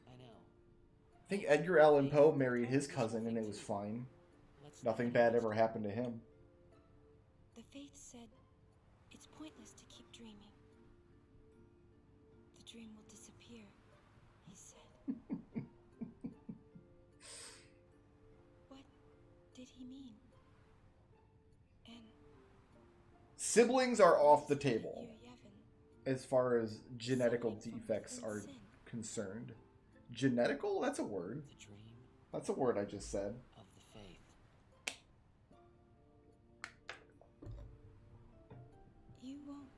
I know. I think Edgar Allan Poe married his cousin, and it was fine. Nothing bad ever happened to him. The Faith said it's pointless to keep dreaming. The dream will disappear, he said. What did he mean? And Siblings are off the table as far as genetical defects are concerned. Genetical? That's a word. That's a word I just said. Of the Faith. You won't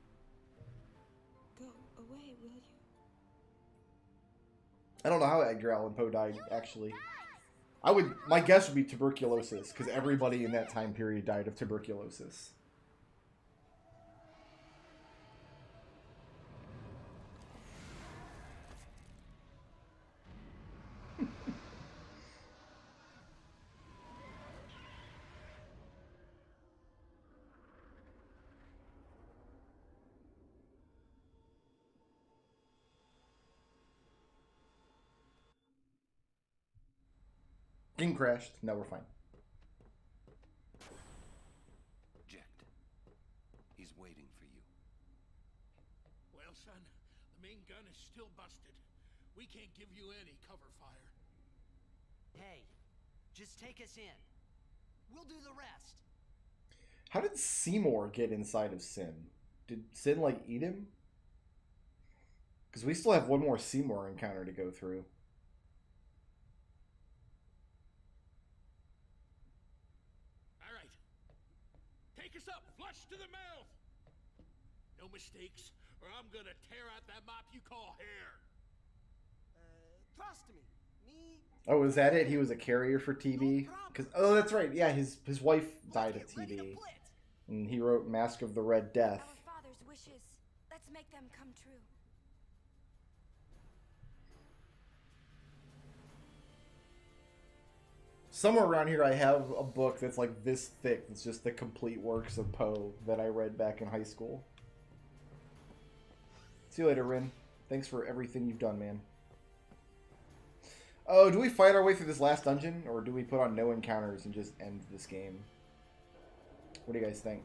go away, will you? I don't know how Edgar Allan Poe died, actually. My guess would be tuberculosis, because everybody in that time period died of tuberculosis. Game crashed. Now we're fine. Eject. He's waiting for you. Well, son, the main gun is still busted. We can't give you any cover fire. Hey, just take us in. We'll do the rest. How did Seymour get inside of Sin? Did Sin, like, eat him? Because we still have one more Seymour encounter to go through. All right. Take us up, flush to the mouth. No mistakes, or I'm gonna tear out that mop you call hair. Trust me. Me. Oh, was that it? He was a carrier for TB? Oh, that's right. Yeah, his wife died of TB. And he wrote Mask of the Red Death. Our father's wishes. Let's make them come true. Somewhere around here I have a book that's like this thick. It's just the complete works of Poe that I read back in high school. See you later, Rin. Thanks for everything you've done, man. Oh, do we fight our way through this last dungeon? Or do we put on no encounters and just end this game? What do you guys think?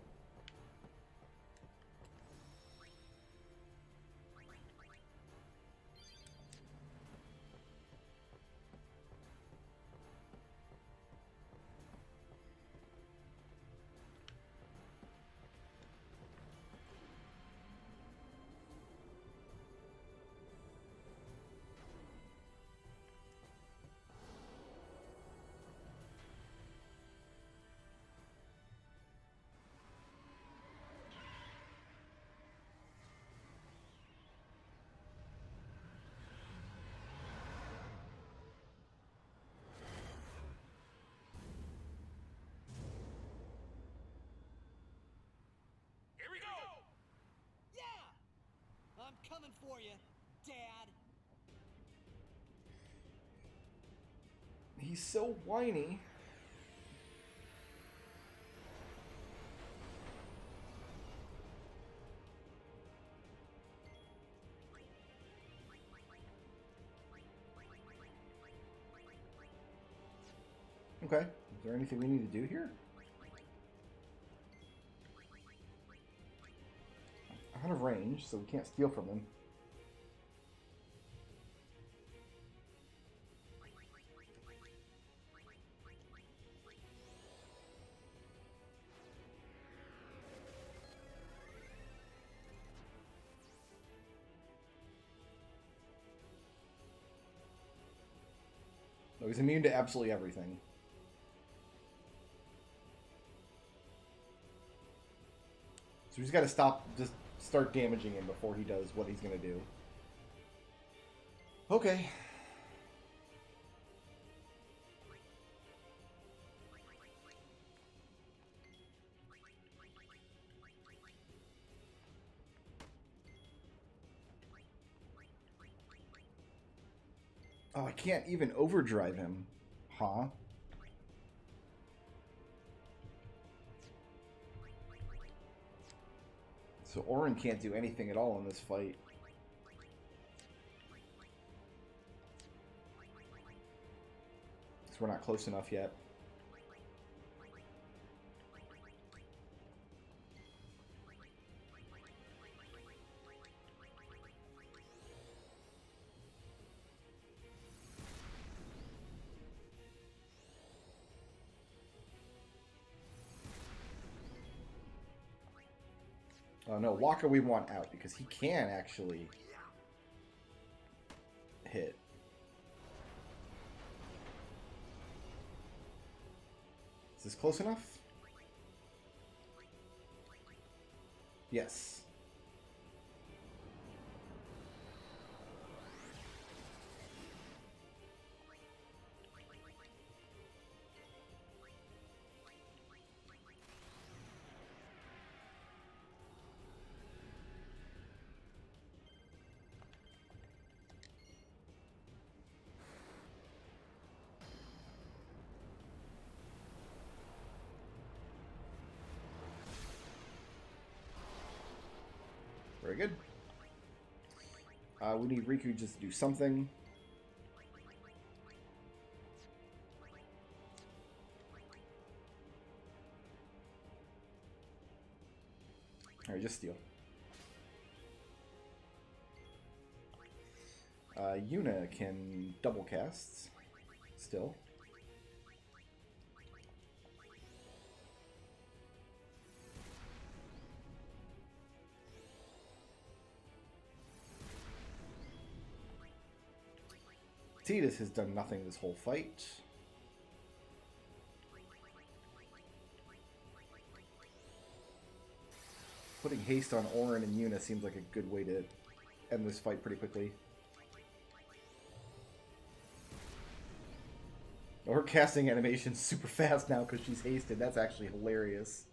Coming for you, Dad. He's so whiny. Okay, is there anything we need to do here? Out of range, so we can't steal from him. No, he's immune to absolutely everything. So he's got to stop, just start damaging him before he does what he's going to do. Okay. Oh, I can't even overdrive him. Huh? So Orin can't do anything at all in this fight. Because we're not close enough yet. Oh no, Walker we want out because he can actually hit. Is this close enough? Yes. Very good. We need Riku just to do something. Alright, just steal. Yuna can double cast still. Tidus has done nothing this whole fight. Putting haste on Orin and Yuna seems like a good way to end this fight pretty quickly. Her casting animation's super fast now because she's hasted. That's actually hilarious.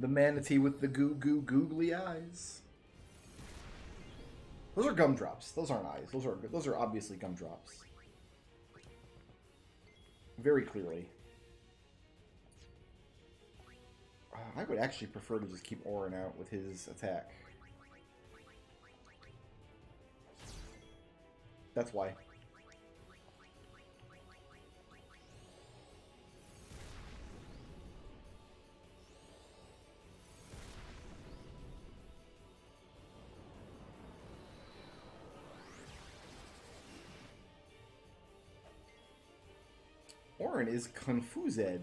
The manatee with the googly eyes. Those are gumdrops. Those aren't eyes. Those are obviously gumdrops. Very clearly. I would actually prefer to just keep Orin out with his attack. That's why. Orin is confused. Do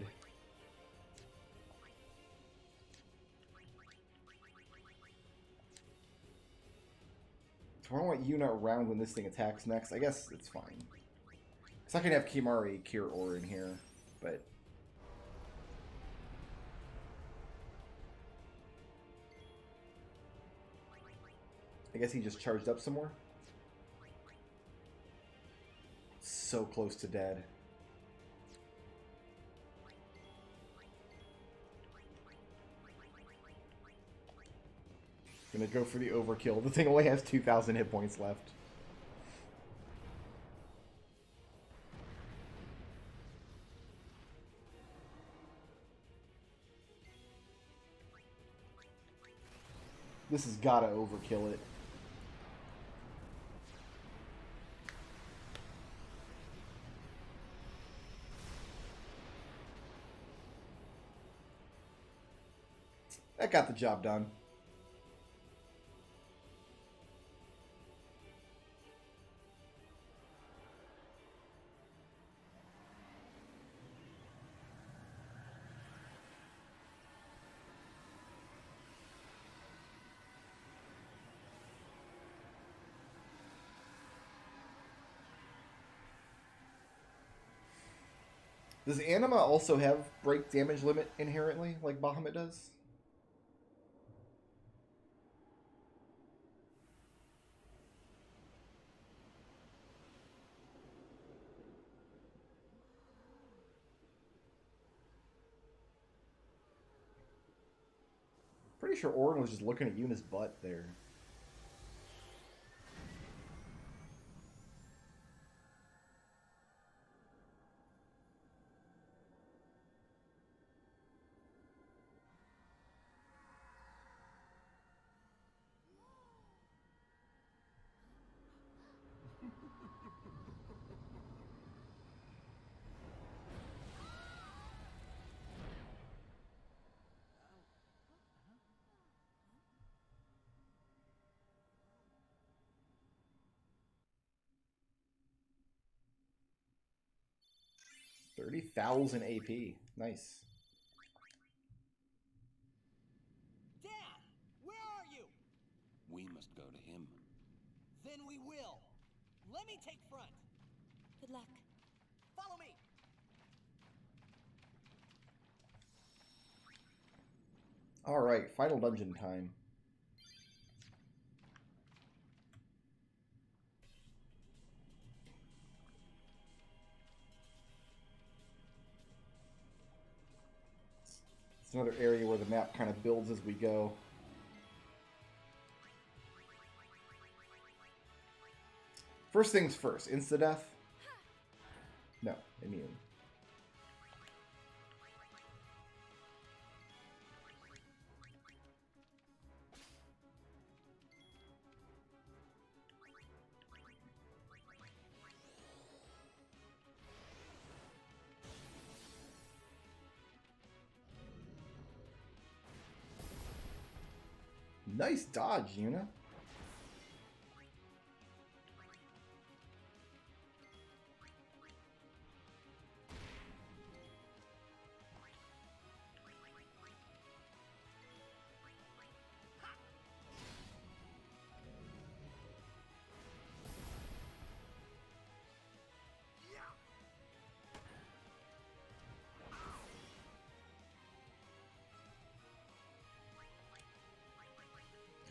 I want Yuna around when this thing attacks next? I guess it's fine. Because I can have Kimari cure Orin here, but... I guess he just charged up some more? So close to dead. Gonna go for the overkill. The thing only has 2,000 hit points left. This has gotta overkill it. That got the job done. Does Anima also have break damage limit inherently, like Bahamut does? Pretty sure Orin was just looking at Yuna's butt there. $30,000 AP. Nice. Dad, where are you? We must go to him. Then we will. Let me take front. Good luck. Follow me. Alright, final dungeon time. It's another area where the map kind of builds as we go. First things first, insta-death? No, immune. Nice dodge, Yuna.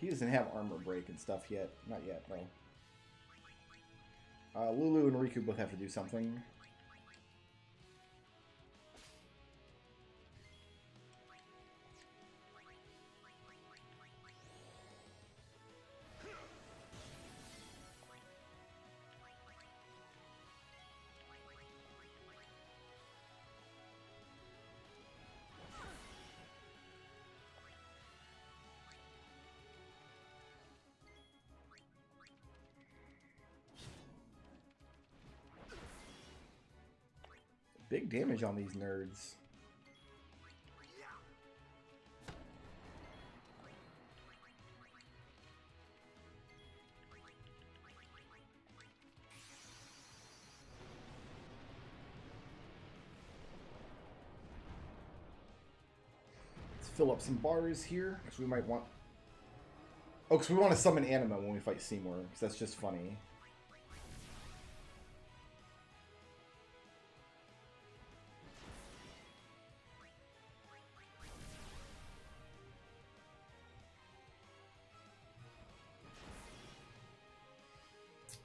He doesn't have armor break and stuff yet. Not yet, no. Lulu and Riku both have to do something. Big damage on these nerds. Let's fill up some bars here, because we might want... Oh, because we want to summon Anima when we fight Seymour, because that's just funny.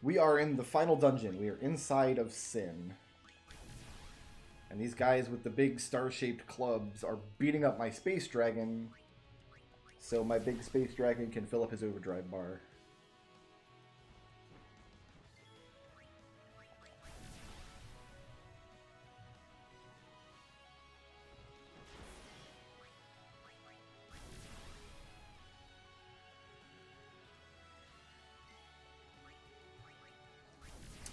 We are in the final dungeon. We are inside of Sin. And these guys with the big star-shaped clubs are beating up my space dragon, so my big space dragon can fill up his overdrive bar.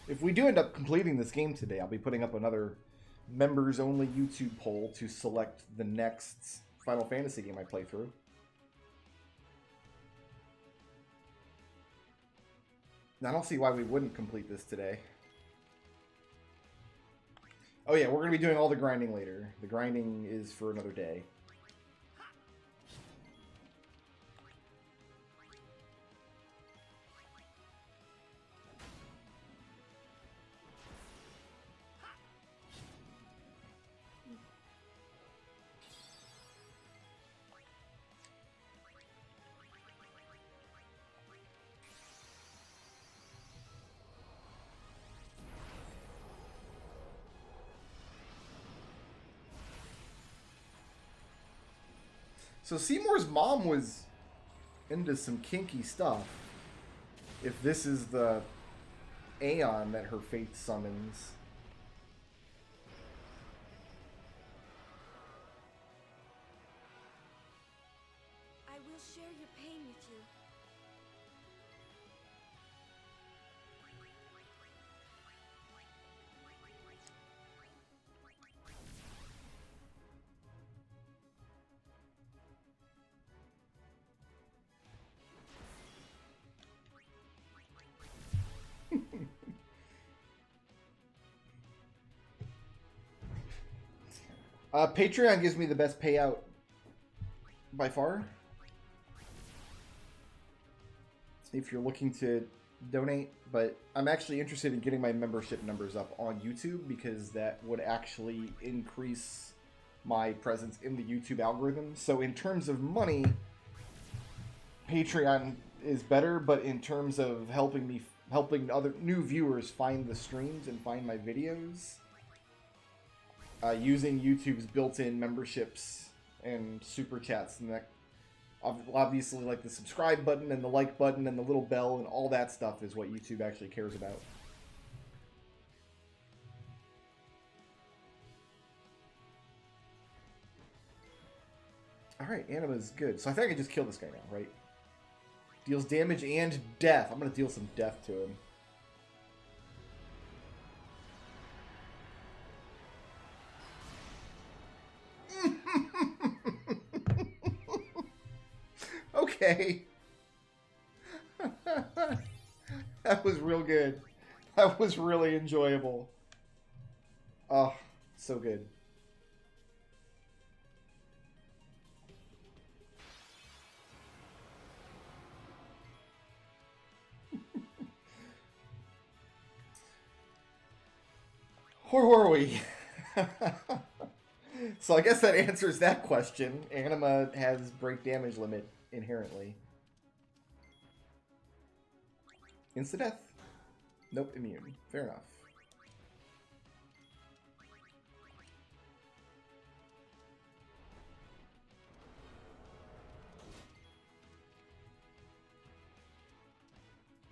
If we do end up completing this game today, I'll be putting up another members-only YouTube poll to select the next Final Fantasy game I play through. And I don't see why we wouldn't complete this today. Oh yeah, we're going to be doing all the grinding later. The grinding is for another day. So Seymour's mom was into some kinky stuff. If this is the Aeon that her faith summons. I will share your pain with you. Patreon gives me the best payout by far. If you're looking to donate, but I'm actually interested in getting my membership numbers up on YouTube because that would actually increase my presence in the YouTube algorithm. So in terms of money, Patreon is better, but in terms of helping other new viewers find the streams and find my videos, using YouTube's built-in memberships and super chats and that, obviously, like the subscribe button and the like button and the little bell and all that stuff is what YouTube actually cares about. Alright, Anima's good. So I think I can just kill this guy now, right? Deals damage and death. I'm going to deal some death to him. Okay. That was real good. That was really enjoyable. Oh, so good. Where were we? So I guess that answers that question. Anima has break damage limit inherently. Insta-death? Nope, immune. Fair enough.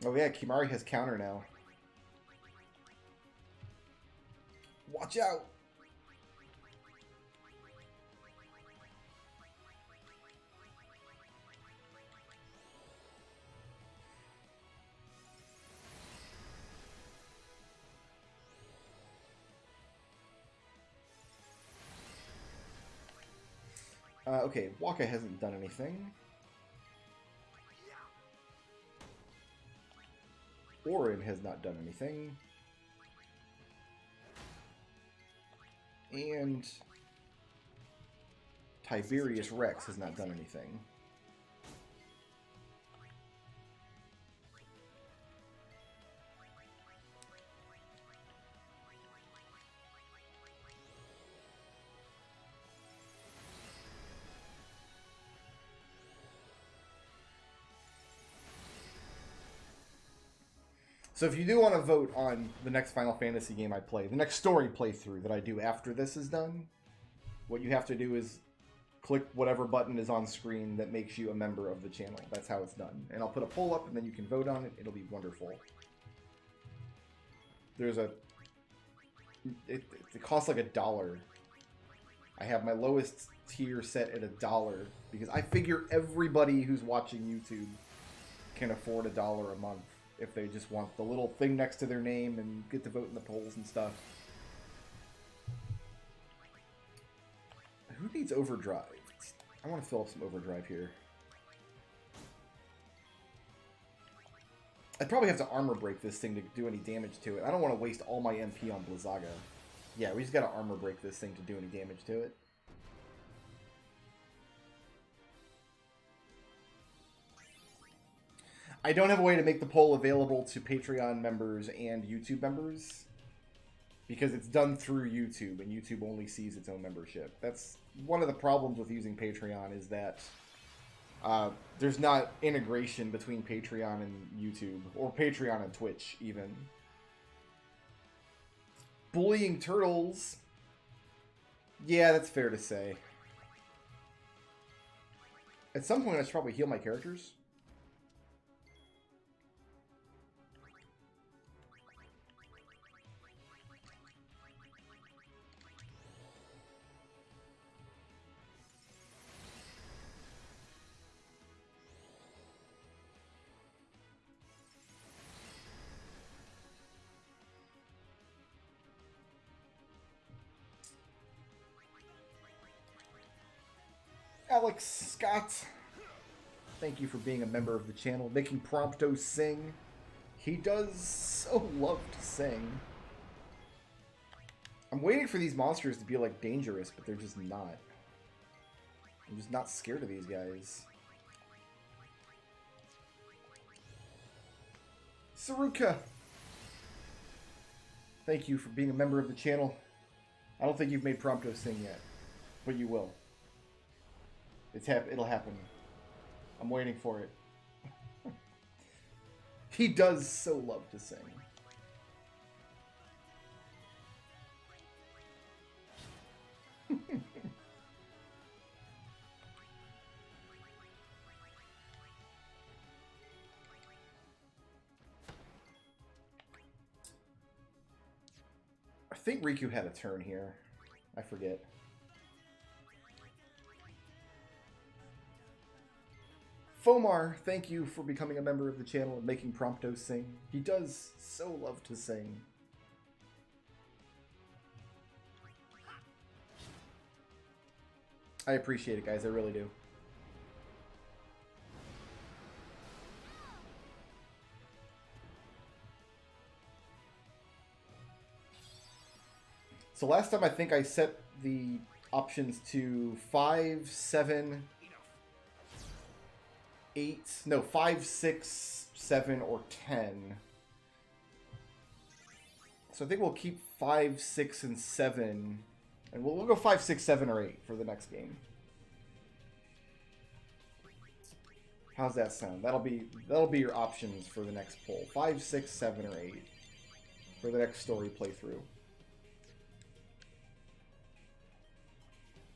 Oh yeah, Kimari has counter now. Watch out! Okay, Waka hasn't done anything. Orin has not done anything. And Tiberius Rex has not done anything. So if you do want to vote on the next Final Fantasy game I play, the next story playthrough that I do after this is done, what you have to do is click whatever button is on screen that makes you a member of the channel. That's how it's done. And I'll put a poll up and then you can vote on it. It'll be wonderful. There's a... It costs like $1. I have my lowest tier set at $1 because I figure everybody who's watching YouTube can afford $1 a month if they just want the little thing next to their name and get to vote in the polls and stuff. Who needs overdrive? I want to fill up some overdrive here. I'd probably have to armor break this thing to do any damage to it. I don't want to waste all my MP on Blizzaga. Yeah, we just gotta armor break this thing to do any damage to it. I don't have a way to make the poll available to Patreon members and YouTube members because it's done through YouTube and YouTube only sees its own membership. That's one of the problems with using Patreon is that there's not integration between Patreon and YouTube or Patreon and Twitch even. Bullying turtles. Yeah, that's fair to say. At some point I should probably heal my characters. Alex Scott, thank you for being a member of the channel. Making Prompto sing. He does so love to sing. I'm waiting for these monsters to be like dangerous, but they're just not. I'm just not scared of these guys. Saruka, thank you for being a member of the channel. I don't think you've made Prompto sing yet, but you will. It'll happen. I'm waiting for it. He does so love to sing. I think Riku had a turn here. I forget. Fomar, thank you for becoming a member of the channel and making Prompto sing. He does so love to sing. I appreciate it, guys. I really do. So last time I think I set the options to 5, 7... 8, no, 5, 6, 7, or 10. So I think we'll keep 5, 6, and 7. And we'll go 5, 6, 7, or 8 for the next game. How's that sound? That'll be your options for the next poll. 5, 6, 7, or 8 for the next story playthrough.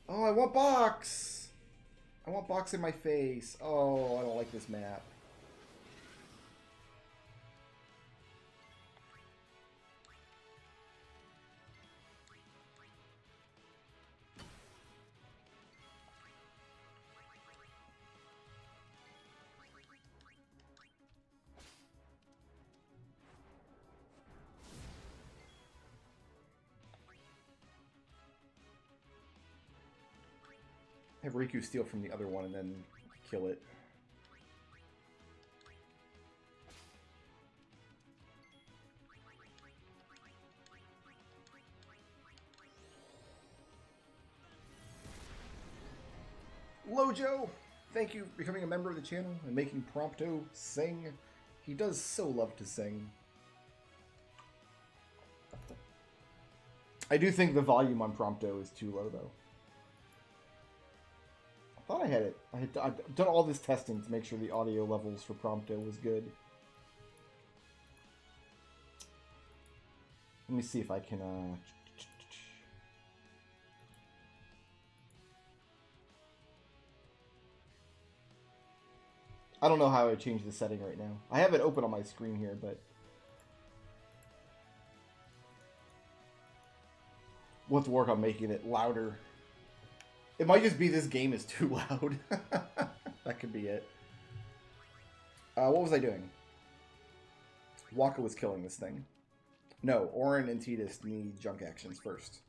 Oh, I want box! I want box in my face. Oh, I don't like this map. Have Riku steal from the other one and then kill it. Lojo, thank you for becoming a member of the channel and making Prompto sing. He does so love to sing. I do think the volume on Prompto is too low, though. I thought I had it. I've done all this testing to make sure the audio levels for Prompto was good. Let me see if I can... I don't know how I change the setting right now. I have it open on my screen here, but... we'll have to work on making it louder. It might just be this game is too loud. That could be it. What was I doing? Waka was killing this thing. No, Orin and Tidus need junk actions first.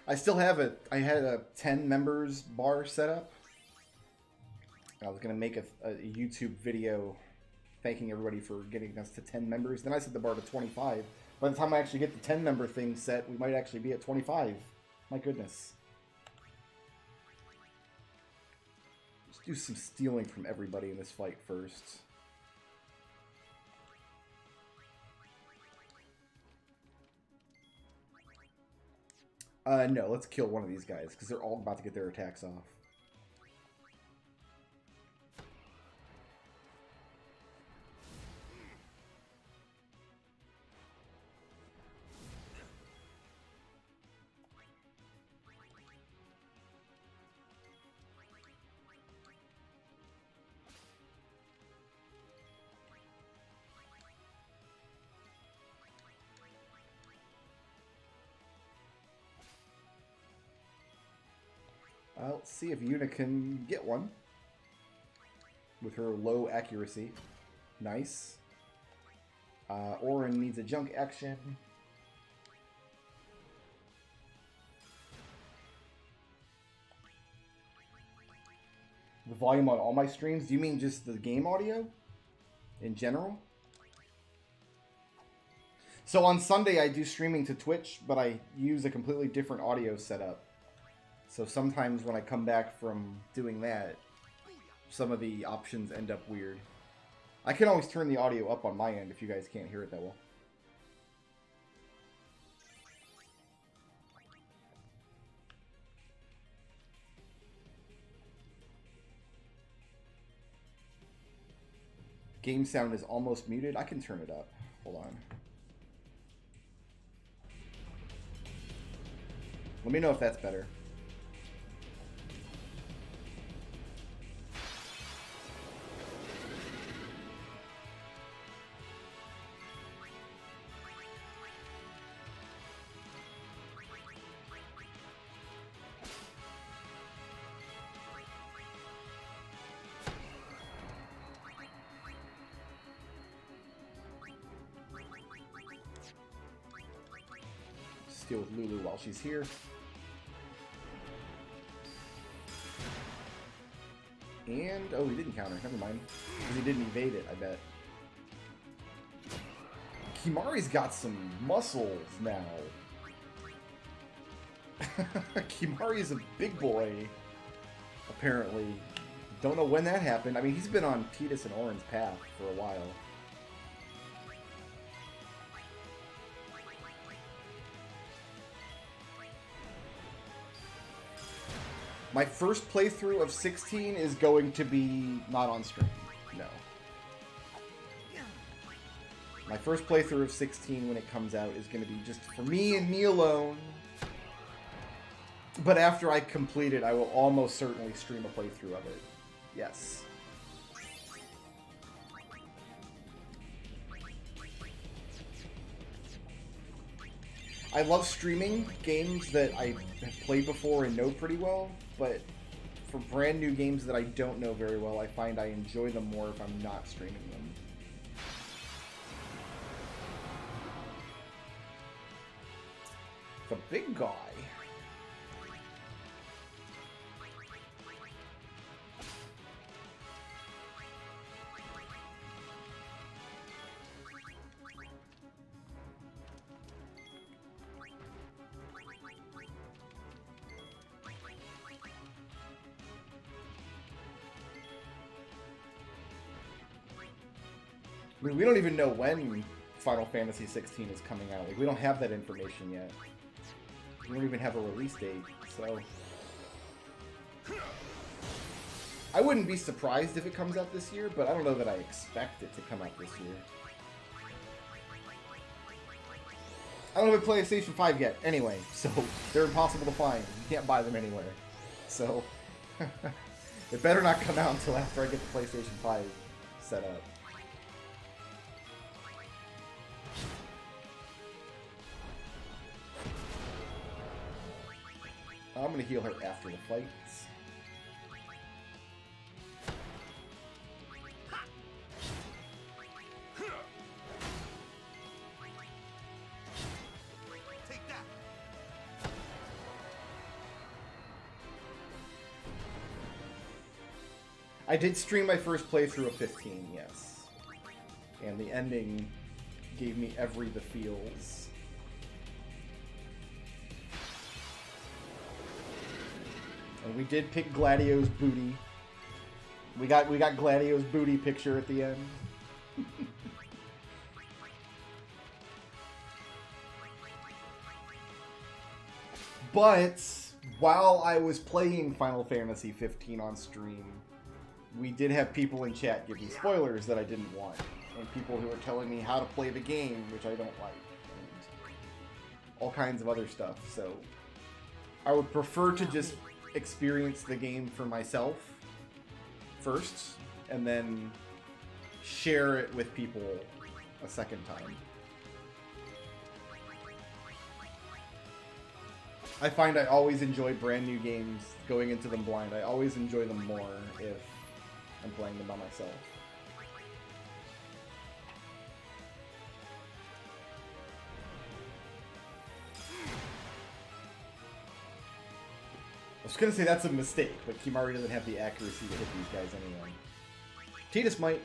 I still have it. I had a 10 members bar set up. I was going to make a YouTube video thanking everybody for getting us to 10 members. Then I set the bar to 25. By the time I actually get the 10 member thing set, we might actually be at 25. My goodness. Let's do some stealing from everybody in this fight first. No, let's kill one of these guys, because they're all about to get their attacks off. Let's see if Yuna can get one with her low accuracy. Nice. Orin needs a junk action. The volume on all my streams? Do you mean just the game audio in general? So on Sunday I do streaming to Twitch, but I use a completely different audio setup. So sometimes when I come back from doing that, some of the options end up weird. I can always turn the audio up on my end if you guys can't hear it that well. Game sound is almost muted. I can turn it up. Hold on. Let me know if that's better. Deal with Lulu while she's here. And, oh, he didn't counter. Never mind. Because he didn't evade it, I bet. Kimari's got some muscles now. Kimari's a big boy, apparently. Don't know when that happened. I mean, he's been on Tidus and Orin's path for a while. My first playthrough of 16 is going to be not on stream. No. My first playthrough of 16 when it comes out is going to be just for me and me alone. But after I complete it, I will almost certainly stream a playthrough of it. Yes. I love streaming games that I have played before and know pretty well, but for brand new games that I don't know very well, I find I enjoy them more if I'm not streaming them. The big guy. I mean, we don't even know when Final Fantasy 16 is coming out. Like, we don't have that information yet. We don't even have a release date, so... I wouldn't be surprised if it comes out this year, but I don't know that I expect it to come out this year. I don't have a PlayStation 5 yet, anyway, so they're impossible to find. You can't buy them anywhere. So, it better not come out until after I get the PlayStation 5 set up. I'm gonna heal her after the fights. Take that. I did stream my first playthrough of 15, yes. And the ending gave me the feels. And we did pick Gladio's booty. We got Gladio's booty picture at the end. But while I was playing Final Fantasy 15 on stream, we did have people in chat give me spoilers that I didn't want, and people who were telling me how to play the game, which I don't like, and all kinds of other stuff. So I would prefer to just experience the game for myself first, and then share it with people a second time. I find I always enjoy brand new games going into them blind. I always enjoy them more if I'm playing them by myself. I was gonna say that's a mistake, but Kimari doesn't have the accuracy to hit these guys anyway. Tidus might.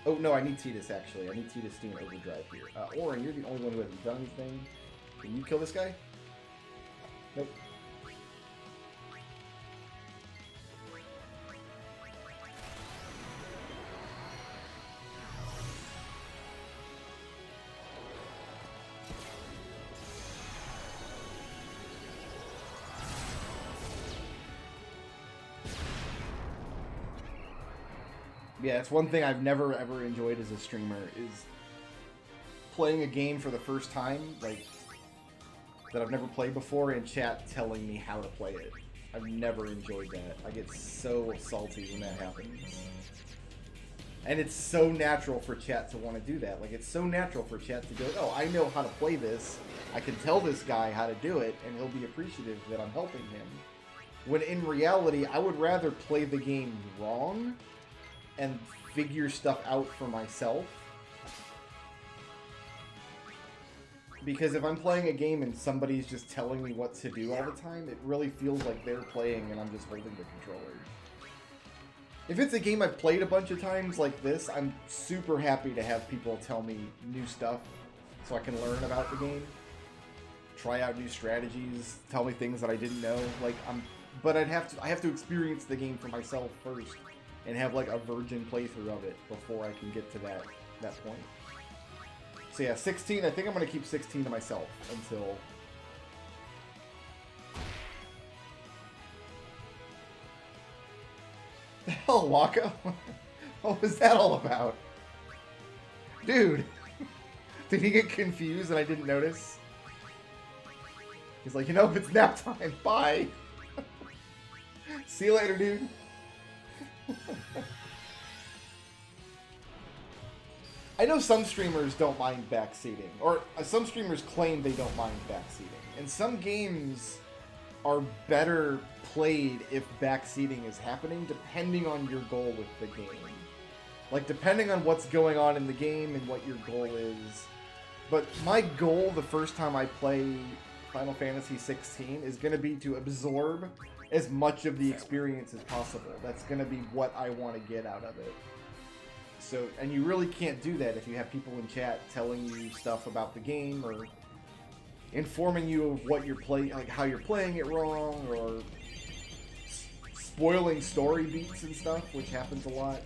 Oh no, I need Tidus actually. I need Tidus to do an overdrive here. Orin, you're the only one who hasn't done anything. Can you kill this guy? Nope. Yeah, it's one thing I've never ever enjoyed as a streamer is playing a game for the first time, like, that I've never played before, and chat telling me how to play it. I've never enjoyed that. I get so salty when that happens. And it's so natural for chat to want to do that. Like, it's so natural for chat to go, oh, I know how to play this. I can tell this guy how to do it, and he'll be appreciative that I'm helping him. When in reality, I would rather play the game wrong and figure stuff out for myself. Because if I'm playing a game and somebody's just telling me what to do all the time, it really feels like they're playing and I'm just holding the controller. If it's a game I've played a bunch of times like this, I'm super happy to have people tell me new stuff so I can learn about the game, try out new strategies, tell me things that I didn't know. But I have to experience the game for myself first and have like a virgin playthrough of it before I can get to that point. So yeah, 16, I think I'm going to keep 16 to myself until... The hell, Waka? What was that all about? Dude! Did he get confused and I didn't notice? He's like, you know, if it's nap time, bye! See you later, dude! I know some streamers don't mind backseating, or some streamers claim they don't mind backseating, and some games are better played if backseating is happening, depending on your goal with the game. Like, depending on what's going on in the game and what your goal is. But my goal the first time I play Final Fantasy 16 is going to be to absorb as much of the experience as possible. That's going to be what I want to get out of it. So, and you really can't do that if you have people in chat telling you stuff about the game or informing you of what you're playing, like how you're playing it wrong, or spoiling story beats and stuff, which happens a lot.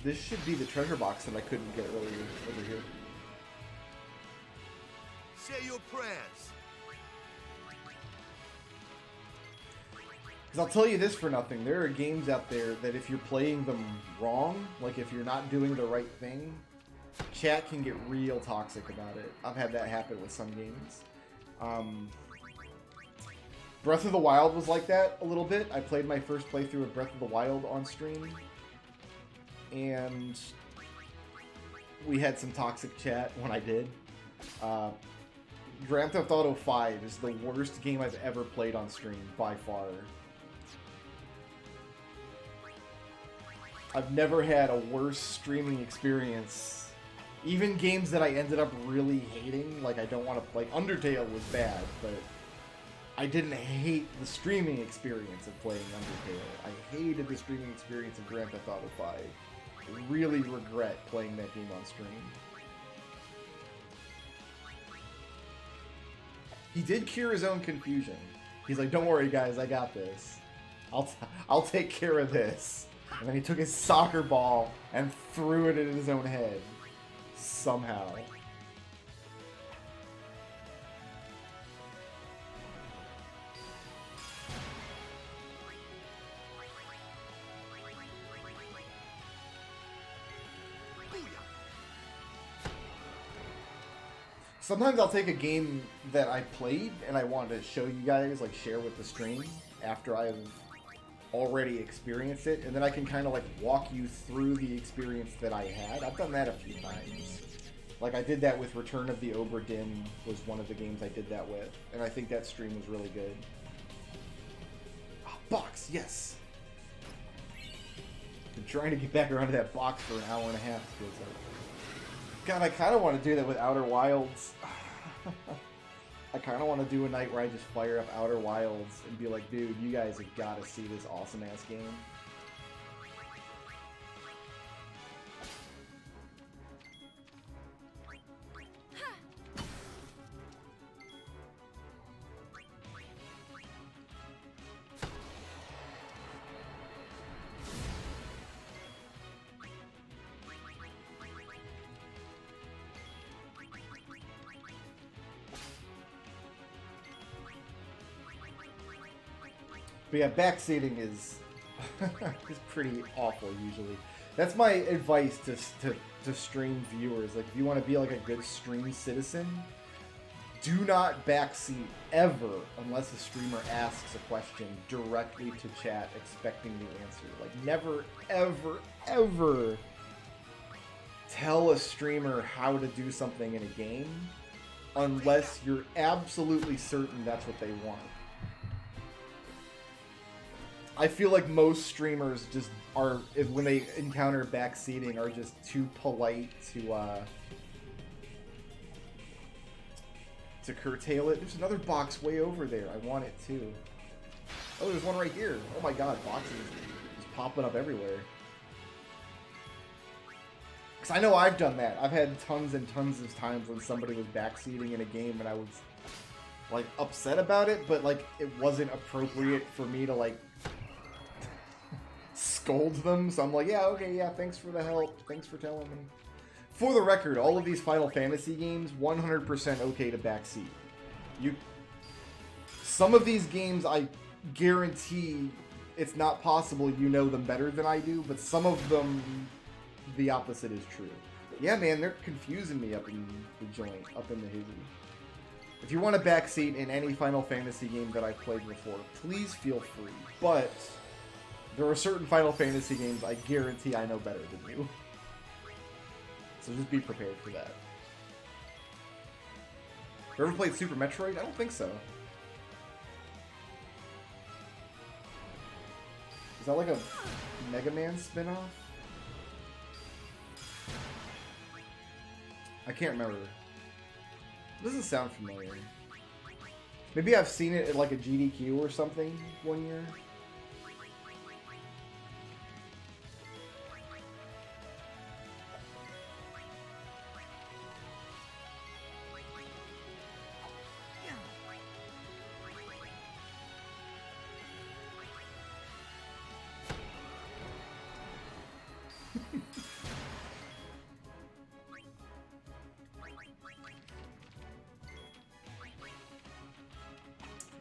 This should be the treasure box that I couldn't get earlier over here. Say your prayers. Because I'll tell you this for nothing, there are games out there that if you're playing them wrong, like if you're not doing the right thing, chat can get real toxic about it. I've had that happen with some games. Breath of the Wild was like that a little bit. I played my first playthrough of Breath of the Wild on stream, and we had some toxic chat when I did. Grand Theft Auto 5 is the worst game I've ever played on stream, by far. I've never had a worse streaming experience. Even games that I ended up really hating, like I don't want to play. Undertale was bad, but I didn't hate the streaming experience of playing Undertale. I hated the streaming experience of Grand Theft Auto 5. I really regret playing that game on stream. He did cure his own confusion. He's like, don't worry guys, I got this. I'll take care of this. And then he took his soccer ball and threw it at his own head. Somehow. Sometimes I'll take a game that I played and I want to show you guys, like share with the stream after I've already experienced it, and then I can kind of like walk you through the experience that I had. I've done that a few times. Like I did that with Return of the Obra Dinn was one of the games I did that with, and I think that stream was really good. Oh, box, yes! Been trying to get back around to that box for an hour and a half, feels like. God, I kind of want to do that with Outer Wilds. I kind of want to do a night where I just fire up Outer Wilds and be like, dude, you guys have got to see this awesome-ass game. But yeah, backseating is pretty awful usually. That's my advice to stream viewers. Like, if you want to be like a good stream citizen, do not backseat ever unless a streamer asks a question directly to chat expecting the answer. Like, never, ever, ever tell a streamer how to do something in a game unless you're absolutely certain that's what they want. I feel like most streamers just are, when they encounter backseating, are just too polite to curtail it. There's another box way over there. I want it too. Oh, there's one right here. Oh my god, boxes just popping up everywhere. Because I know I've done that. I've had tons and tons of times when somebody was backseating in a game and I was like upset about it, but like it wasn't appropriate for me to like scold them, so I'm like, yeah, okay, yeah, thanks for the help, thanks for telling me. For the record, all of these Final Fantasy games, 100% okay to backseat. Some of these games, I guarantee it's not possible you know them better than I do, but some of them, the opposite is true. But yeah, man, they're confusing me up in the joint, up in the hizzy. If you want to backseat in any Final Fantasy game that I've played before, please feel free, but There are certain Final Fantasy games I guarantee I know better than you. So just be prepared for that. You ever played Super Metroid? I don't think so. Is that like a Mega Man spin-off? I can't remember. It doesn't sound familiar. Maybe I've seen it at like a GDQ or something one year.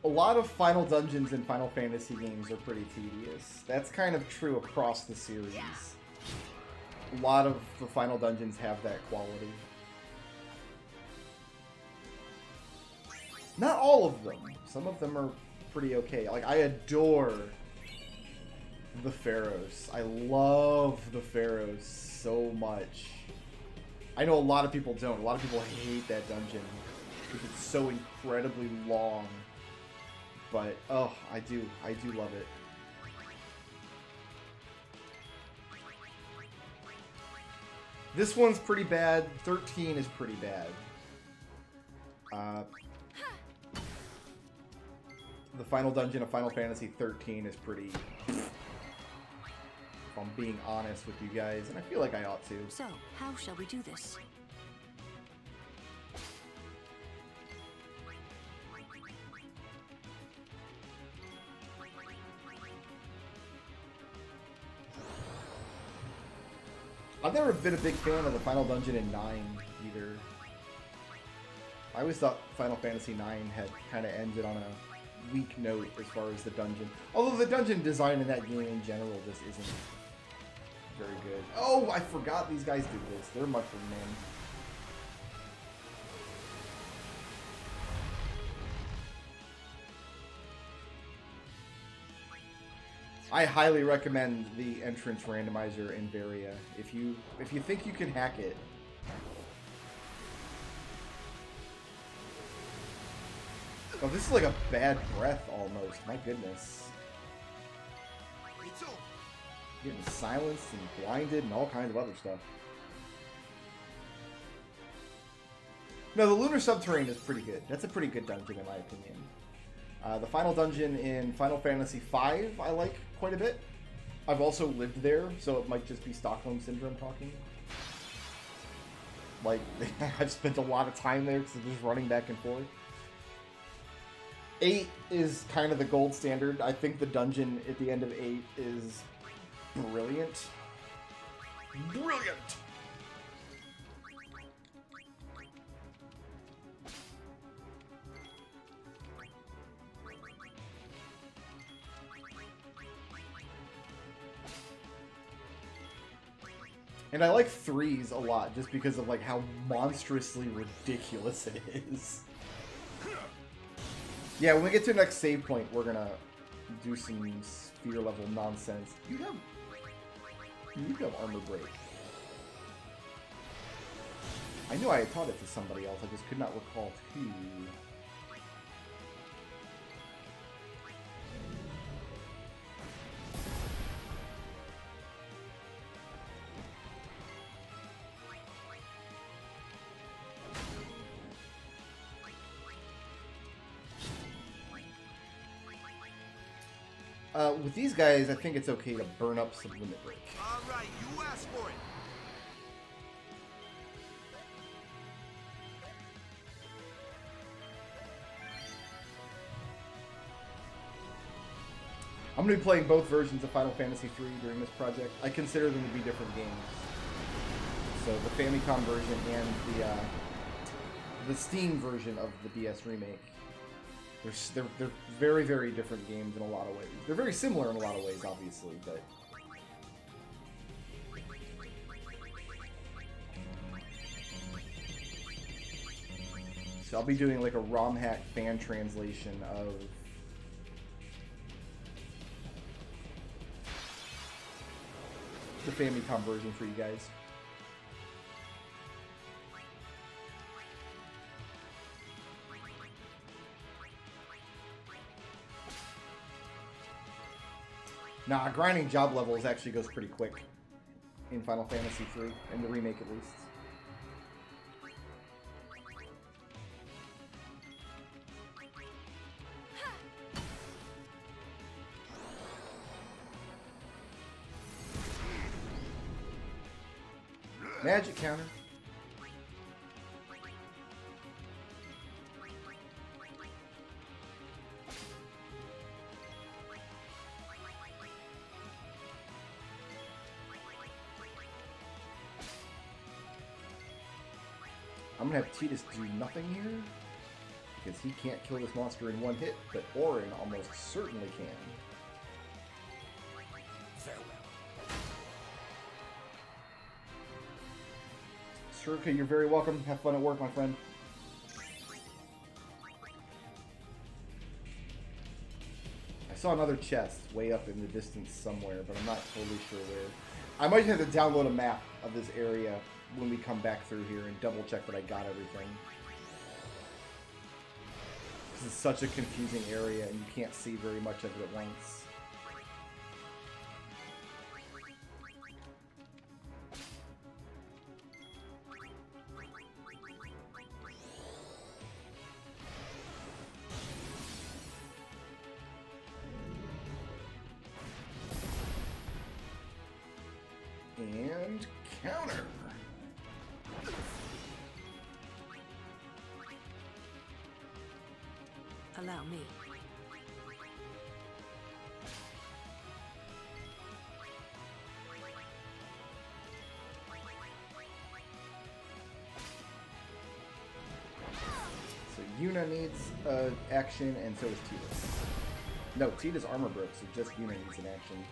A lot of final dungeons in Final Fantasy games are pretty tedious. That's kind of true across the series. A lot of the final dungeons have that quality. Not all of them. Some of them are pretty okay. Like, I adore the Pharaohs. I love the Pharaohs so much. I know a lot of people don't. A lot of people hate that dungeon because it's so incredibly long. But, oh, I do love it. This one's pretty bad. 13 is pretty bad. The final dungeon of Final Fantasy 13 is pretty... If I'm being honest with you guys, and I feel like I ought to. So, how shall we do this? I've never been a big fan of the final dungeon in 9 either. I always thought Final Fantasy 9 had kind of ended on a weak note as far as the dungeon. Although the dungeon design in that game in general just isn't very good. Oh, I forgot these guys did this. They're Mushroom Men. I highly recommend the entrance randomizer in Varia. If you think you can hack it. Oh, this is like a bad breath almost. My goodness. Getting silenced and blinded and all kinds of other stuff. No, the Lunar Subterrane is pretty good. That's a pretty good dungeon in my opinion. The final dungeon in Final Fantasy V I like quite a bit. I've also lived there, so it might just be Stockholm Syndrome talking. Like, I've spent a lot of time there because I'm just running back and forth. 8 is kind of the gold standard. I think the dungeon at the end of 8 is brilliant. Brilliant! And I like 3s a lot, just because of like how monstrously ridiculous it is. Yeah, when we get to the next save point, we're gonna do some sphere level nonsense. You have armor break. I knew I had taught it to somebody else, I just could not recall who. With these guys, I think it's okay to burn up some limit break. Alright, you asked for it. I'm going to be playing both versions of Final Fantasy III during this project. I consider them to be different games. So the Famicom version and the Steam version of the DS remake. They're very, very different games in a lot of ways. They're very similar in a lot of ways, obviously, but... So I'll be doing like a ROM hack fan translation of the Famicom version for you guys. Nah, grinding job levels actually goes pretty quick in Final Fantasy III, in the remake at least. Magic counter. I'm gonna have Tidus do nothing here, because he can't kill this monster in one hit, but Auron almost certainly can. Farewell. Shurka, you're very welcome. Have fun at work, my friend. I saw another chest way up in the distance somewhere, but I'm not totally sure where. I might have to download a map of this area when we come back through here and double check that I got everything. This is such a confusing area and you can't see very much of it at once. And counter. Allow me. So Yuna needs action, and so does Tidus. No, Tidus armor broke, so just Yuna needs an action.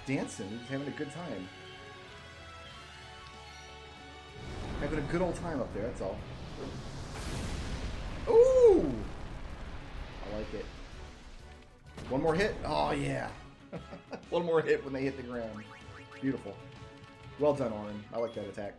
Dancing, just having a good time. Having a good old time up there, that's all. Ooh! I like it. One more hit? Oh, yeah. One more hit when they hit the ground. Beautiful. Well done, Auron. I like that attack.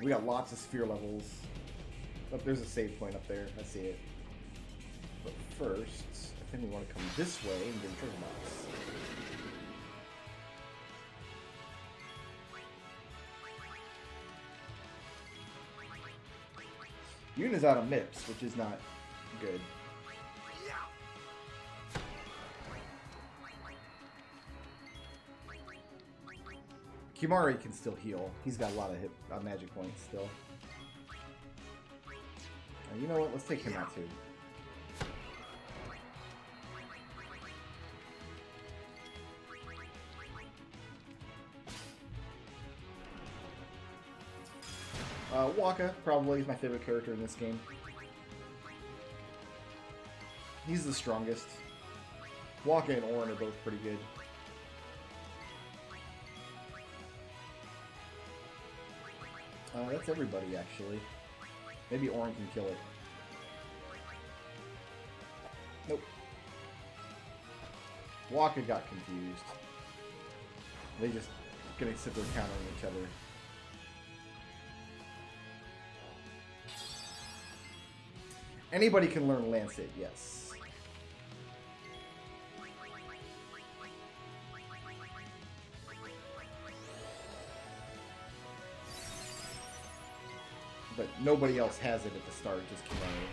We got lots of sphere levels. Oh, there's a save point up there. I see it. But first, I think we want to come this way and get a treasure box. Yuna's out of MIPS, which is not good. Kimari can still heal. He's got a lot of magic points still. You know what? Let's take him out too. Waka probably is my favorite character in this game. He's the strongest. Waka and Auron are both pretty good. That's everybody, actually. Maybe Auron can kill it. Nope. Waka got confused. They just gonna sit there countering each other. Anybody can learn Lancet, yes. but nobody else has it at the start, just Kimari.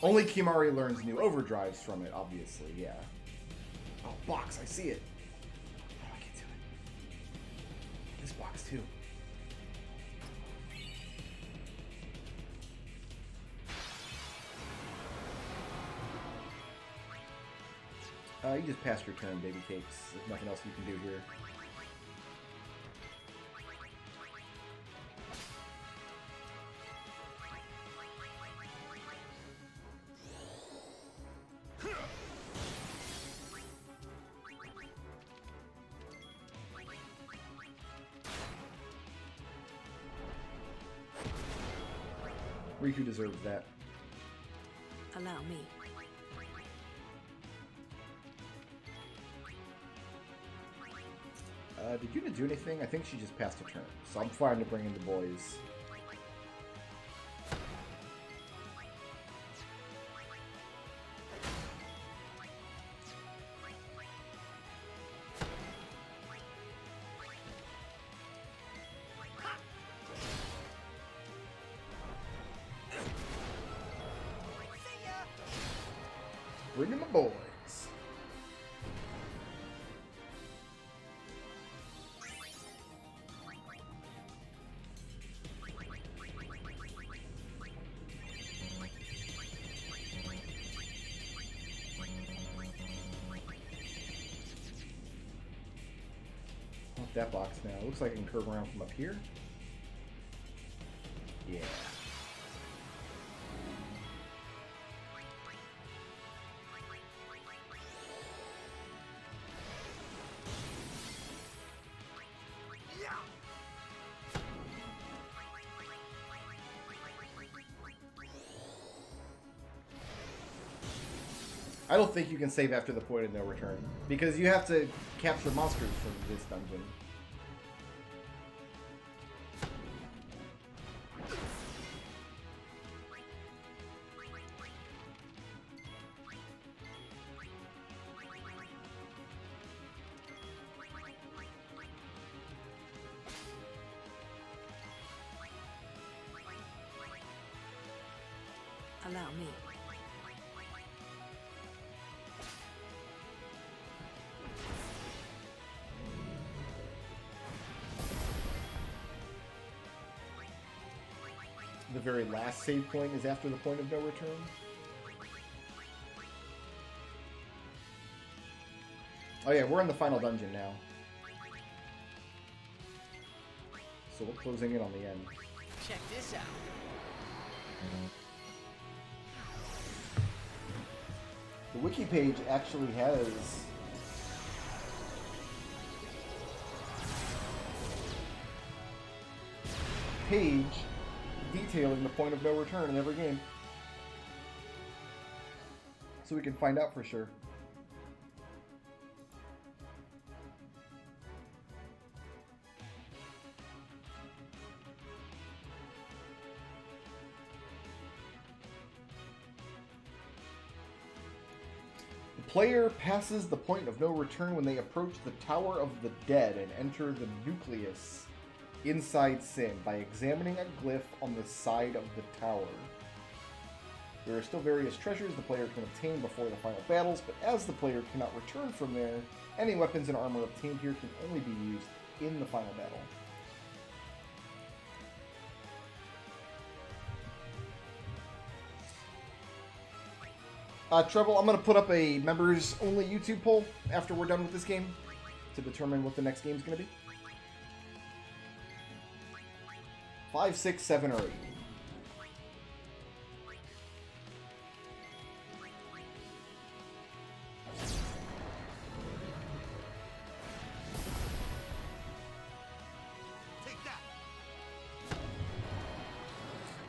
Only Kimari learns new overdrives from it, obviously, yeah. Oh, box, I see it. How do I get to it? This box, too. You just passed your turn, baby cakes. There's nothing else you can do here. Riku deserves that. Allow me. Did Yuna do anything? I think she just passed a turn, so I'm fine to bring in the boys. Bring in the boys. That box now. Looks like I can curve around from up here. Yeah. I don't think you can save after the point of no return, because you have to capture monsters from this dungeon. Allow me. The very last save point is after the point of no return. Oh yeah, we're in the final dungeon now. So we're closing in on the end. Check this out. The wiki page actually has page detailing the point of no return in every game, so we can find out for sure. The player passes the point of no return when they approach the Tower of the Dead and enter the nucleus inside Sin by examining a glyph on the side of the tower. There are still various treasures the player can obtain before the final battles, but as the player cannot return from there, any weapons and armor obtained here can only be used in the final battle. Treble, I'm going to put up a members-only YouTube poll after we're done with this game to determine what the next game is going to be. 5, 6, 7, or 8.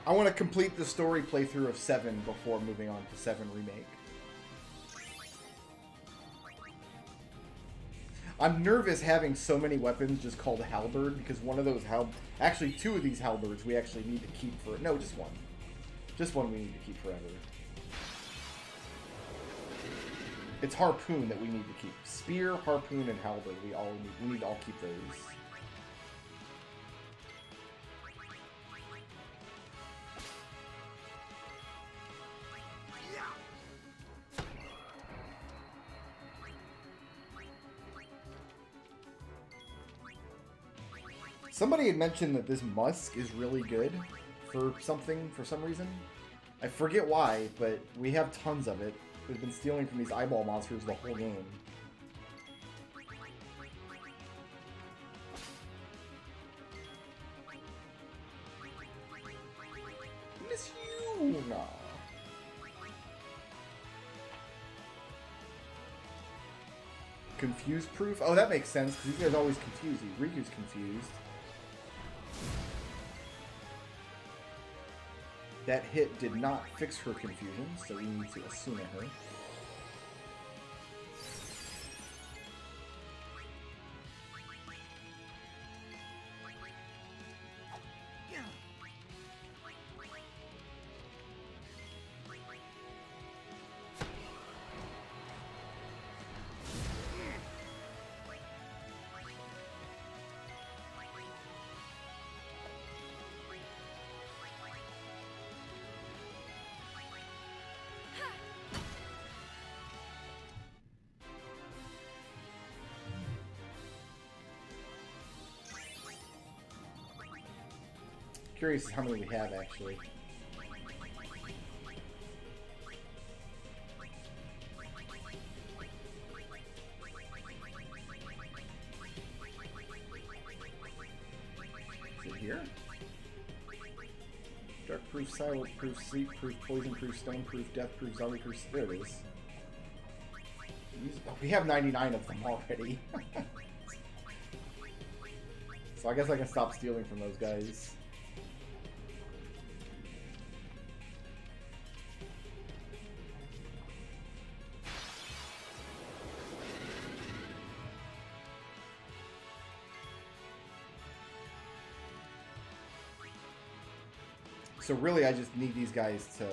I want to complete the story playthrough of 7 before moving on to 7 Remake. I'm nervous having so many weapons just called Halberd, because one of those actually 2 of these Halberds we actually need to keep for... No, just one. Just one we need to keep forever. It's harpoon that we need to keep. Spear, harpoon, and halberd. We need to all keep those. Somebody had mentioned that this musk is really good for some reason. I forget why, but we have tons of it. We've been stealing from these eyeball monsters the whole game. Miss you! Nah. Confuse proof? Oh, that makes sense, because these guys always confuse you. Riku's confused. That hit did not fix her confusion, so we need to assume it her. Curious how many we have, actually. Is it here? Dark proof, silent proof, sleep proof, poison proof, stone proof, death proof, zombie proof. There it is. We have 99 of them already. So I guess I can stop stealing from those guys. So really, I just need these guys to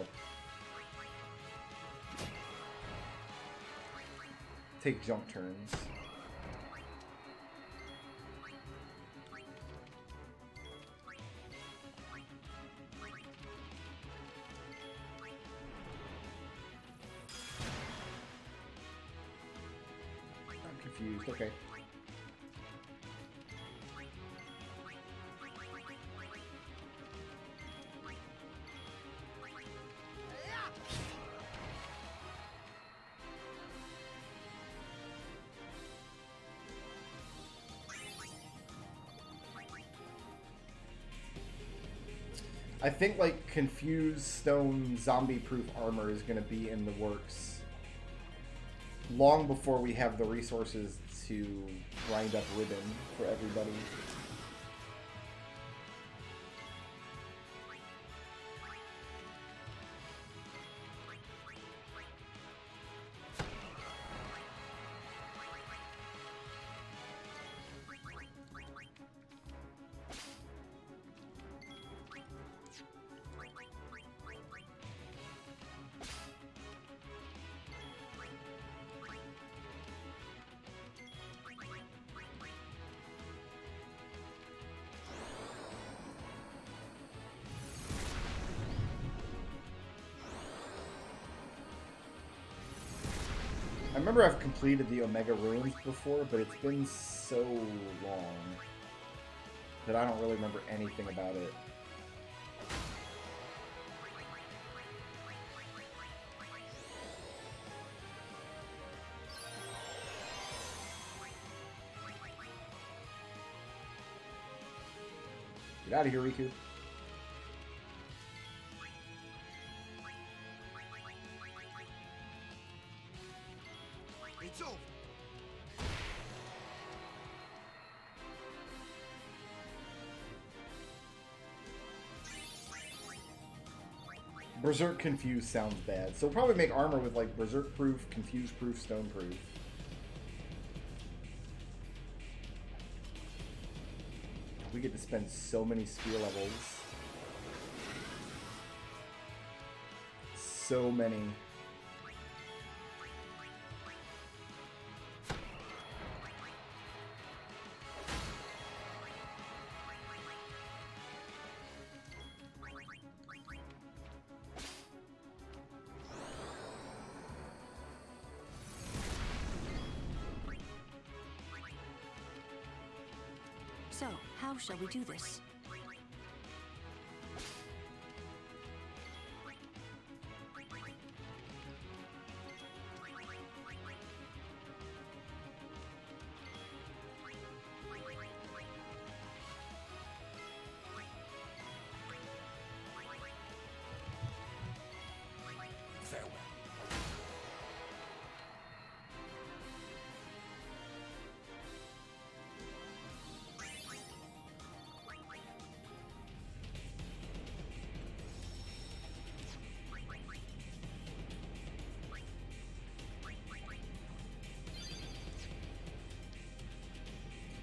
take jump turns. I'm confused. Okay. I think like confused stone zombie proof armor is going to be in the works long before we have the resources to grind up ribbon for everybody. I remember I've completed the Omega Ruins before, but it's been so long that I don't really remember anything about it. Get out of here, Riku. It's over. Berserk Confused sounds bad. So we'll probably make armor with like Berserk Proof, Confused Proof, Stone Proof. We get to spend so many spear levels. So many. How shall we do this?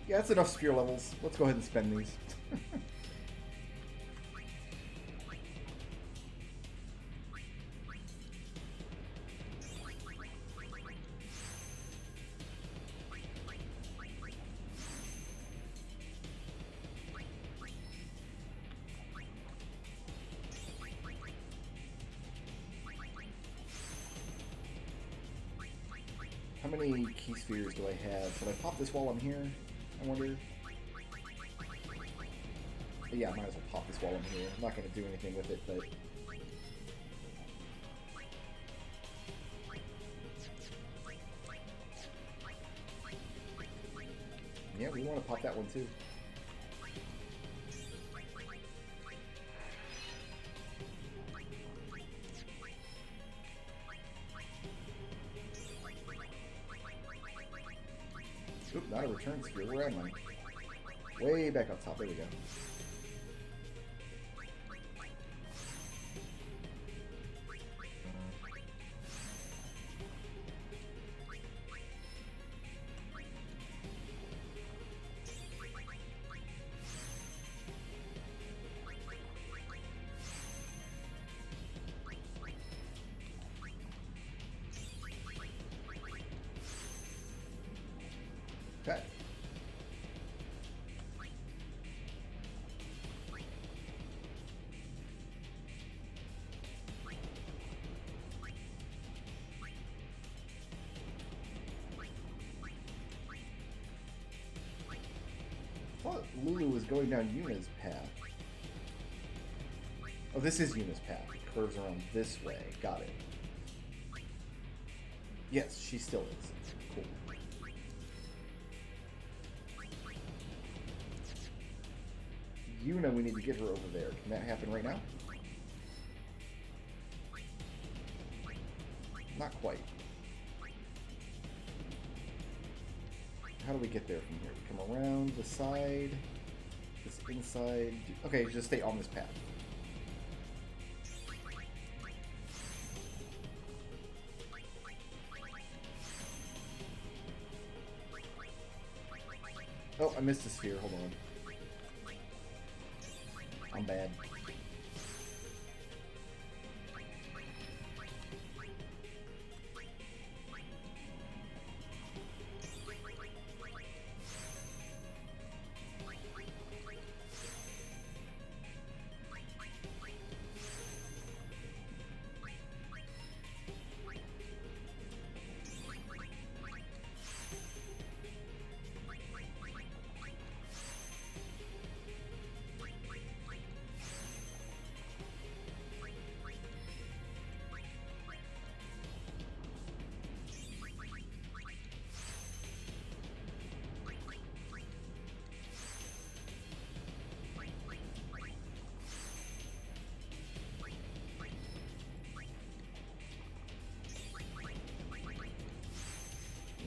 Yeah, that's enough sphere levels. Let's go ahead and spend these. How many key spheres do I have? Should I pop this while I'm here? I wonder. Yeah, I might as well pop this while I'm here. I'm not going to do anything with it, but... yeah, we want to pop that one too. Oop, not a return sphere. Where am I? Way back up top. There we go. Okay. I thought Lulu was going down Yuna's path. Oh, this is Yuna's path. It curves around this way. Got it. Yes, she still is. Cool. Yuna, we need to get her over there. Can that happen right now? Not quite. How do we get there from here? We come around the side, this inside. Okay, just stay on this path. Oh, I missed a sphere. Hold on. I'm bad.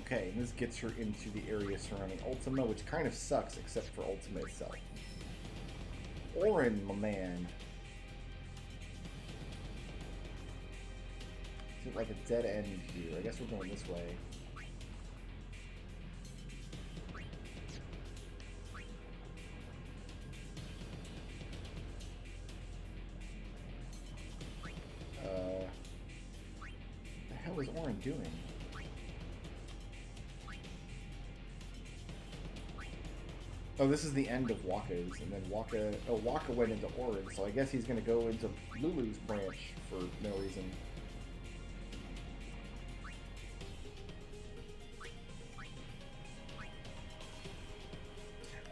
Okay, and this gets her into the area surrounding Ultima, which kind of sucks, except for Ultima itself. Orin, my man. Is it like a dead end here? I guess we're going this way. What the hell is Orin doing? Oh, this is the end of Waka's, and then Waka went into Orin, so I guess he's going to go into Lulu's branch for no reason.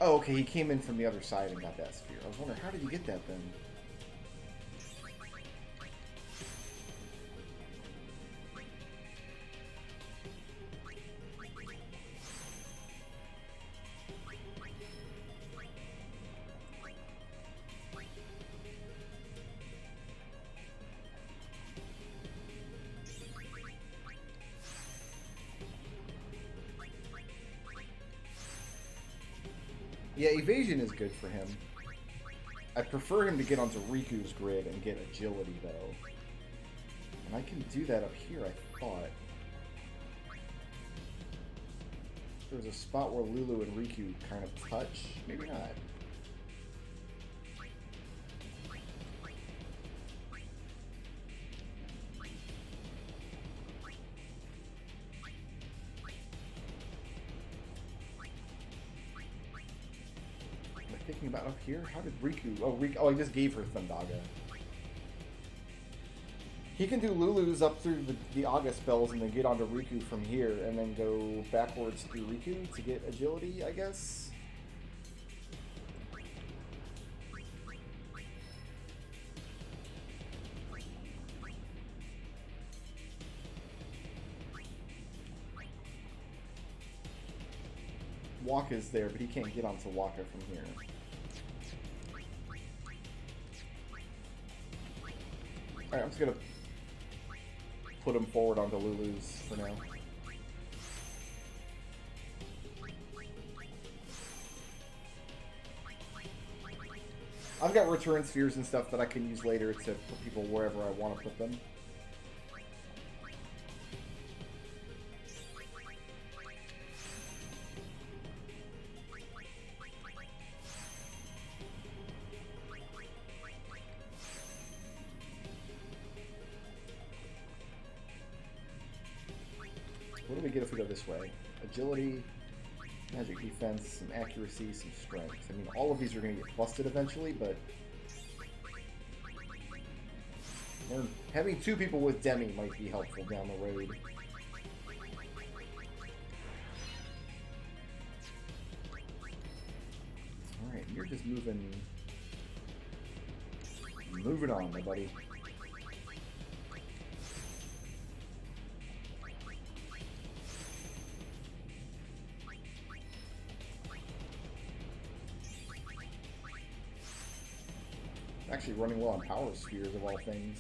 Oh, okay, he came in from the other side and got that sphere. I was wondering, how did he get that then? Yeah, evasion is good for him. I prefer him to get onto Riku's grid and get agility, though. And I can do that up here, I thought. There's a spot where Lulu and Riku kind of touch. Maybe not. Thinking about up here? How did Riku... Oh, I just gave her Thundaga. He can do Lulu's up through the Aga spells and then get onto Riku from here and then go backwards through Riku to get agility, I guess? Waka's there, but he can't get onto Waka from here. Alright, I'm just gonna put him forward onto Lulu's for now. I've got return spheres and stuff that I can use later to put people wherever I want to put them. What do we get if we go this way? Agility, magic defense, some accuracy, some strength. I mean, all of these are going to get busted eventually, but having two people with Demi might be helpful down the road. Alright, you're just moving on, my buddy. Actually running well on power spheres of all things.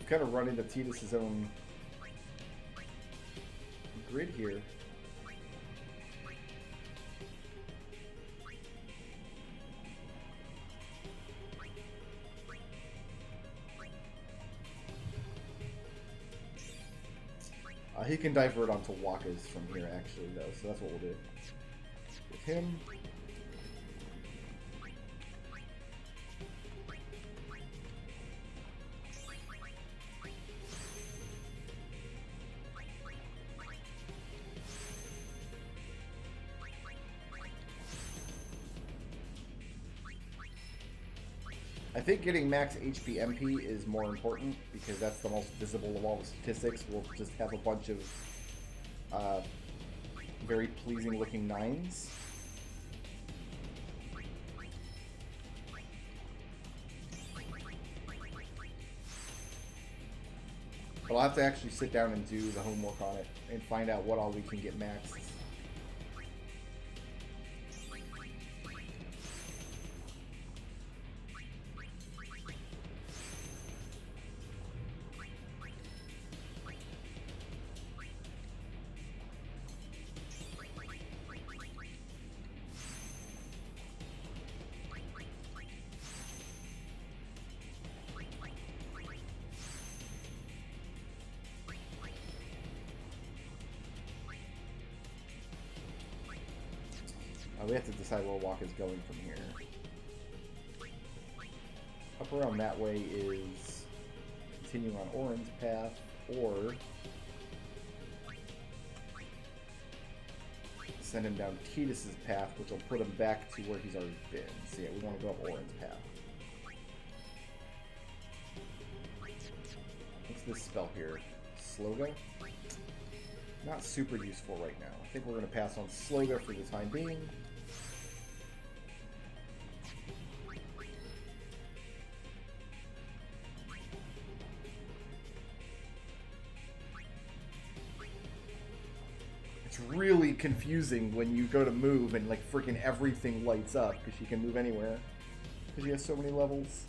Kind of run into Tidus' own grid here. He can divert onto Waka's from here, actually, though, so that's what we'll do. With him. I think getting max HP MP is more important because that's the most visible of all the statistics. We'll just have a bunch of very pleasing looking 9s. But I'll have to actually sit down and do the homework on it and find out what all we can get maxed. We have to decide where Walk is going from here. Up around that way is continuing on Orin's path, or send him down Tidus's path, which will put him back to where he's already been. So yeah, we want to go up Orin's path. What's this spell here? Sloga? Not super useful right now. I think we're going to pass on Sloga for the time being. It's really confusing when you go to move and like freaking everything lights up because she can move anywhere because she has so many levels.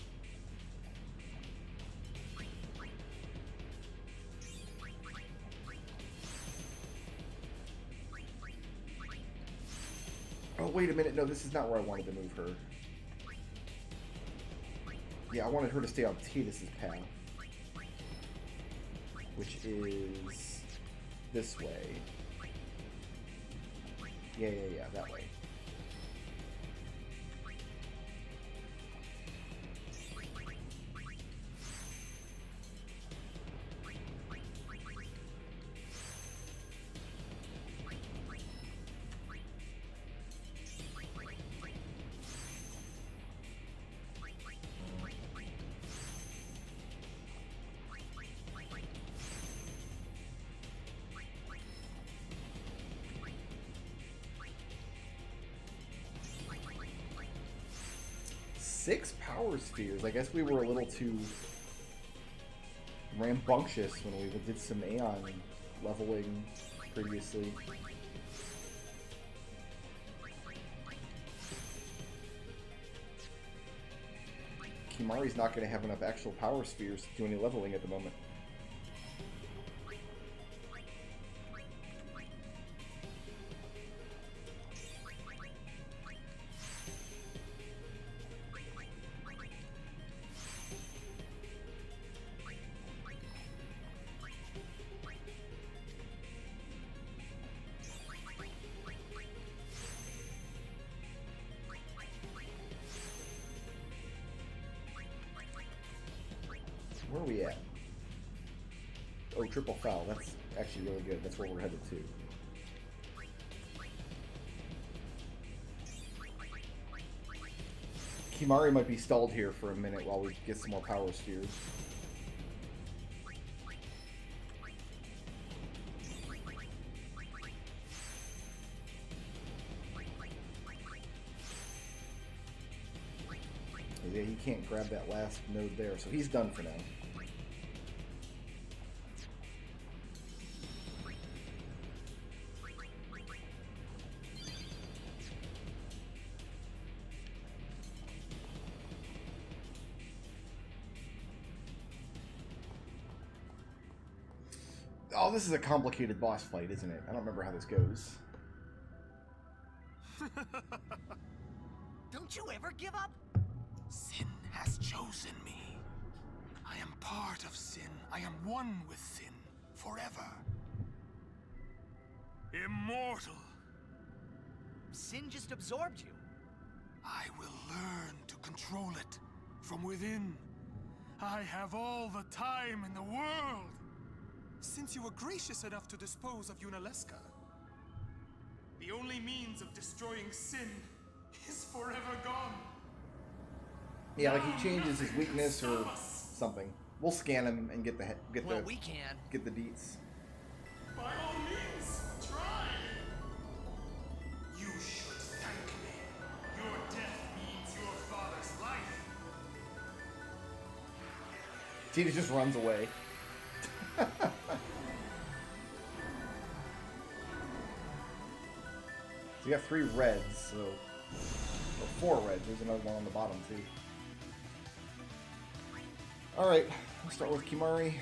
Oh, wait a minute. No, this is not where I wanted to move her. Yeah, I wanted her to stay on Tidus's path, which is this way. Yeah, that way. Six power spheres. I guess we were a little too rambunctious when we did some Aeon leveling previously. Kimari's not going to have enough actual power spheres to do any leveling at the moment. Where are we at? Oh, triple foul. That's actually really good. That's where we're headed to. Kimari might be stalled here for a minute while we get some more power spheres. Yeah, he can't grab that last node there, so he's done for now. Oh, this is a complicated boss fight, isn't it? I don't remember how this goes. Don't you ever give up? Sin has chosen me. I am part of sin. I am one with sin forever. Immortal. Sin just absorbed you. I will learn to control it from within. I have all the time in the world. Since you were gracious enough to dispose of Yunalesca, the only means of destroying sin is forever gone. Yeah, like he changes his weakness or something. We'll scan him and get the we can get the deets. By all means, try. You should thank me. Your death means your father's life. Tidus just runs away. So you got 3 reds, so or 4 reds. There's another one on the bottom too. All right, let's start with Kimari.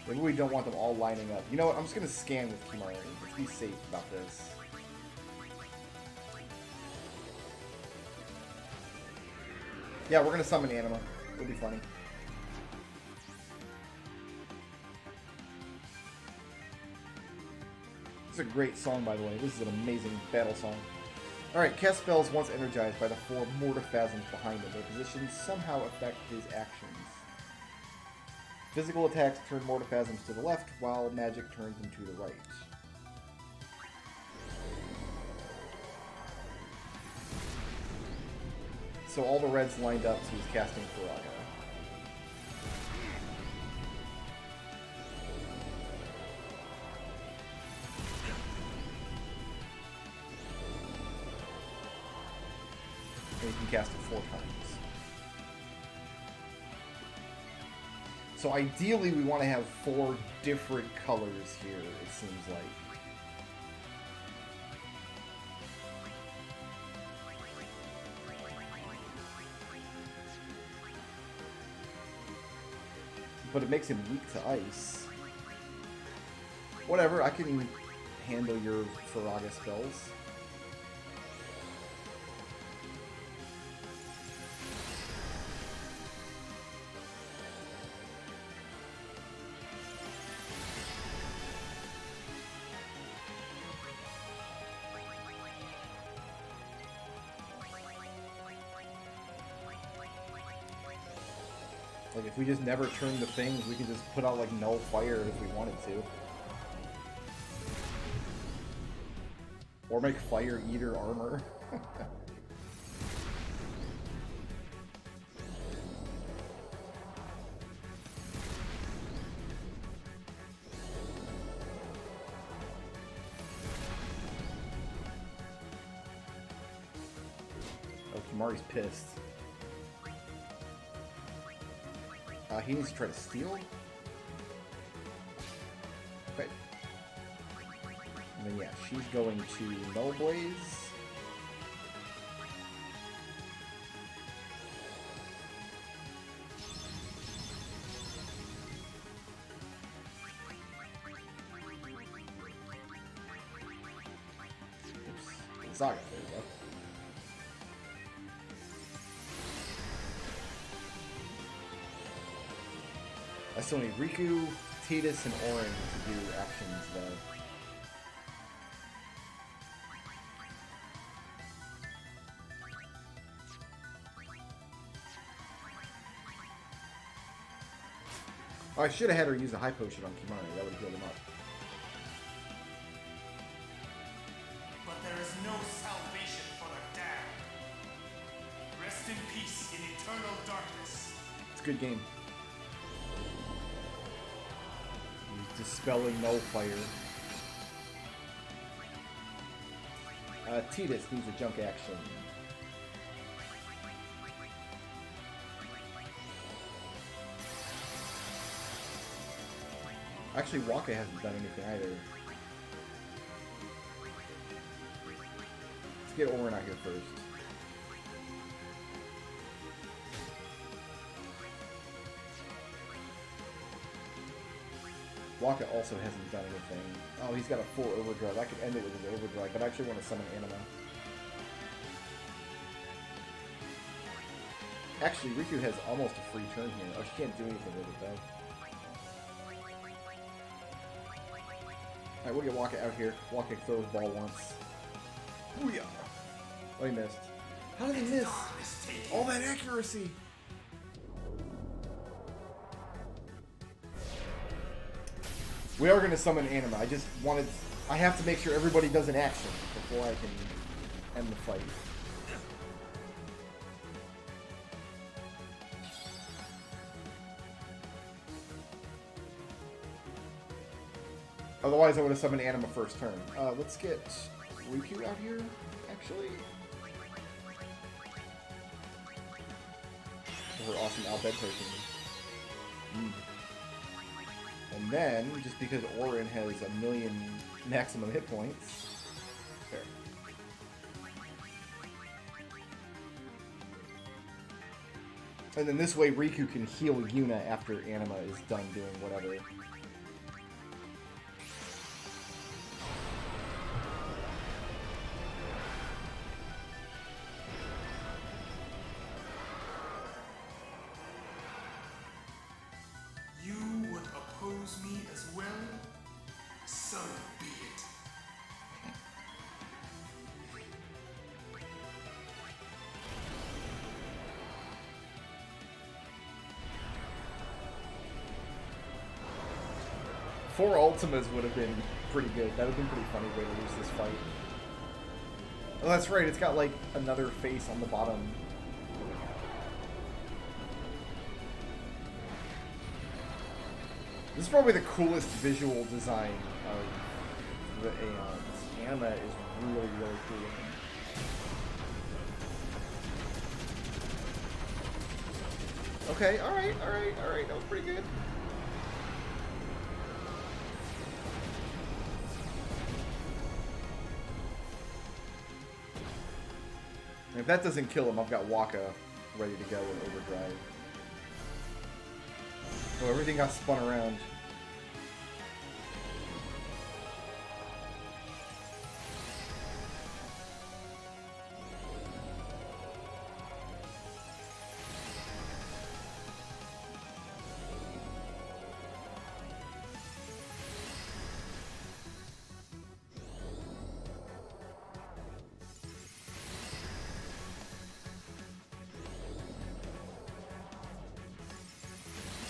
Maybe we don't want them all lining up. You know what? I'm just gonna scan with Kimari. Let's be safe about this. Yeah, we're gonna summon Anima. It'll be funny. It's a great song, by the way. This is an amazing battle song. Alright, cast spells once energized by the 4 mortiphasms behind him. Their positions somehow affect his actions. Physical attacks turn mortiphasms to the left, while magic turns them to the right. So all the reds lined up, so he's casting Faraga. And you can cast it 4 times. So ideally we want to have 4 different colors here, it seems like. But it makes him weak to ice. Whatever, I can handle your Faraga spells. Like, if we just never turn the things, we can just put out, like, null fire if we wanted to. Or make Fire Eater armor. Oh, Kimari's pissed. He needs to try to steal? Okay. And then, yeah, she's going to Null Blaze. Oops. Zaga, there you go. I still need Riku, Tidus, and Orin to do actions, though. Oh, I should have had her use a high potion on Kimari. That would have healed him up. But there is no salvation for the damned. Rest in peace in eternal darkness. It's a good game. Dispelling Null Fire. Tidus needs a junk action. Actually, Waka hasn't done anything either. Let's get Orin out here first. Waka also hasn't done anything. Oh, he's got a full overdrive. I could end it with his overdrive, but I actually want to summon Anima. Actually, Riku has almost a free turn here. Oh, she can't do anything with it, though. Alright, we'll get Waka out here. Waka throws ball once. Booyah! Oh, he missed. How did he miss? All that accuracy! We are going to summon Anima. I just wanted... I have to make sure everybody does an action before I can end the fight. Otherwise, I would have summoned Anima first turn. Let's get Riku out here, actually. For her awesome Al Bed potion. And then, just because Orin has 1,000,000 maximum hit points... There. And then this way, Riku can heal Yuna after Anima is done doing whatever. You would oppose me as well? So be it. 4 Ultimas would have been pretty good. That would have been pretty funny way to lose this fight. Oh, that's right. It's got like another face on the bottom. This is probably the coolest visual design of the Aeons. Anima is really, really cool. Okay, alright, alright, alright. That was pretty good. If that doesn't kill him, I've got Waka ready to go in overdrive. Oh, everything got spun around.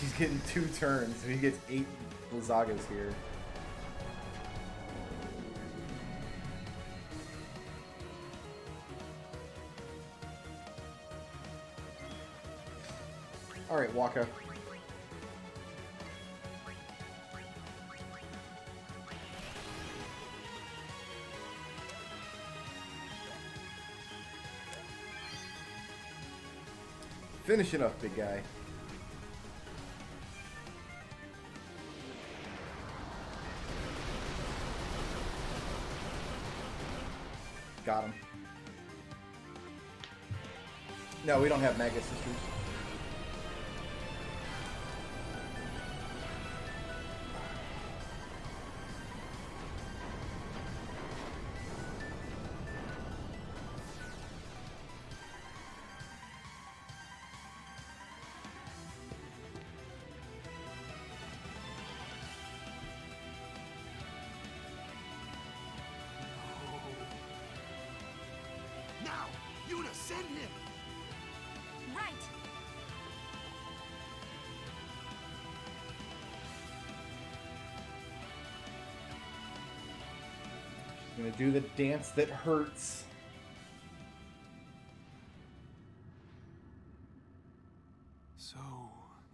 He's getting 2 turns, so he gets 8 Blizzagas here. Alright, Waka. Finishing up, big guy. Got him. No, we don't have Magus Sisters. Now, Yuna, send him! Right! Gonna do the dance that hurts. So,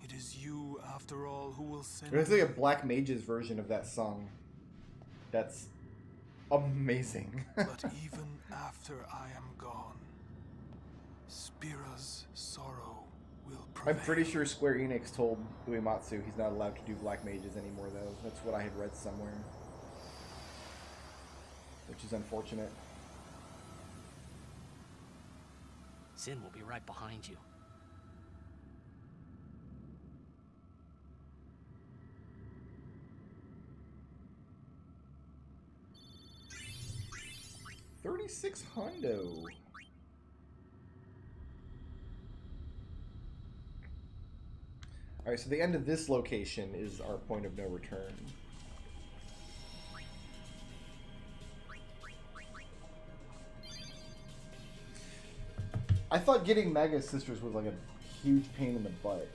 it is you, after all, who will send There's like a Black Mage's version of that song. That's amazing. But even after I am gone, Spira's sorrow will prevail. I'm pretty sure Square Enix told Uematsu he's not allowed to do Black Mages anymore, though. That's what I had read somewhere. Which is unfortunate. Sin will be right behind you. $3,600. Alright, so the end of this location is our point of no return. I thought getting Magus Sisters was like a huge pain in the butt.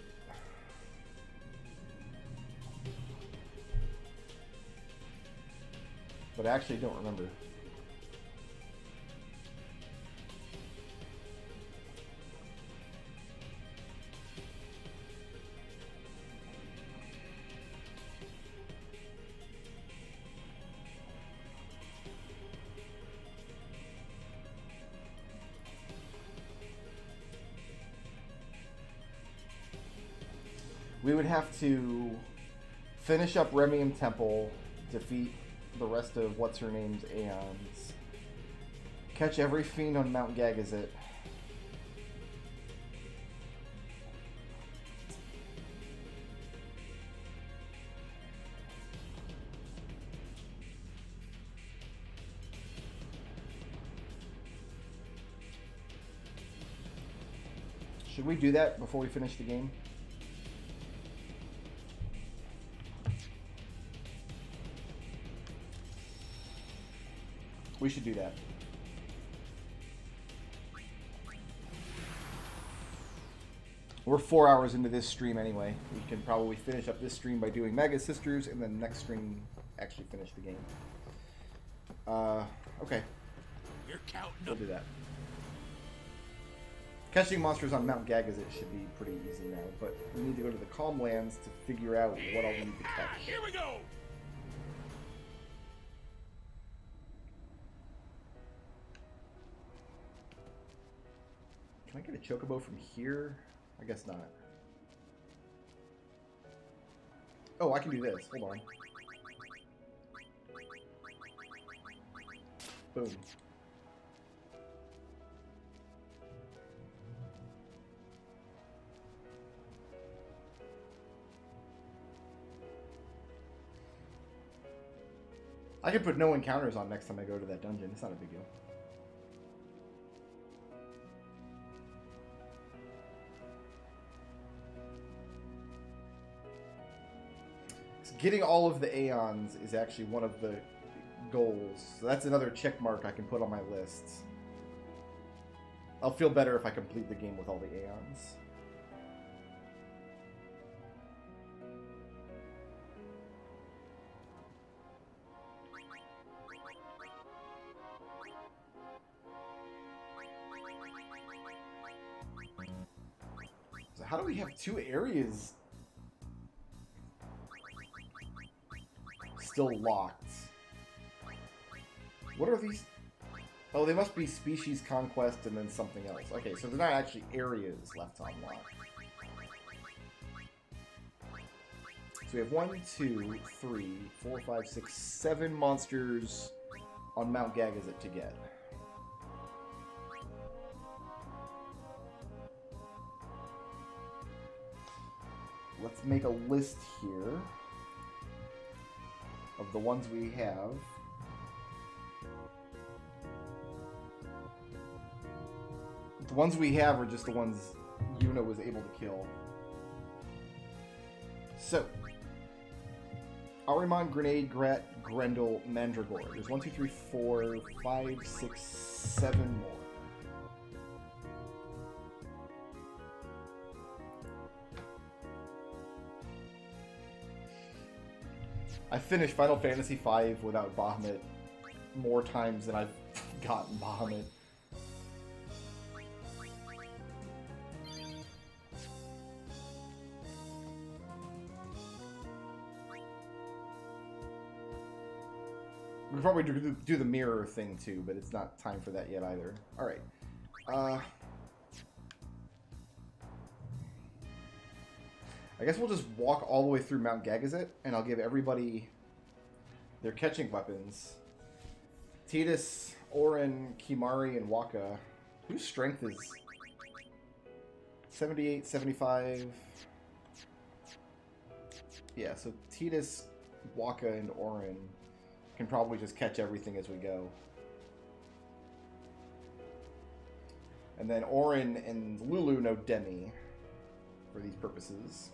But I actually don't remember. We would have to finish up Remium Temple, defeat the rest of what's-her-name's Aeons, catch every fiend on Mount Gagazet, should we do that before we finish the game? We should do that. We're 4 hours into this stream anyway. We can probably finish up this stream by doing Magus Sisters, and then next stream actually finish the game. Okay. We're counting We'll do that. Catching monsters on Mount Gagazet should be pretty easy now, but we need to go to the Calm Lands to figure out what I'll need to catch. Here we go. Can I get a chocobo from here? I guess not. Oh, I can do this. Hold on. Boom. I can put no encounters on next time I go to that dungeon. It's not a big deal. Getting all of the Aeons is actually one of the goals. So that's another check mark I can put on my list. I'll feel better if I complete the game with all the Aeons. So how do we have 2 areas still locked? What are these? Oh, they must be species conquest and then something else. Okay, so they're not actually areas left to unlock. So we have 1, 2, 3, 4, 5, 6, 7 monsters on Mount Gagazet to get. Let's make a list here of the ones we have. The ones we have are just the ones Yuna was able to kill. So, Ahriman, Grenade, Grat, Grendel, Mandragora. There's 1, 2, 3, 4, 5, 6, 7 more. I finished Final Fantasy V without Bahamut more times than I've gotten Bahamut. We'll probably do the mirror thing too, but it's not time for that yet either. Alright. I guess we'll just walk all the way through Mount Gagazet, and I'll give everybody their catching weapons. Tidus, Orin, Kimari, and Waka. Whose strength is 78, 75? Yeah, so Tidus, Waka, and Orin can probably just catch everything as we go. And then Orin and Lulu know Demi for these purposes.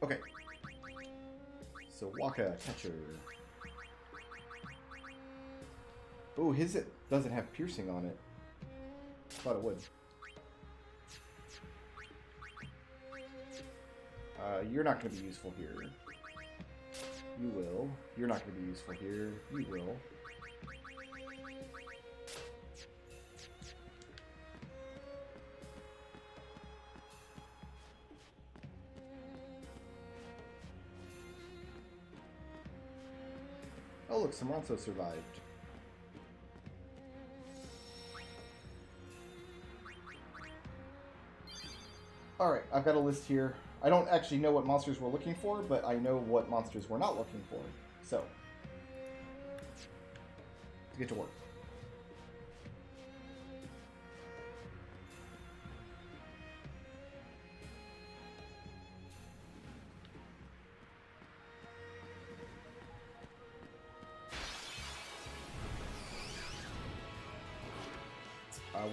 Okay. So Waka, catcher. Oh, his it doesn't have piercing on it. Thought it would. You're not going to be useful here. You will. You're not going to be useful here. You will. Oh look, Samanso survived. Alright, I've got a list here. I don't actually know what monsters we're looking for, but I know what monsters we're not looking for. So, let's get to work.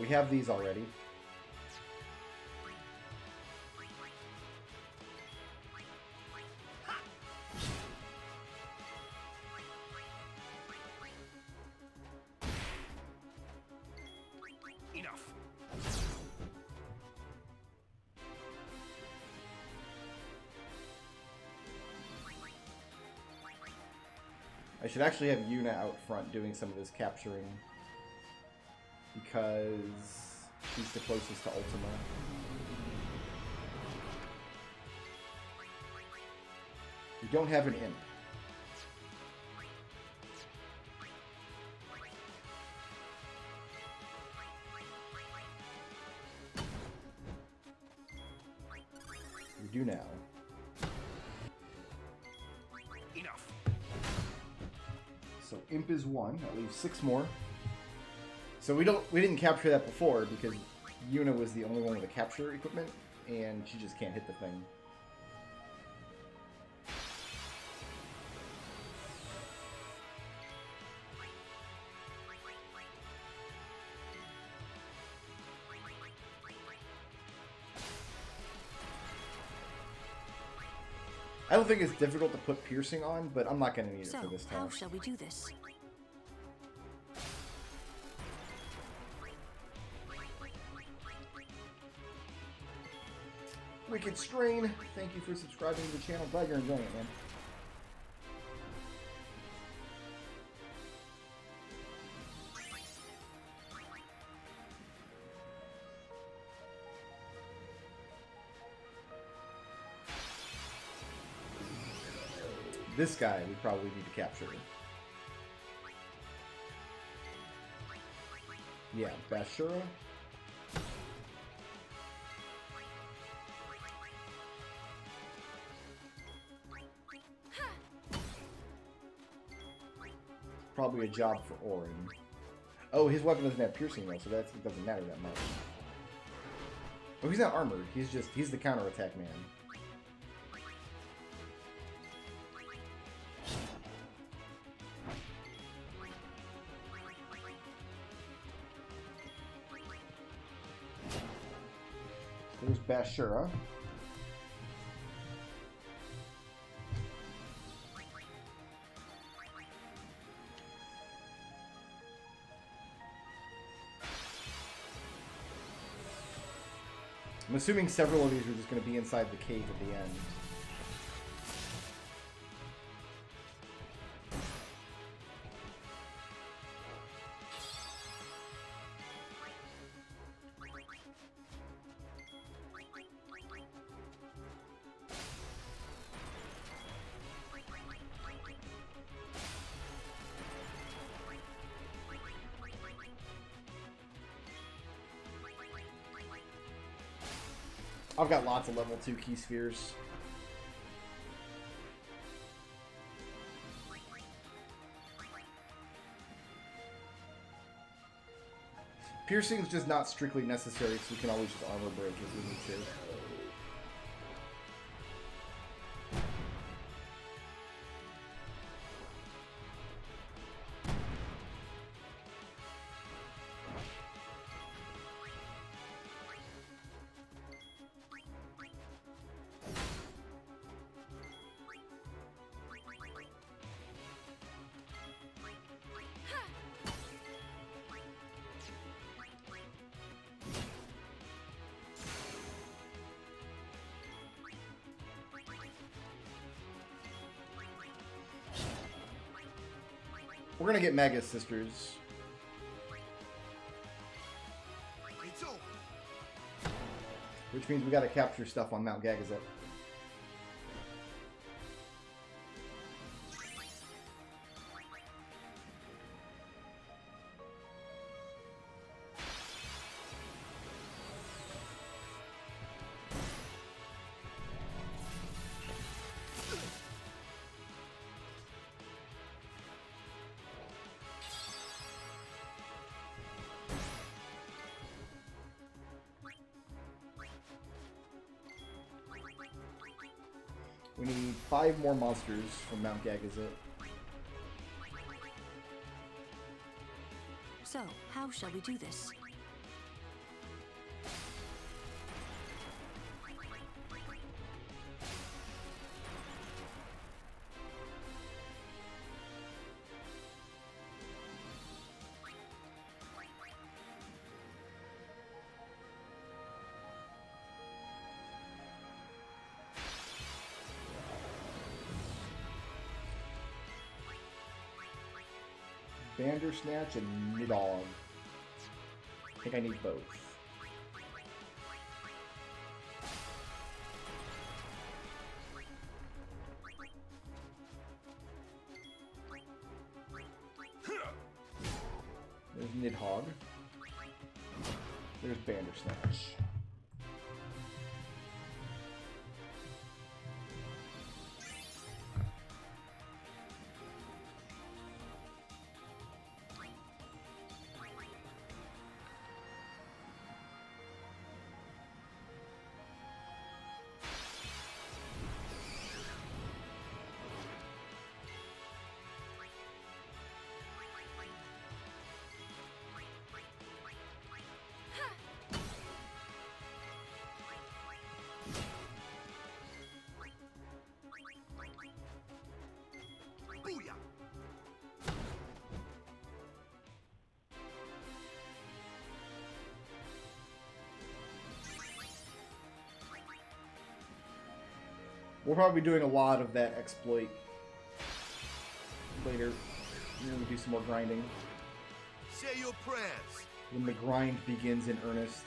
We have these already. Enough. I should actually have Yuna out front doing some of this capturing, because she's the closest to Ultima. We don't have an imp. We do now. Enough. So imp is 1. That leaves 6 more. So we didn't capture that before because Yuna was the only one with the capture equipment, and she just can't hit the thing. I don't think it's difficult to put piercing on, but I'm not going to need it for this how task. shall we do this? Wicked Strain, thank you for subscribing to the channel. Glad you're enjoying it, man. This guy we probably need to capture. Yeah, Bashura. Probably a job for Orin. Oh, his weapon doesn't have piercing though, so it doesn't matter that much. Oh, he's not armored. He's the counterattack man. There's Bashura. I'm assuming several of these are just going to be inside the cave at the end. I've got lots of level 2 key spheres. Piercing's just not strictly necessary, because we can always just armor break if we need to. We're gonna get Magus Sisters. It's over. Which means we gotta capture stuff on Mount Gagazet. We need 5 more monsters from Mount Gagazet. So, how shall we do this? Bandersnatch and Nidhogg. I think I need both. There's Nidhogg. There's Bandersnatch. We'll probably be doing a lot of that exploit later when we do some more grinding. Say your prayers. When the grind begins in earnest.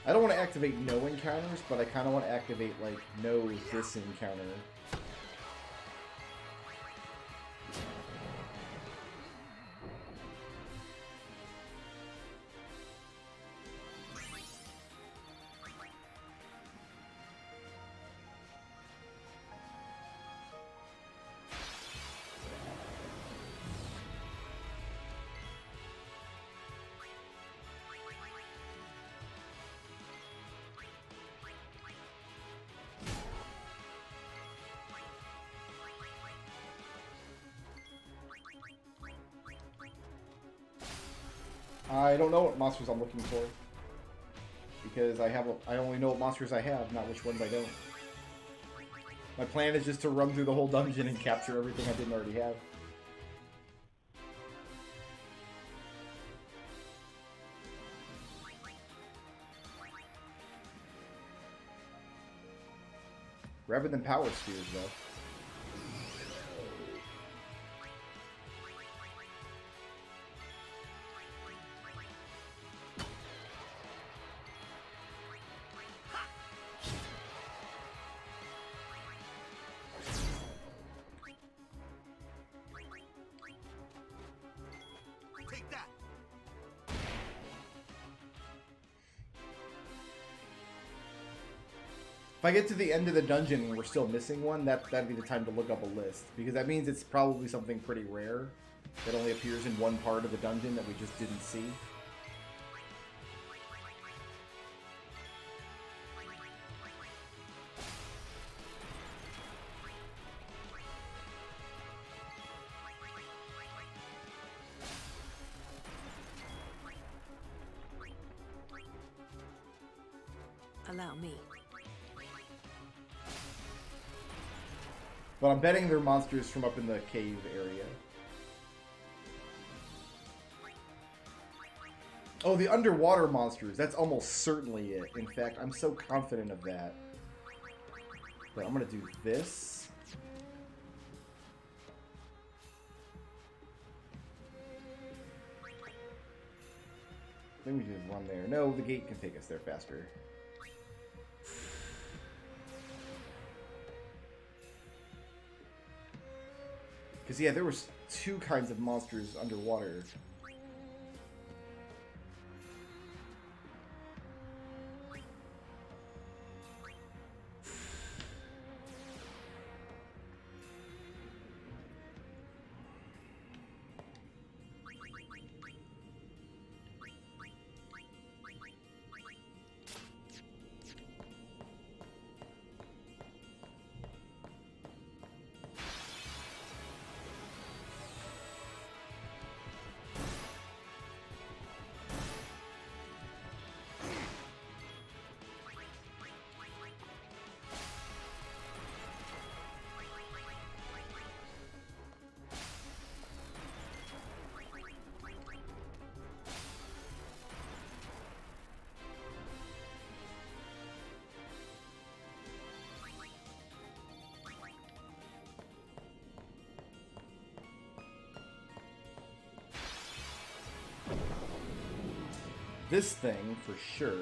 I don't want to activate no encounters, but I kind of want to activate, like, no this encounter. I don't know what monsters I'm looking for, because I only know what monsters I have, not which ones I don't. My plan is just to run through the whole dungeon and capture everything I didn't already have. Rather than power spheres, though. If I get to the end of the dungeon and we're still missing one, that'd be the time to look up a list. Because that means it's probably something pretty rare that only appears in one part of the dungeon that we just didn't see. Allow me. But I'm betting they're monsters from up in the cave area. Oh, the underwater monsters. That's almost certainly it. In fact, I'm so confident of that. But I'm going to do this. Then we just run there. No, the gate can take us there faster. Because, yeah, there was two kinds of monsters underwater. this thing for sure.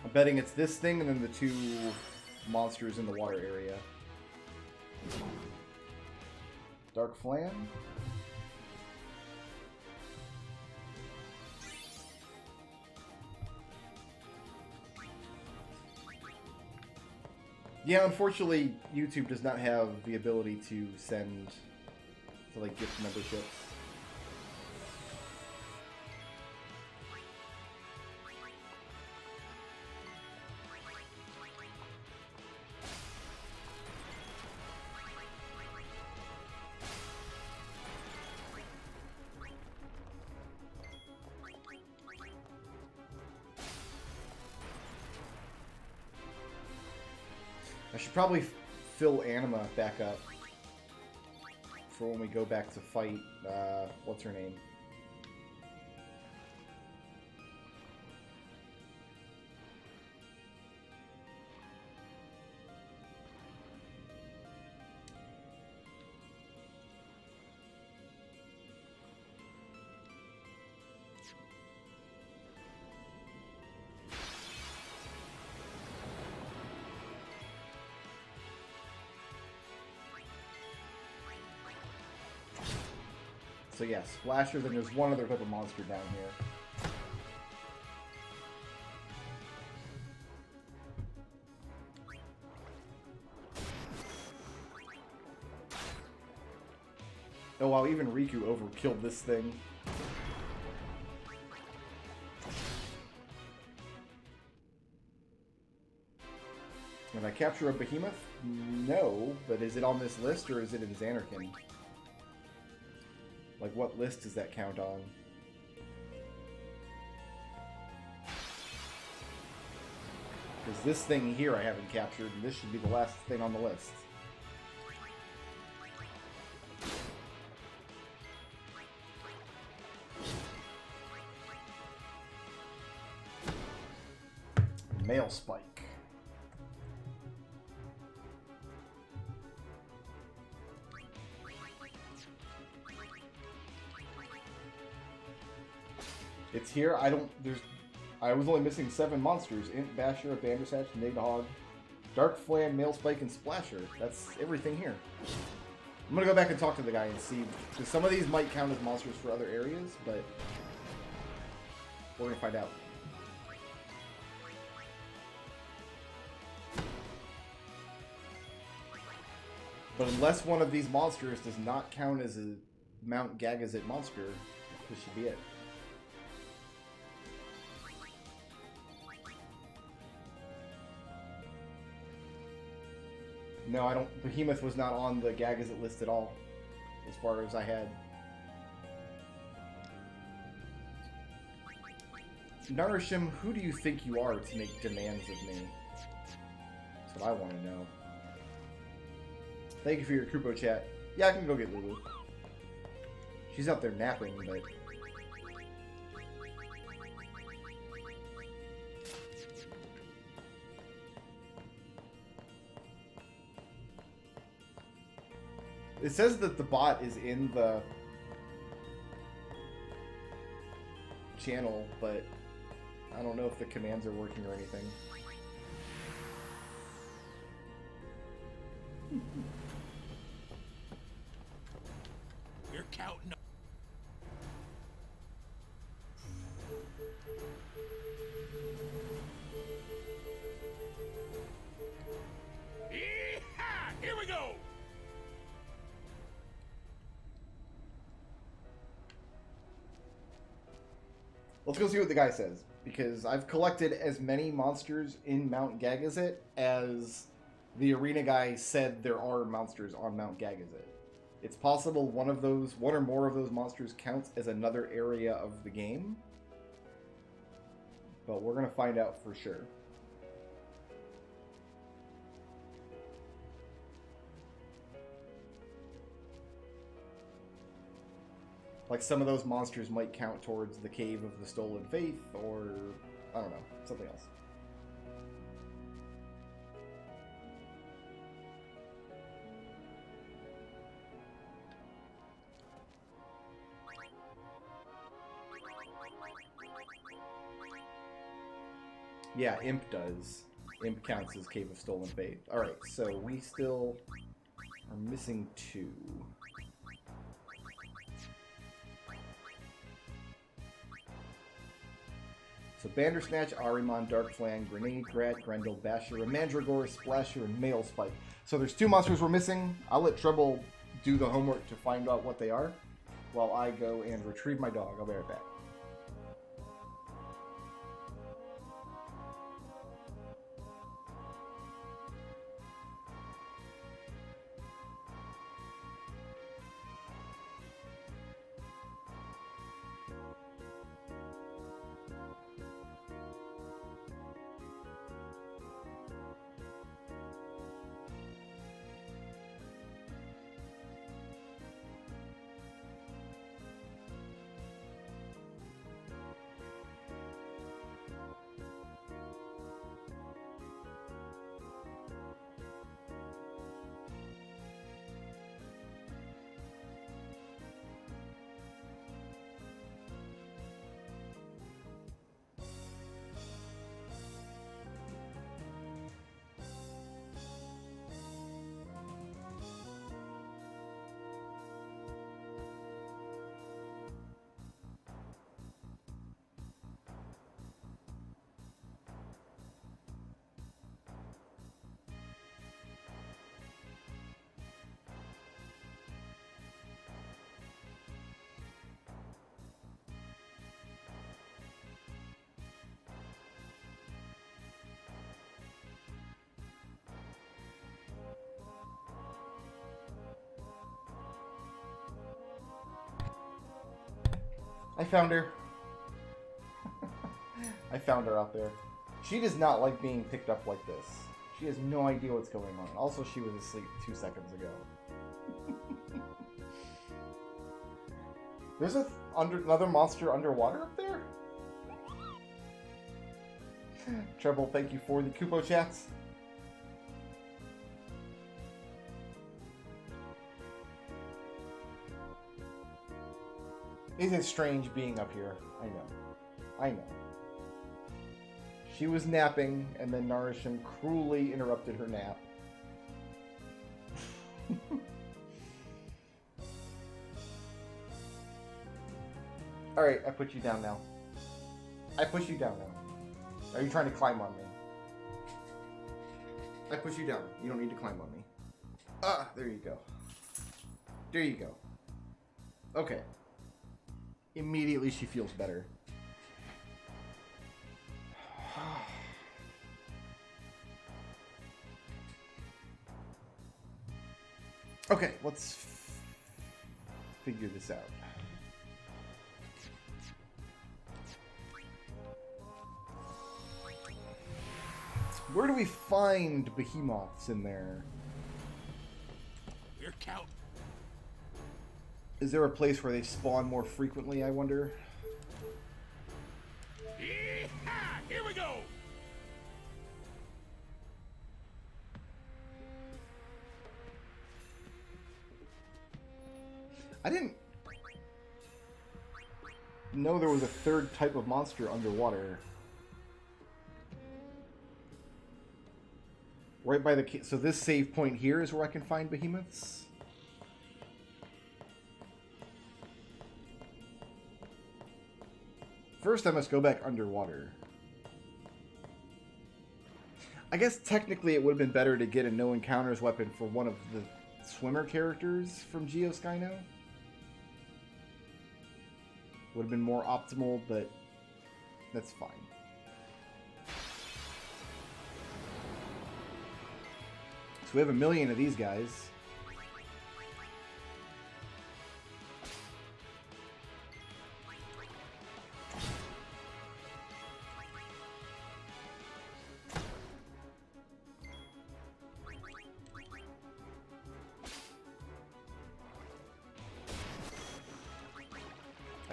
I'm betting it's this thing and then the two monsters in the water area. Dark Flam. Yeah, unfortunately, YouTube does not have the ability to send to like gift memberships. I should probably fill Anima back up for when we go back to fight, what's her name? So yeah, Splasher, then there's one other type of monster down here. Oh wow, even Riku overkilled this thing. If I capture a behemoth? No, but is it on this list or is it in Xanarkand? Like, what list does that count on? Because this thing here I haven't captured, and this should be the last thing on the list. Male Spike. It's here. I was only missing 7 monsters. Int, Basher, Bandersatch, Nidhogg, Dark Flam, Male Spike, and Splasher. That's everything here. I'm gonna go back and talk to the guy and see, because some of these might count as monsters for other areas, but we're gonna find out. But unless one of these monsters does not count as a Mount Gagazet monster, this should be it. No, I don't. Behemoth was not on the Gagazet list at all, as far as I had. Narishim, who do you think you are to make demands of me? That's what I want to know. Thank you for your Kupo chat. Yeah, I can go get Lulu. She's out there napping, but... It says that the bot is in the channel, but I don't know if the commands are working or anything. We're counting. Yee-haw! Here we go. Let's go see what the guy says, because I've collected as many monsters in Mount Gagazet as the arena guy said there are monsters on Mount Gagazet. It's possible one or more of those monsters counts as another area of the game, but we're going to find out for sure. Like some of those monsters might count towards the Cave of the Stolen Faith, or I don't know, something else. Yeah, Imp does. Imp counts as Cave of Stolen Faith. Alright, so we still are missing 2. So Bandersnatch, Ahriman, Darkfang, Grenade, Grat, Grendel, Basher, Mandragora, Splasher, and Mail Spike. So there's 2 monsters we're missing. I'll let Treble do the homework to find out what they are while I go and retrieve my dog. I'll be right back. I found her. I found her out there. She does not like being picked up like this. She has no idea what's going on. Also, she was asleep 2 seconds ago. There's another monster underwater up there? Treble, thank you for the Kupo chats. It is strange being up here. I know. I know. She was napping, and then Narisham cruelly interrupted her nap. Alright, I put you down now. I push you down now. Are you trying to climb on me? I push you down. You don't need to climb on me. Ah, there you go. There you go. Okay. Immediately she feels better. Okay, let's figure this out. Where do we find behemoths in there? We're counting. Is there a place where they spawn more frequently, I wonder? Yee-haw! Here we go! I didn't know there was a third type of monster underwater. Right by the... So this save point here is where I can find behemoths? First, I must go back underwater. I guess technically it would have been better to get a no encounters weapon for one of the swimmer characters from Geosky now. Would have been more optimal, but that's fine. So we have 1 million of these guys.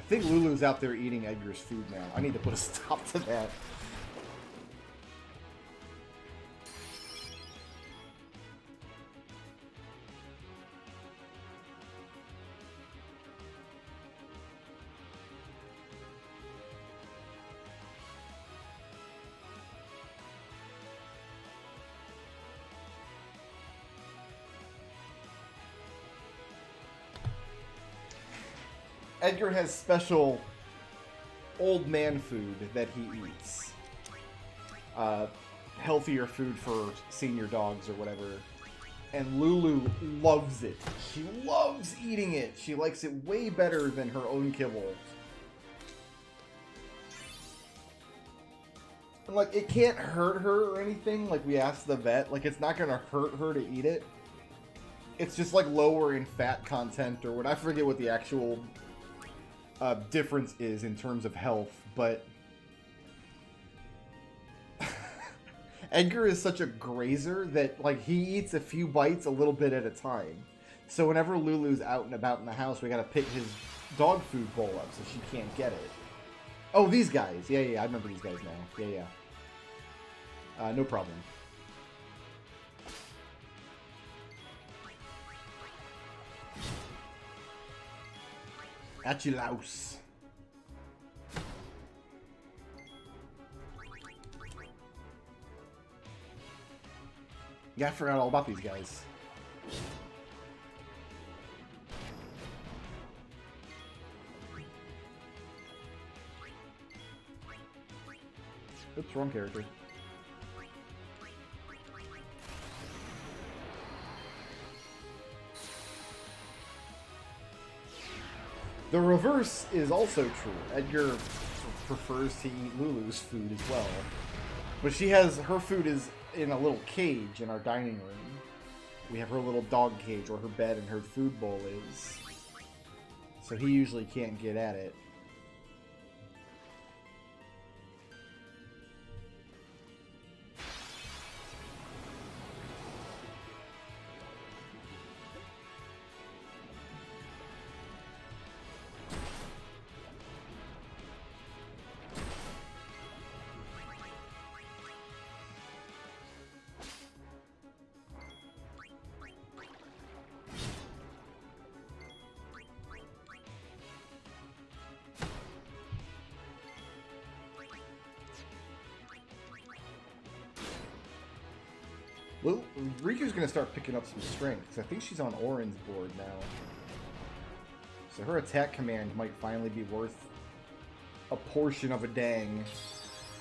think Lulu's out there eating Edgar's food now. I need to put a stop to that. Edgar has special old man food that he eats. Healthier food for senior dogs or whatever. And Lulu loves it. She loves eating it. She likes it way better than her own kibble. And like, it can't hurt her or anything. Like, we asked the vet. Like, it's not gonna hurt her to eat it. It's just like lower in fat content or what. I forget what the actual difference is in terms of health, but Edgar is such a grazer that like he eats a few bites a little bit at a time. So whenever Lulu's out and about in the house, we gotta pick his dog food bowl up so she can't get it. Oh, these guys. Yeah, I remember these guys now. Yeah. No problem. Achilles. Yeah, I forgot all about these guys. Oops, wrong character. The reverse is also true. Edgar prefers to eat Lulu's food as well. But she has, her food is in a little cage in our dining room. We have her little dog cage where her bed and her food bowl is. So he usually can't get at it. Well, Riku's going to start picking up some strength, because I think she's on Orin's board now. So her attack command might finally be worth a portion of a dang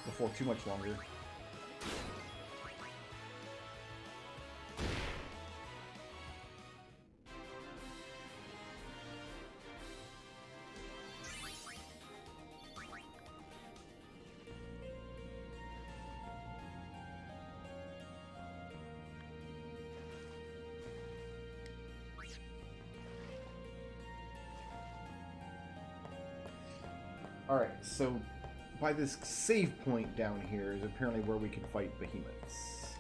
before too much longer. Alright, so by this save point down here is apparently where we can fight behemoths.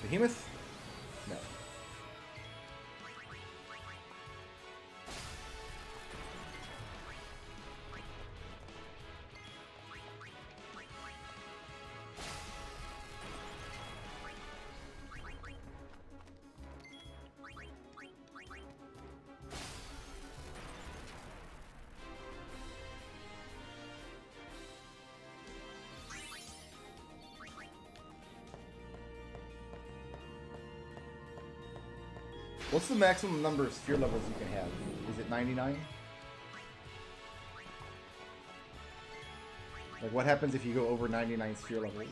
Behemoth? No. What's the maximum number of sphere levels you can have? Is it 99? Like, what happens if you go over 99 sphere levels?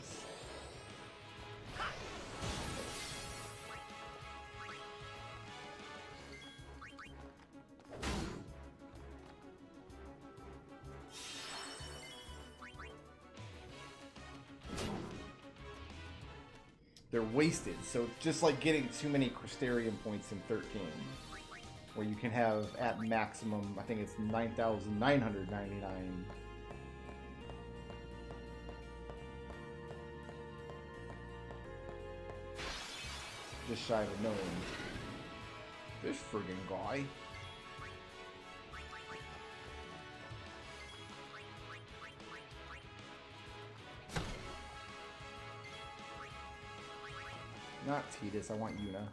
they're wasted. So it's just like getting too many Crystarium points in 13, where you can have at maximum, I think it's 9,999. Just shy of a million. This friggin' guy. Not Tidus, I want Yuna.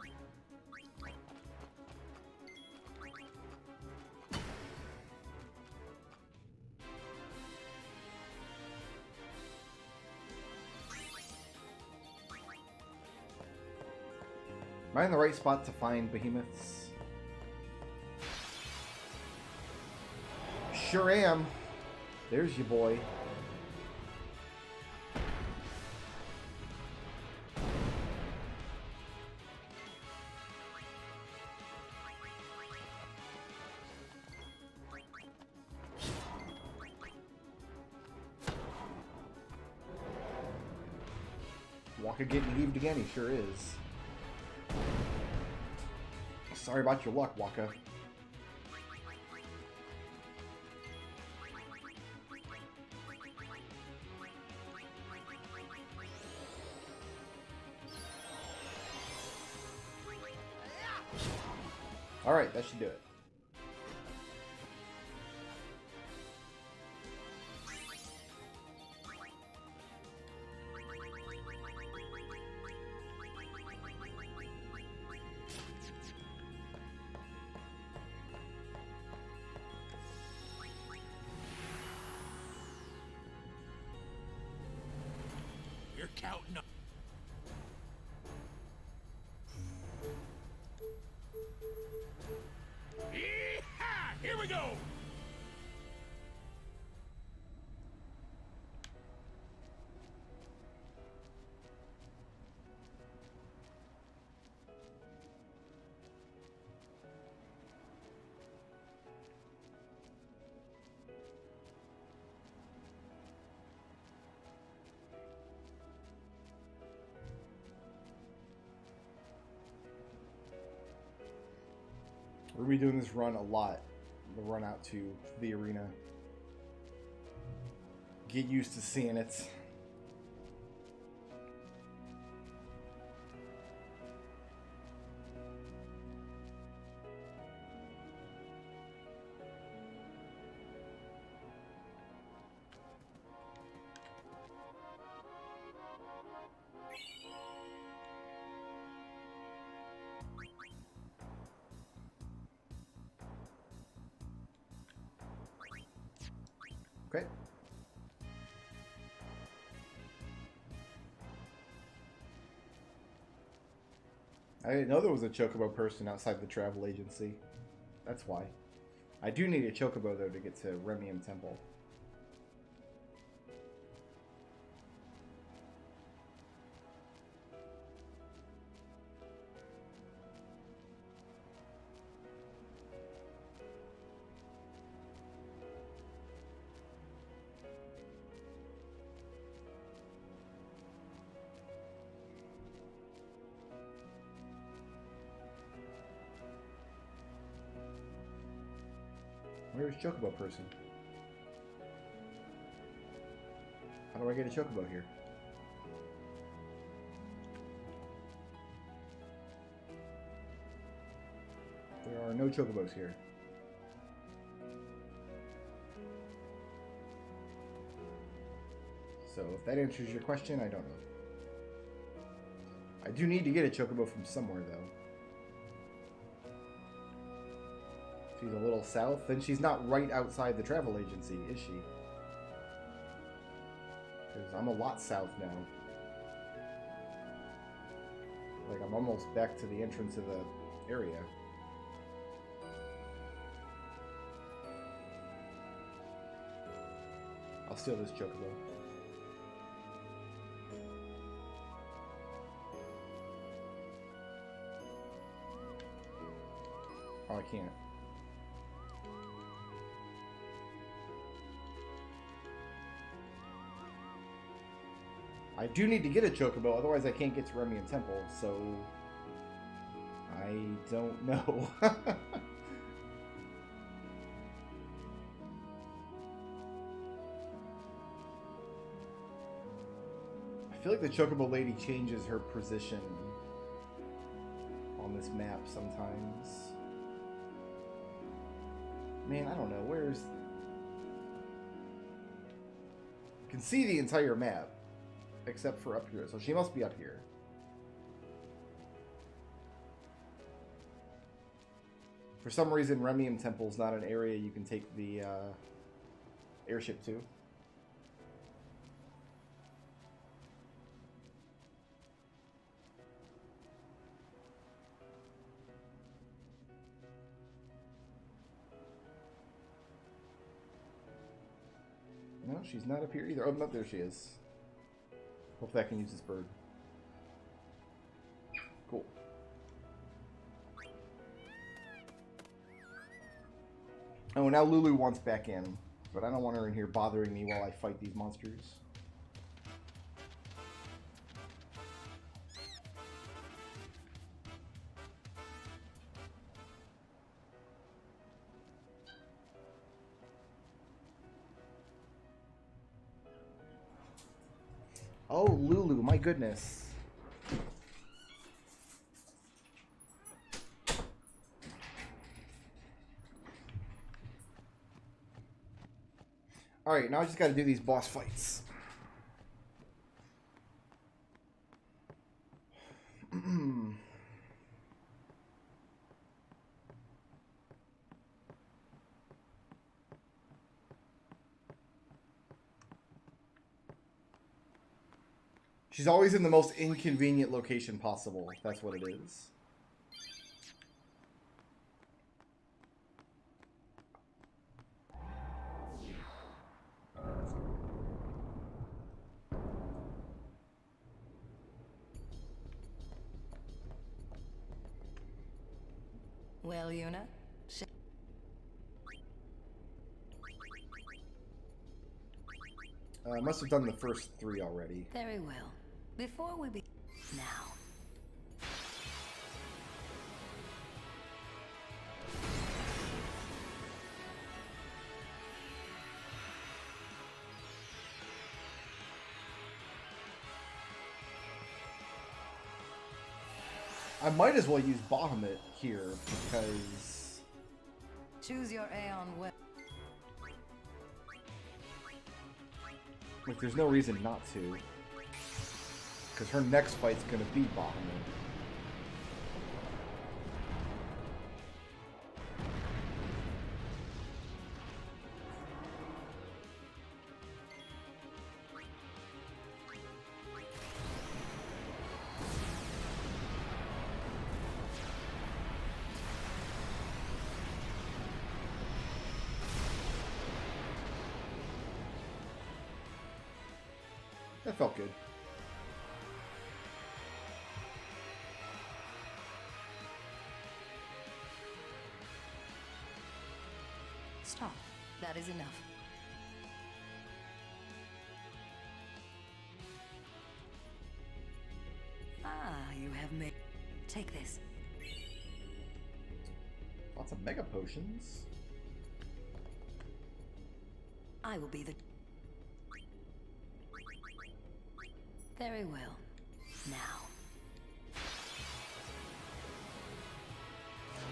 Am I in the right spot to find behemoths? Sure am. There's your boy. Waka getting heaved again, he sure is. Sorry about your luck, Waka. Alright, that should do it. You're counting up. Yee-haw! Here we go! We're gonna be doing this run a lot. The run out to the arena. Get used to seeing it. Okay. I didn't know there was a chocobo person outside the travel agency. That's why. I do need a chocobo though to get to Remium Temple. Where's Chocobo person? How do I get a Chocobo here? There are no Chocobos here. So if that answers your question, I don't know. I do need to get a Chocobo from somewhere though. She's a little south, then she's not right outside the travel agency, is she? Because I'm a lot south now. Like, I'm almost back to the entrance of the area. I'll steal this Chocobo. Oh, I can't. I do need to get a chocobo, otherwise I can't get to Remian Temple, so I don't know. I feel like the chocobo lady changes her position on this map sometimes. Man, I don't know, where's... You can see the entire map, except for up here, so she must be up here. For some reason, Remium Temple's not an area you can take the airship to. No, she's not up here either. Oh, no, there she is. Hopefully I can use this bird. Cool. Oh, now Lulu wants back in, but I don't want her in here bothering me while I fight these monsters. Oh, Lulu, my goodness. Alright, now I just gotta do these boss fights. She's always in the most inconvenient location possible. That's what it is. Well, Yuna? I must have done the first 3 already. Very well. Before we be... Now. I might as well use Bahamut here, because... Choose your Aeon well. Like, there's no reason not to. Because her next fight's gonna be Bahamut. That felt good. Stop. That is enough. Ah, you have made... Take this. Lots of mega potions. I will be the... Very well. Now.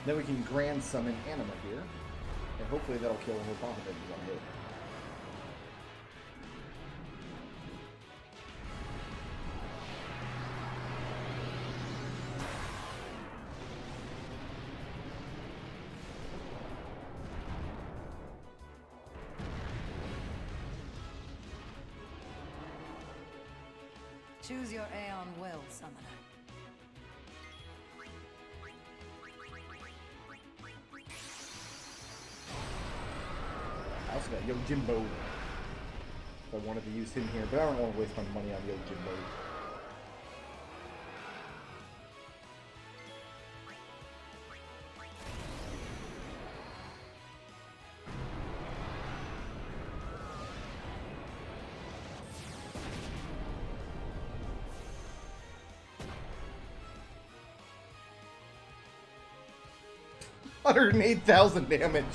Then we can grand summon Anima here. And hopefully that'll kill her Bahamut in one hit. Choose your Aeon well, Summoner. I also got Yojimbo. If I wanted to use him here, but I don't want to waste my money on Yojimbo. 108,000 damage.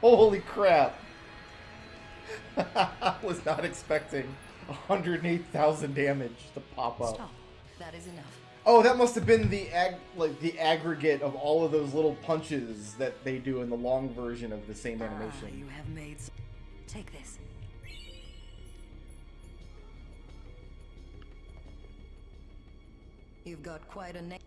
Holy crap. I was not expecting 108,000 damage to pop up. Stop. That is enough. Oh, that must have been the aggregate of all of those little punches that they do in the long version of the same animation. You have made. Take this. You've got quite a name.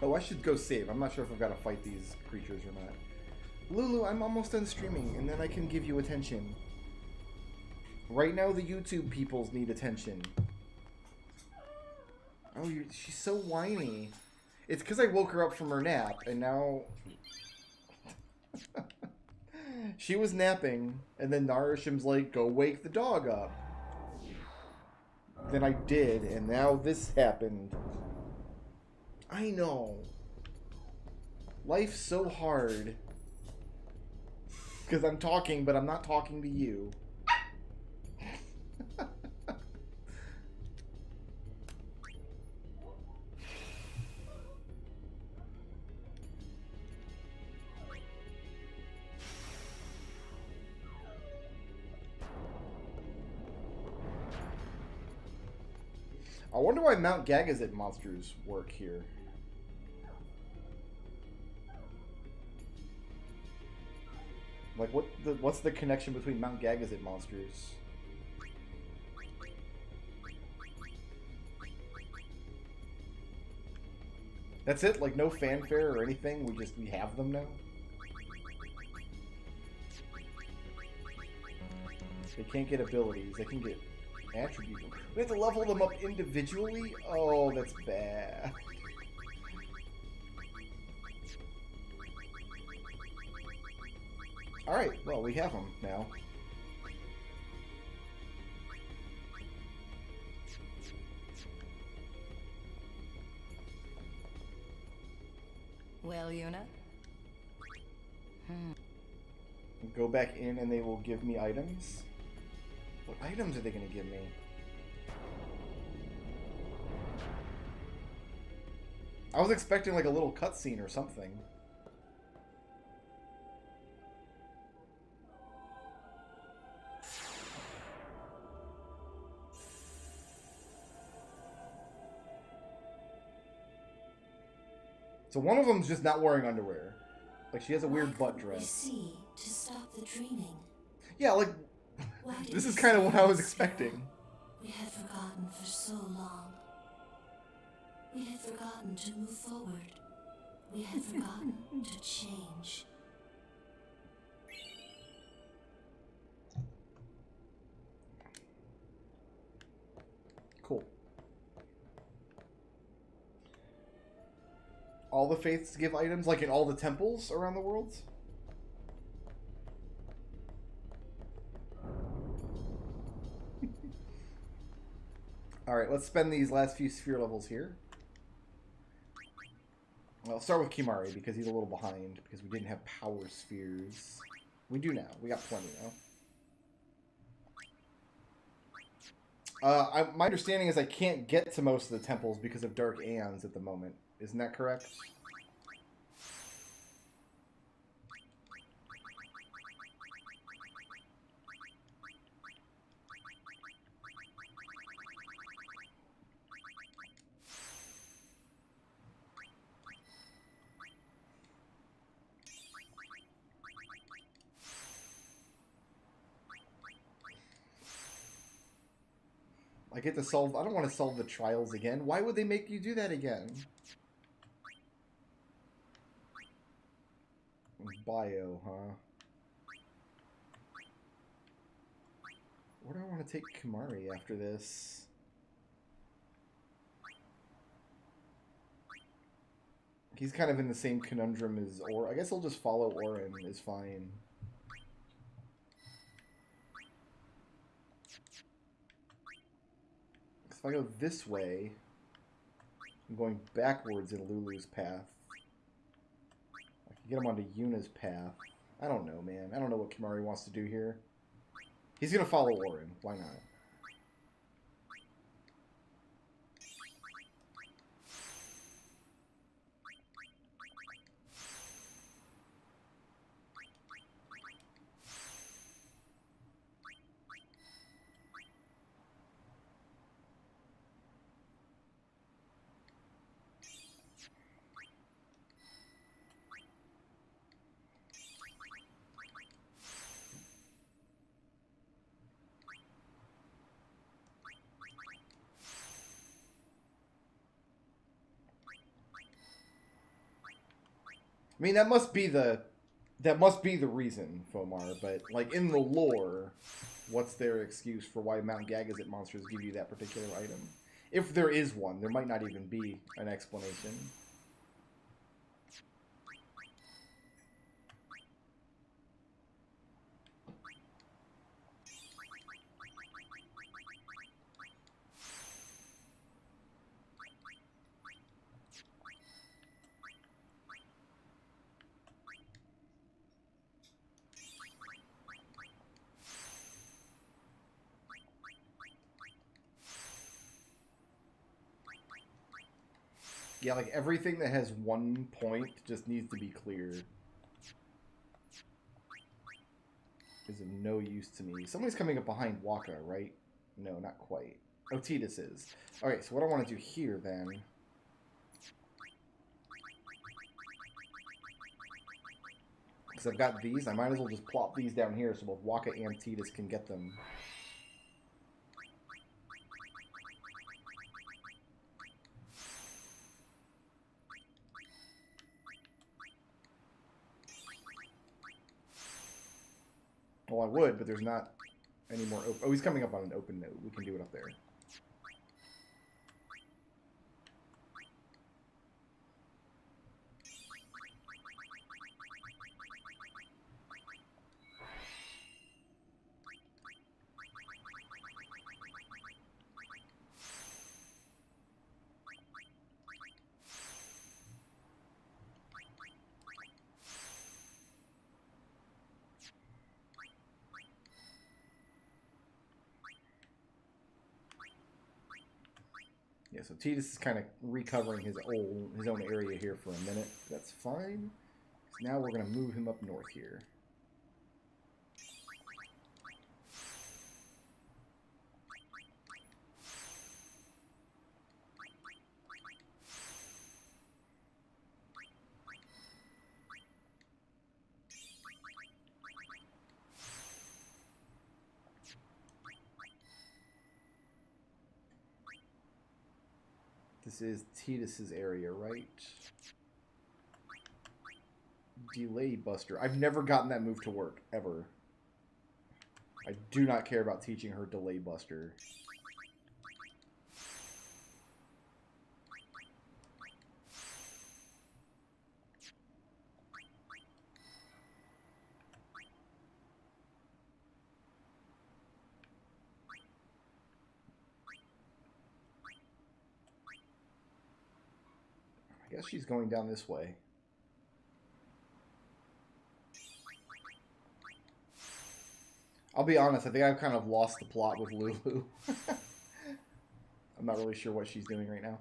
Oh, I should go save. I'm not sure if I've got to fight these creatures or not. Lulu, I'm almost done streaming, and then I can give you attention. Right now, the YouTube peoples need attention. Oh, she's so whiny. It's because I woke her up from her nap, and now... She was napping, and then Narishim's like, go wake the dog up. Then I did, and now this happened. I know. Life's so hard. Because I'm talking, but I'm not talking to you. I wonder why Mount Gagazet monsters work here. Like, what's the connection between Mount Gagazet monsters? That's it? Like, no fanfare or anything? We have them now? They can't get abilities. They can get attributes. We have to level them up individually? Oh, that's bad. Alright, well, we have them now. Well, Yuna? Go back in and they will give me items? What items are they going to give me? I was expecting like a little cutscene or something. So one of them's just not wearing underwear. Like, she has a weird butt dress. We see to stop the dreaming. Yeah, like, this is kind of what I was expecting. We had forgotten for so long. We had forgotten to move forward. We had forgotten to change. Cool. All the faiths give items, like in all the temples around the world? Alright, let's spend these last few sphere levels here. Well, I'll start with Kimari, because he's a little behind, because we didn't have power spheres. We do now. We got plenty now. My understanding is I can't get to most of the temples because of Dark Aeons at the moment. Isn't that correct? I get to solve... I don't want to solve the trials again. Why would they make you do that again? Bio, huh? Where do I want to take Kimari after this? He's kind of in the same conundrum as Or. I guess I'll just follow Orin. Is fine. If I go this way, I'm going backwards in Lulu's path. I can get him onto Yuna's path. I don't know, man. I don't know what Kimari wants to do here. He's gonna follow Orin. Why not? I mean, that must be the reason, Fomar, but, like, in the lore, what's their excuse for why Mount Gagazet monsters give you that particular item? If there is one, there might not even be an explanation. Yeah, like, everything that has one point just needs to be cleared. Is of no use to me. Somebody's coming up behind Waka, right? No, not quite. Oh, Titus is. Alright, so what I want to do here, then... Because I've got these, I might as well just plop these down here so both Waka and Titus can get them. Well, I would, but there's not any more open... Oh, he's coming up on an open node. We can do it up there. Yeah, so Titus is kind of recovering his own area here for a minute. That's fine. So now we're going to move him up north here. This is Titus's area, right? Delay Buster. I've never gotten that move to work, ever. I do not care about teaching her Delay Buster. I guess she's going down this way. I'll be honest, I think I've kind of lost the plot with Lulu. I'm not really sure what she's doing right now.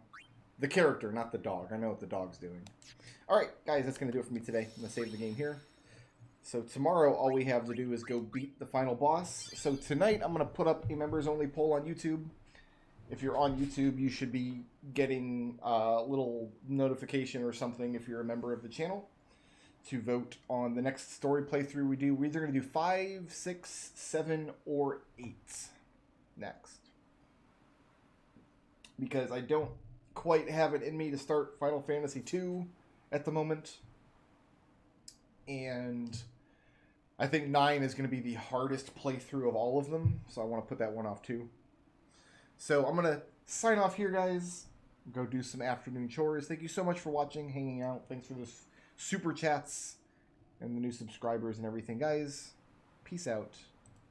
The character, not the dog. I know what the dog's doing. Alright, guys, that's going to do it for me today. I'm going to save the game here. So tomorrow, all we have to do is go beat the final boss. So tonight, I'm going to put up a members-only poll on YouTube. If you're on YouTube, you should be getting a little notification or something if you're a member of the channel to vote on the next story playthrough we do. We're either going to do 5, 6, 7, or 8 next. Because I don't quite have it in me to start Final Fantasy II at the moment. And I think 9 is going to be the hardest playthrough of all of them. So I want to put that one off too. So I'm going to sign off here, guys. Go do some afternoon chores. Thank you so much for watching, hanging out. Thanks for the super chats and the new subscribers and everything, guys. Peace out.